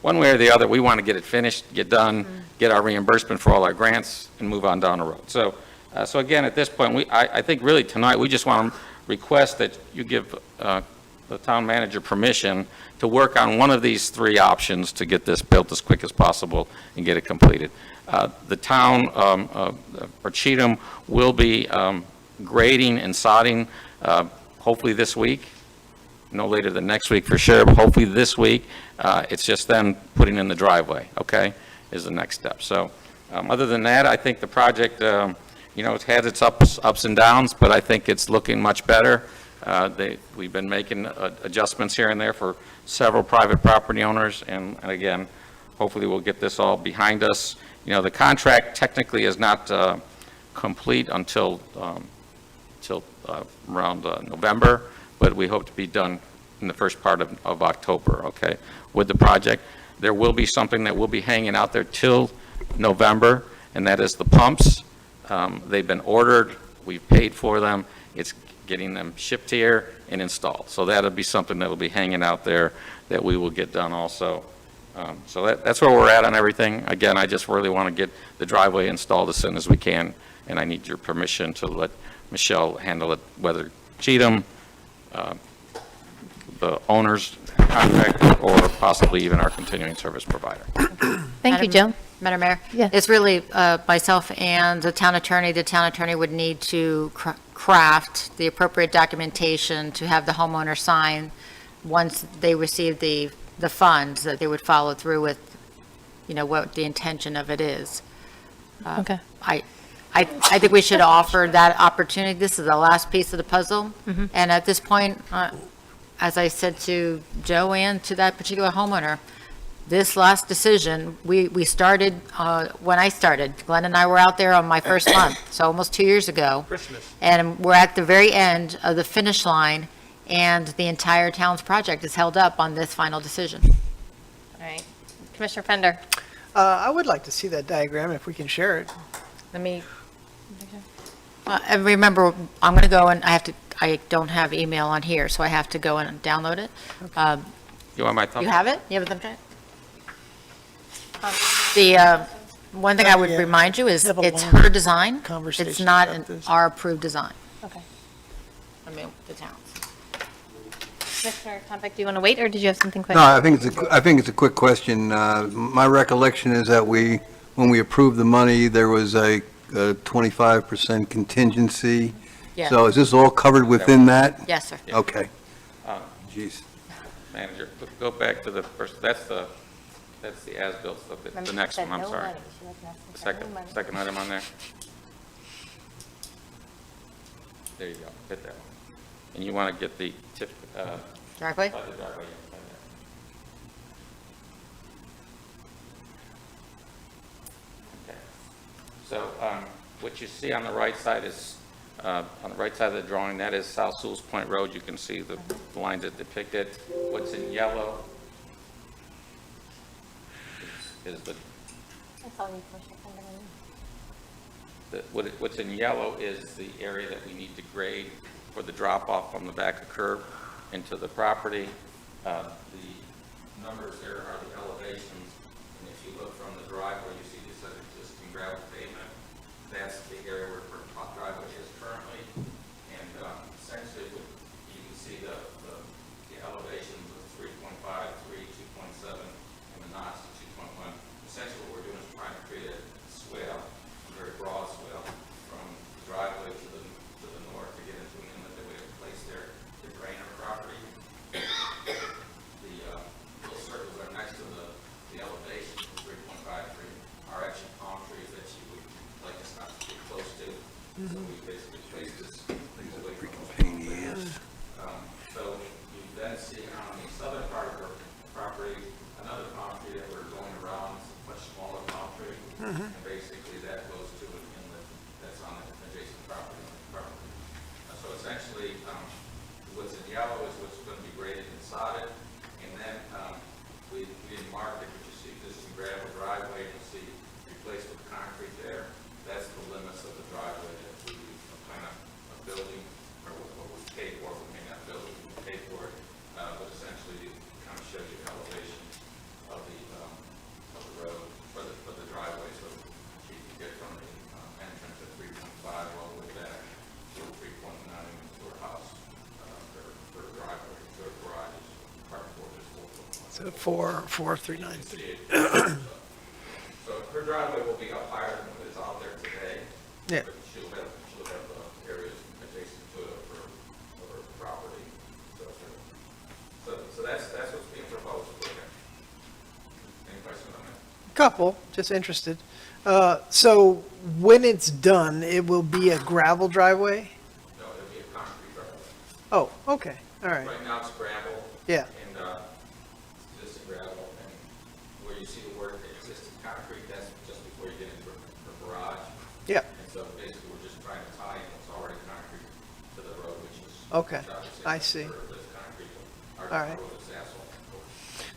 One way or the other, we want to get it finished, get done, get our reimbursement for all our grants, and move on down the road. So again, at this point, I think really tonight, we just want to request that you give the town manager permission to work on one of these three options to get this built as quick as possible and get it completed. The town, or Cheatham, will be grading and sodding hopefully this week, no later than next week for sure, but hopefully this week. It's just then putting in the driveway, okay, is the next step. So other than that, I think the project, it's had its ups and downs, but I think it's looking much better. We've been making adjustments here and there for several private property owners, and again, hopefully we'll get this all behind us. The contract technically is not complete until around November, but we hope to be done in the first part of October, okay, with the project. There will be something that will be hanging out there till November, and that is the pumps. They've been ordered, we've paid for them, it's getting them shipped here and installed. So that'll be something that'll be hanging out there that we will get done also. So that's where we're at on everything. Again, I just really want to get the driveway installed as soon as we can, and I need your permission to let Michelle handle it, whether Cheatham, the owner's contractor, or possibly even our continuing service provider. Thank you, Jill. Madam Mayor? Yes. It's really myself and the town attorney. The town attorney would need to craft the appropriate documentation to have the homeowner sign once they receive the funds, that they would follow through with, what the intention of it is. Okay. I think we should offer that opportunity. This is the last piece of the puzzle. And at this point, as I said to Joe and to that particular homeowner, this last decision, we started, when I started, Glenn and I were out there on my first month, so almost 2 years ago. Christmas. And we're at the very end of the finish line, and the entire town's project is held up on this final decision. All right. Commissioner Fender, I would like to see that diagram if we can share it. let me, And remember, I'm going to go and I don't have email on here, so I have to go and download it. You want my thumb? You have it? You have a thumb drive? The one thing I would remind you is Have a it's long her design. It's conversation not about this. our approved design. okay. I mean, the town's. Commissioner Tombeck, do you want to wait, or did you have something quick? No, I think it's a quick question. My recollection is that when we approved the money, there was a 25% contingency. Yes. So is this all covered within that? Yes, sir. Okay. Jeez. Manager, go back to the first, that's the as-built, the next one, I'm sorry. The second item on there. There you go, hit that one. And you want to get the tip, Driveway? by the driveway, yeah, by there. Okay. So, what you see on the right side is, on the right side of the drawing, that is South Sewell's Point Road. You can see the lines that depict it. What's in yellow is what's in yellow is the area that we need to grade for the drop-off from the back of curb into the property. The numbers there are the elevations, and if you look from the driveway, you see this existing gravel pavement. That's the area where the driveway is currently, and essentially you can see the elevations of 3.5, 3, 2.7, and the knots of 2.1. Essentially what we're doing is trying to create a swale, a very broad swale, from the driveway to the north to get into an inlet that we have placed there to drain our property. The little circles are next to the elevation, 3.5, 3, are actually palm trees that you would like us not to get close to. So we basically placed this away from the so you then see on the southern part of our property, another palm tree that we're going around, it's a much smaller palm tree. And basically that goes to an inlet that's on the adjacent property. So essentially, what's in yellow is what's going to be graded and sodded. And then we didn't mark it, but you see this is gravel driveway, and you see replaced with concrete there. That's the limits of the driveway that we plan on building, or what we pay for. We may not build it, we pay for it, but essentially it kind of shows you the elevation of the road for the driveway, so you can get from the entrance at 3.5 all the way back to 3.9 to our house, for the driveway, to our garages, carport is 4.1. So 439. So her driveway will be up higher than what is out there today. Yeah. But she'll have areas adjacent to it for her property. So that's what's being proposed. Any questions on that? Couple, just interested. So when it's done, it will be a gravel driveway? No, it'll be a concrete driveway. Oh, okay, all right. Right now it's gravel. Yeah. And existing gravel, and where you see the word existing concrete, that's just before you get into the garage. Yeah. And so basically we're just trying to tie in what's already concrete to the road, which is. Okay, which obviously I is see. concrete. Our All right. road is asphalt.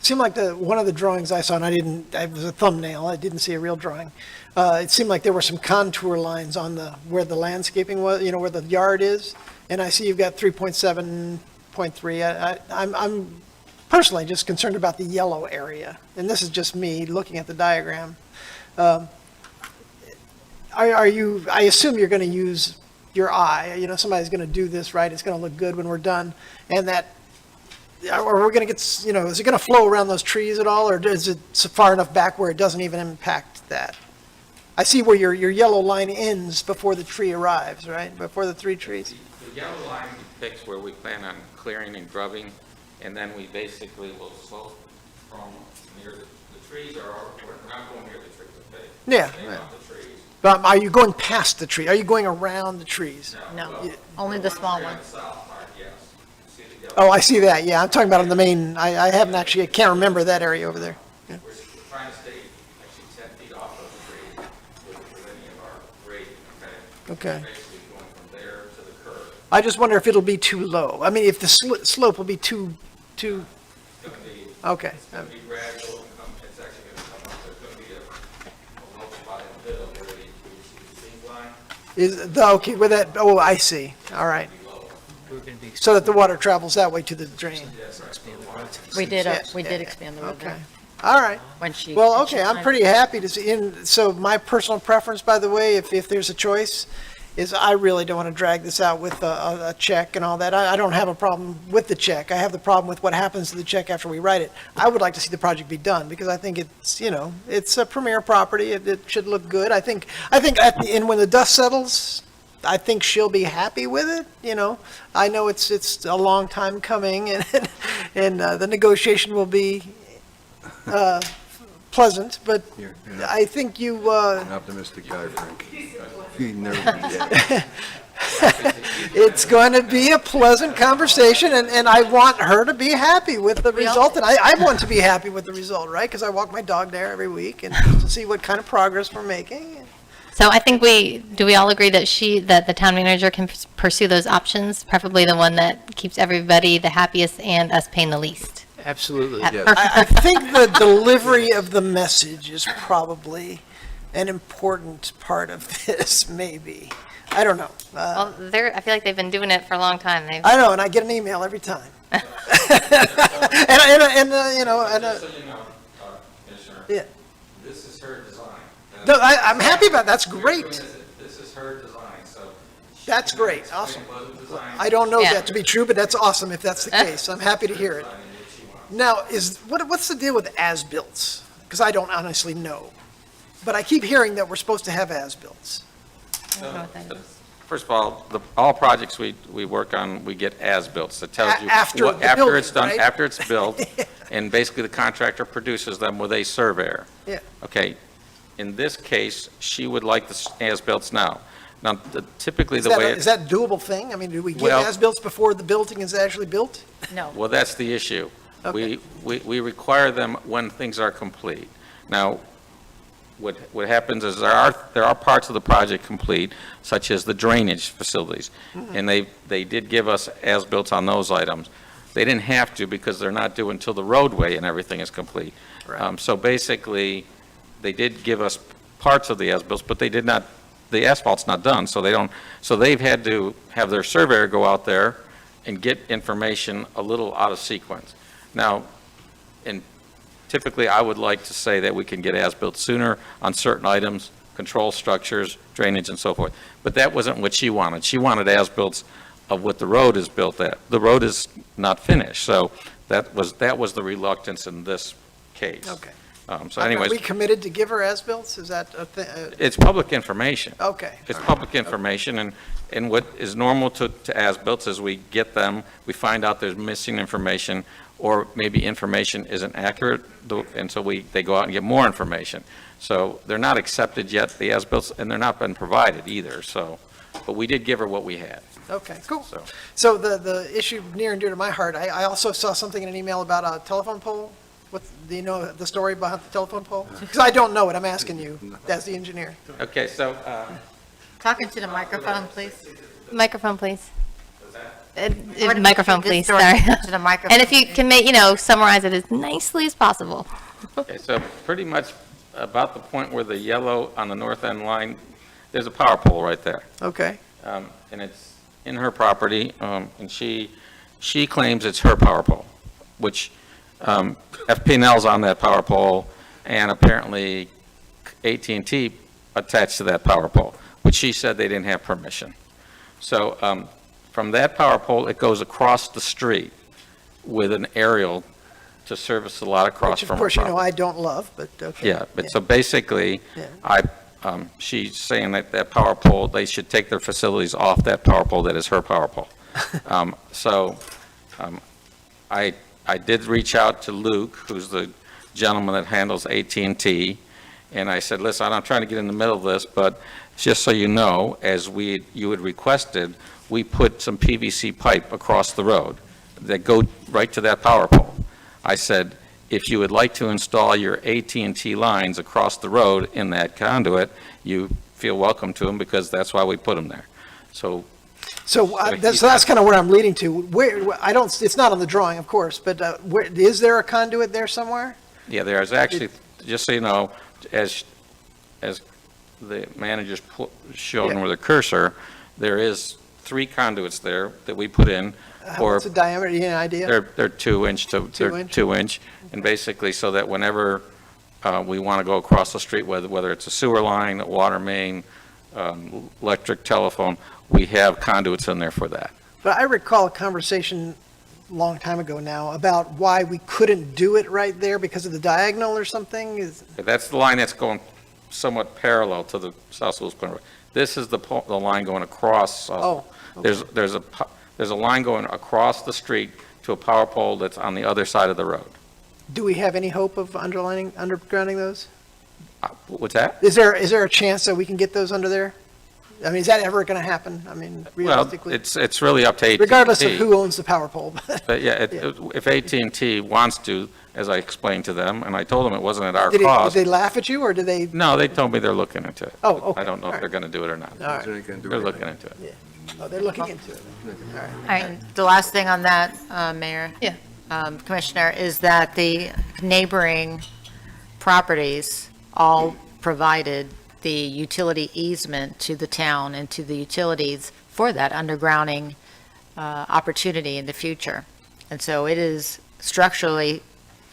Seemed like one of the drawings I saw, and it was a thumbnail, I didn't see a real drawing. It seemed like there were some contour lines on where the landscaping was, where the yard is. And I see you've got 3.7.3. I'm personally just concerned about the yellow area. And this is just me looking at the diagram. I assume you're going to use your eye, somebody's going to do this right, it's going to look good when we're done. And or we're going to get, is it going to flow around those trees at all, or is it far enough back where it doesn't even impact that? I see where your yellow line ends before the tree arrives, right? Before the three trees? The yellow line depicts where we plan on clearing and grubbing, and then we basically will slope from near the trees, we're not going near the trees, okay? Yeah. Stay off the trees. But are you going past the tree? Are you going around the trees? No, only the small one. On the south part, yes. See the yellow. Oh, I see that, yeah. I'm talking about on the main, I haven't actually, I can't remember that area over there. Yeah. We're trying to stay actually 10 feet off of the grade with any of our grading, okay? Okay. Basically going from there to the curb. I just wonder if it'll be too low. I mean, if the slope will be too, It's going to be, okay. it's going to be gradual, it's actually going to come up, there's going to be a low spot in the middle where you see the seam line. Okay, with that, oh, I see, all right. So that the water travels that way to the drain. We did Yeah, expand the road Okay, there. all right. When she. Well, okay, I'm pretty happy to see, so my personal preference, by the way, if there's a choice, is I really don't want to drag this out with a check and all that. I don't have a problem with the check. I have the problem with what happens to the check after we write it. I would like to see the project be done because I think it's, it's a premier property. It should look good. I think at the end, when the dust settles, I think she'll be happy with it, I know it's a long time coming and the negotiation will be pleasant, but You're I think you, an optimistic guy, Frank. You never forget. it's going to be a pleasant conversation, and I want her to be happy with the result, and I want to be happy with the result, right? Because I walk my dog there every week and to see what kind of progress we're making. So I think do we all agree that the town manager can pursue those options, preferably the one that keeps everybody the happiest and us paying the least? Absolutely. I think the delivery of the message is probably an important part of this, maybe. I don't know. Well, I feel like they've been doing it for a long time. I know, and I get an email every time. Just so you know, Commissioner, Yeah. this is her design. No, I'm happy about it. That's great. This is her design, so. That's great. Awesome. Design. I don't know Yeah. that to be true, but that's awesome if that's the case. I'm happy to hear it. Now, what's the deal with as-bills? Because I don't honestly know. But I keep hearing that we're supposed to have as-bills. First of all, all projects we work on, we get as-built. That tells you. After the after building, it's done, right? After it's built, and basically the contractor produces them with a surveyor. Yeah. Okay, in this case, she would like the as-built now. Now, typically Is the way. that a doable thing? I mean, do we get Well- as-bills before the building is actually built? No. Well, that's the issue. Okay. We require them when things are complete. Now, what happens is there are parts of the project complete, such as the drainage facilities, and they did give us as-built on those items. They didn't have to because they're not due until the roadway and everything is complete. Right. So basically, they did give us parts of the as-built, but they did not, the asphalt's not done, so they've had to have their surveyor go out there and get information a little out of sequence. Now, and typically, I would like to say that we can get as-built sooner on certain items, control structures, drainage, and so forth. But that wasn't what she wanted. She wanted as-built of what the road is built at. The road is not finished, so that was the reluctance in this case. Okay. So anyways, Are we committed to give her as-bills? Is that a thing? it's public information. Okay. It's public information, and what is normal to as-built is we get them, we find out there's missing information, or maybe information isn't accurate, and so they go out and get more information. So they're not accepted yet, the as-built, and they're not been provided either, so, but we did give her what we had. Okay, cool. So, So the issue near and dear to my heart, I also saw something in an email about a telephone pole. Do you know the story behind the telephone pole? Because I don't know it, I'm asking you, as the engineer. okay, so, Talking to the microphone, please. Microphone, please. What- Microphone, this please, story sorry. To the microphone. And if you can summarize it as nicely as possible. okay, so pretty much about the point where the yellow on the north end line, there's a power pole right there. Okay, And it's in her property, and she claims it's her power pole, which FP&L's on that power pole, and apparently AT&T attached to that power pole, which she said they didn't have permission. So from that power pole, it goes across the street with an aerial to service the lot across which of from her course, property. I don't love, but okay. Yeah, but so basically, Yeah. she's saying that power pole, they should take their facilities off that power pole that is her power pole. I did reach out to Luke, who's the gentleman that handles AT&T, and I said, listen, I'm not trying to get in the middle of this, but just so you know, as you had requested, we put some PVC pipe across the road that go right to that power pole. I said, if you would like to install your AT&T lines across the road in that conduit, you feel welcome to them because that's why we put them there. So That's kind of where I'm leading to. It's not on the drawing, of course, but is there a conduit there somewhere? yeah, there's actually, just so you know, as the manager's showing with a cursor, there is 3 conduits there that we put in. What's the diameter, you have an idea? They're 2-inch to, they're 2-inch, and basically so that whenever we want to go across the street, whether it's a sewer line, a water main, electric, telephone, we have conduits in there for that. But I recall a conversation a long time ago now about why we couldn't do it right there because of the diagonal or something. That's the line that's going somewhat parallel to the South Sewell Point Road. This is the line going across. Oh, okay. There's a line going across the street to a power pole that's on the other side of the road. Do we have any hope of undergrounding those? What's that? Is there a chance that we can get those under there? I mean, is that ever going to happen? I mean, realistically? Well, it's really up to AT&T. Regardless of who owns the power pole. But yeah, if AT&T wants to, as I explained to them, and I told them it wasn't at our Did cost. they laugh at you, or did they? No, they told me they're looking into it. Oh, okay. I don't know if All they're right. going to do it or not. All right. They're looking into it. Yeah. Oh, they're looking into it. All right. All right, the last thing on that, Mayor. Yeah. Commissioner, is that the neighboring properties all provided the utility easement to the town and to the utilities for that undergrounding opportunity in the future. And so it is structurally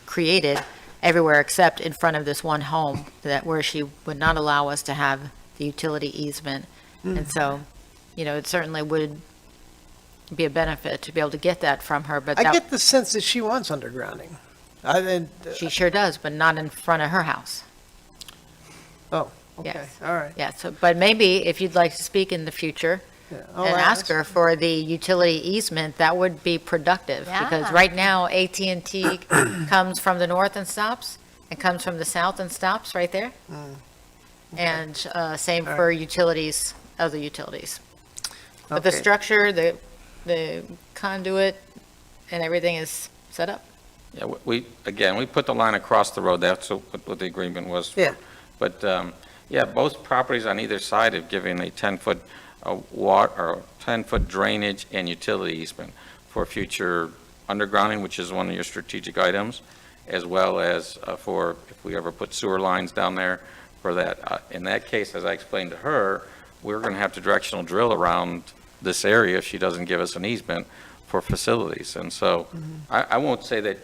created everywhere except in front of this one home where she would not allow us to have the utility easement. And so, it certainly would be a benefit to be able to get that from her, but I get the sense that she wants undergrounding. she sure does, but not in front of her house. Oh, okay, Yes. all right. Yeah, so, but maybe if you'd like to speak in the future Yeah, and ask her for the utility easement, that would be productive. Because Yeah. right now, AT&T comes from the north and stops, and comes from the south and stops right there. And same for utilities, other utilities. But the Okay. structure, the conduit, and everything is set up. Yeah, we put the line across the road. That's what the agreement was. Yeah. But, yeah, both properties on either side have given a 10-foot water, or 10-foot drainage and utility easement for future undergrounding, which is one of your strategic items, as well as for if we ever put sewer lines down there for that. In that case, as I explained to her, we're going to have to directional drill around this area if she doesn't give us an easement for facilities. And so I won't say that,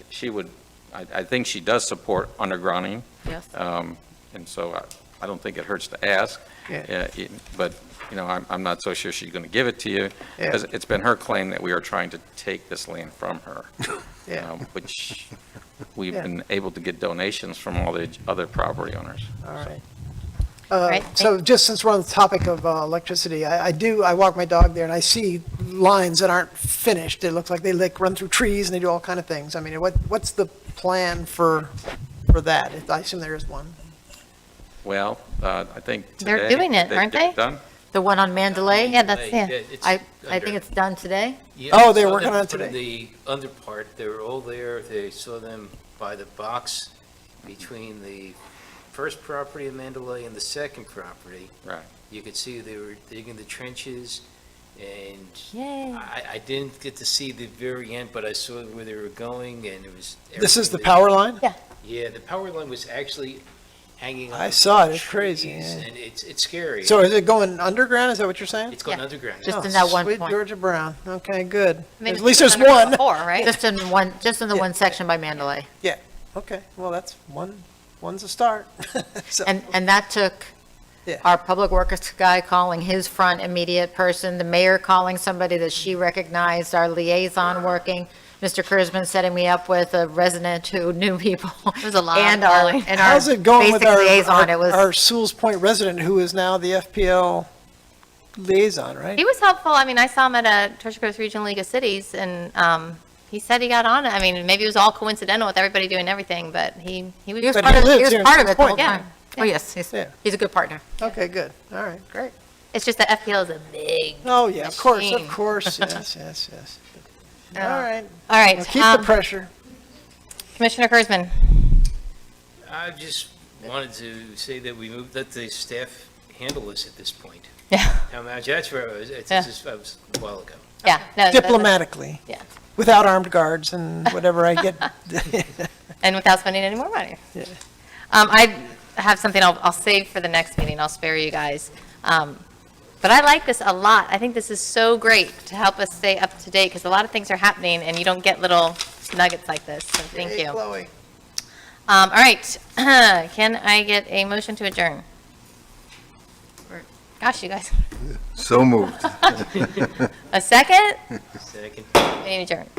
she would, I think she does support undergrounding. Yes. And so I don't think it hurts to ask. Yeah. But, I'm not so sure she's going to give it to you. Yeah. Because it's been her claim that we are trying to take this land from her. Yeah. Which we've Yeah. been able to get donations from all the other property owners. All right. Right, So just since we're on the topic of electricity, I walk my dog there and I see lines that aren't finished. It looks like they run through trees and they do all kind of things. I mean, what's the plan for that? I assume there is one. Well, I think today. They're doing it, aren't they? Done? The one on Mandalay? Yeah, that's, yeah. I think it's done today. Yeah, Oh, I they're saw working them on it from today. the under part, they were all there, they saw them by the box between the first property in Mandalay and the second property. Right. You could see they were digging the trenches, and Yay. I didn't get to see the very end, but I saw where they were going, and it was. This is the everything power line? Yeah, the power line was actually hanging on. I saw it. It's crazy, trees, yeah. And it's scary. So is it going underground? Is that what you're saying? It's going Yeah. underground. Just Oh, in that one sweet point. Georgia Brown. Okay, good. Maybe At least there's it's underground one. before, right? Just in the one section by Mandalay. Yeah. Okay. Well, that's one's a start. So- And that took Yeah. our public works guy calling his front immediate person, the mayor calling somebody that she recognized, our liaison working, Mr. Kurzman setting me up with a resident who knew people. It was a lot And of our, calling. and our How's it going with basic liaison. It was, our Sewell's Point resident who is now the FPL liaison, right? He was helpful. I mean, I saw him at a Treasure Coast Regional League of Cities, and he said he got on it. I mean, maybe it was all coincidental with everybody doing everything, but he was he was But part he of, lives he was here in part of Sewell's it the whole Point. time. Oh, yes, Yeah. he's a good partner. Okay, good. All right, great. It's just that FPL is a big. Oh, yeah, of course, machine. of course. Yes, yes, yes. All right. All right. Well, keep the pressure. Commissioner Kurzman. I just wanted to say that let the staff handle this at this point. Yeah. Now, that's where I was, Yeah. that was a while ago. Yeah. No, Diplomatically. Yeah. Without armed guards and whatever I get. And without spending any more money. Yeah. I have something I'll save for the next meeting. I'll spare you guys. But I like this a lot. I think this is so great to help us stay up to date because a lot of things are happening and you don't get little nuggets like this. So thank Hey, you. Chloe. All right. Can I get a motion to adjourn? Gosh, you guys. So moved. A second? Second. Meeting adjourned.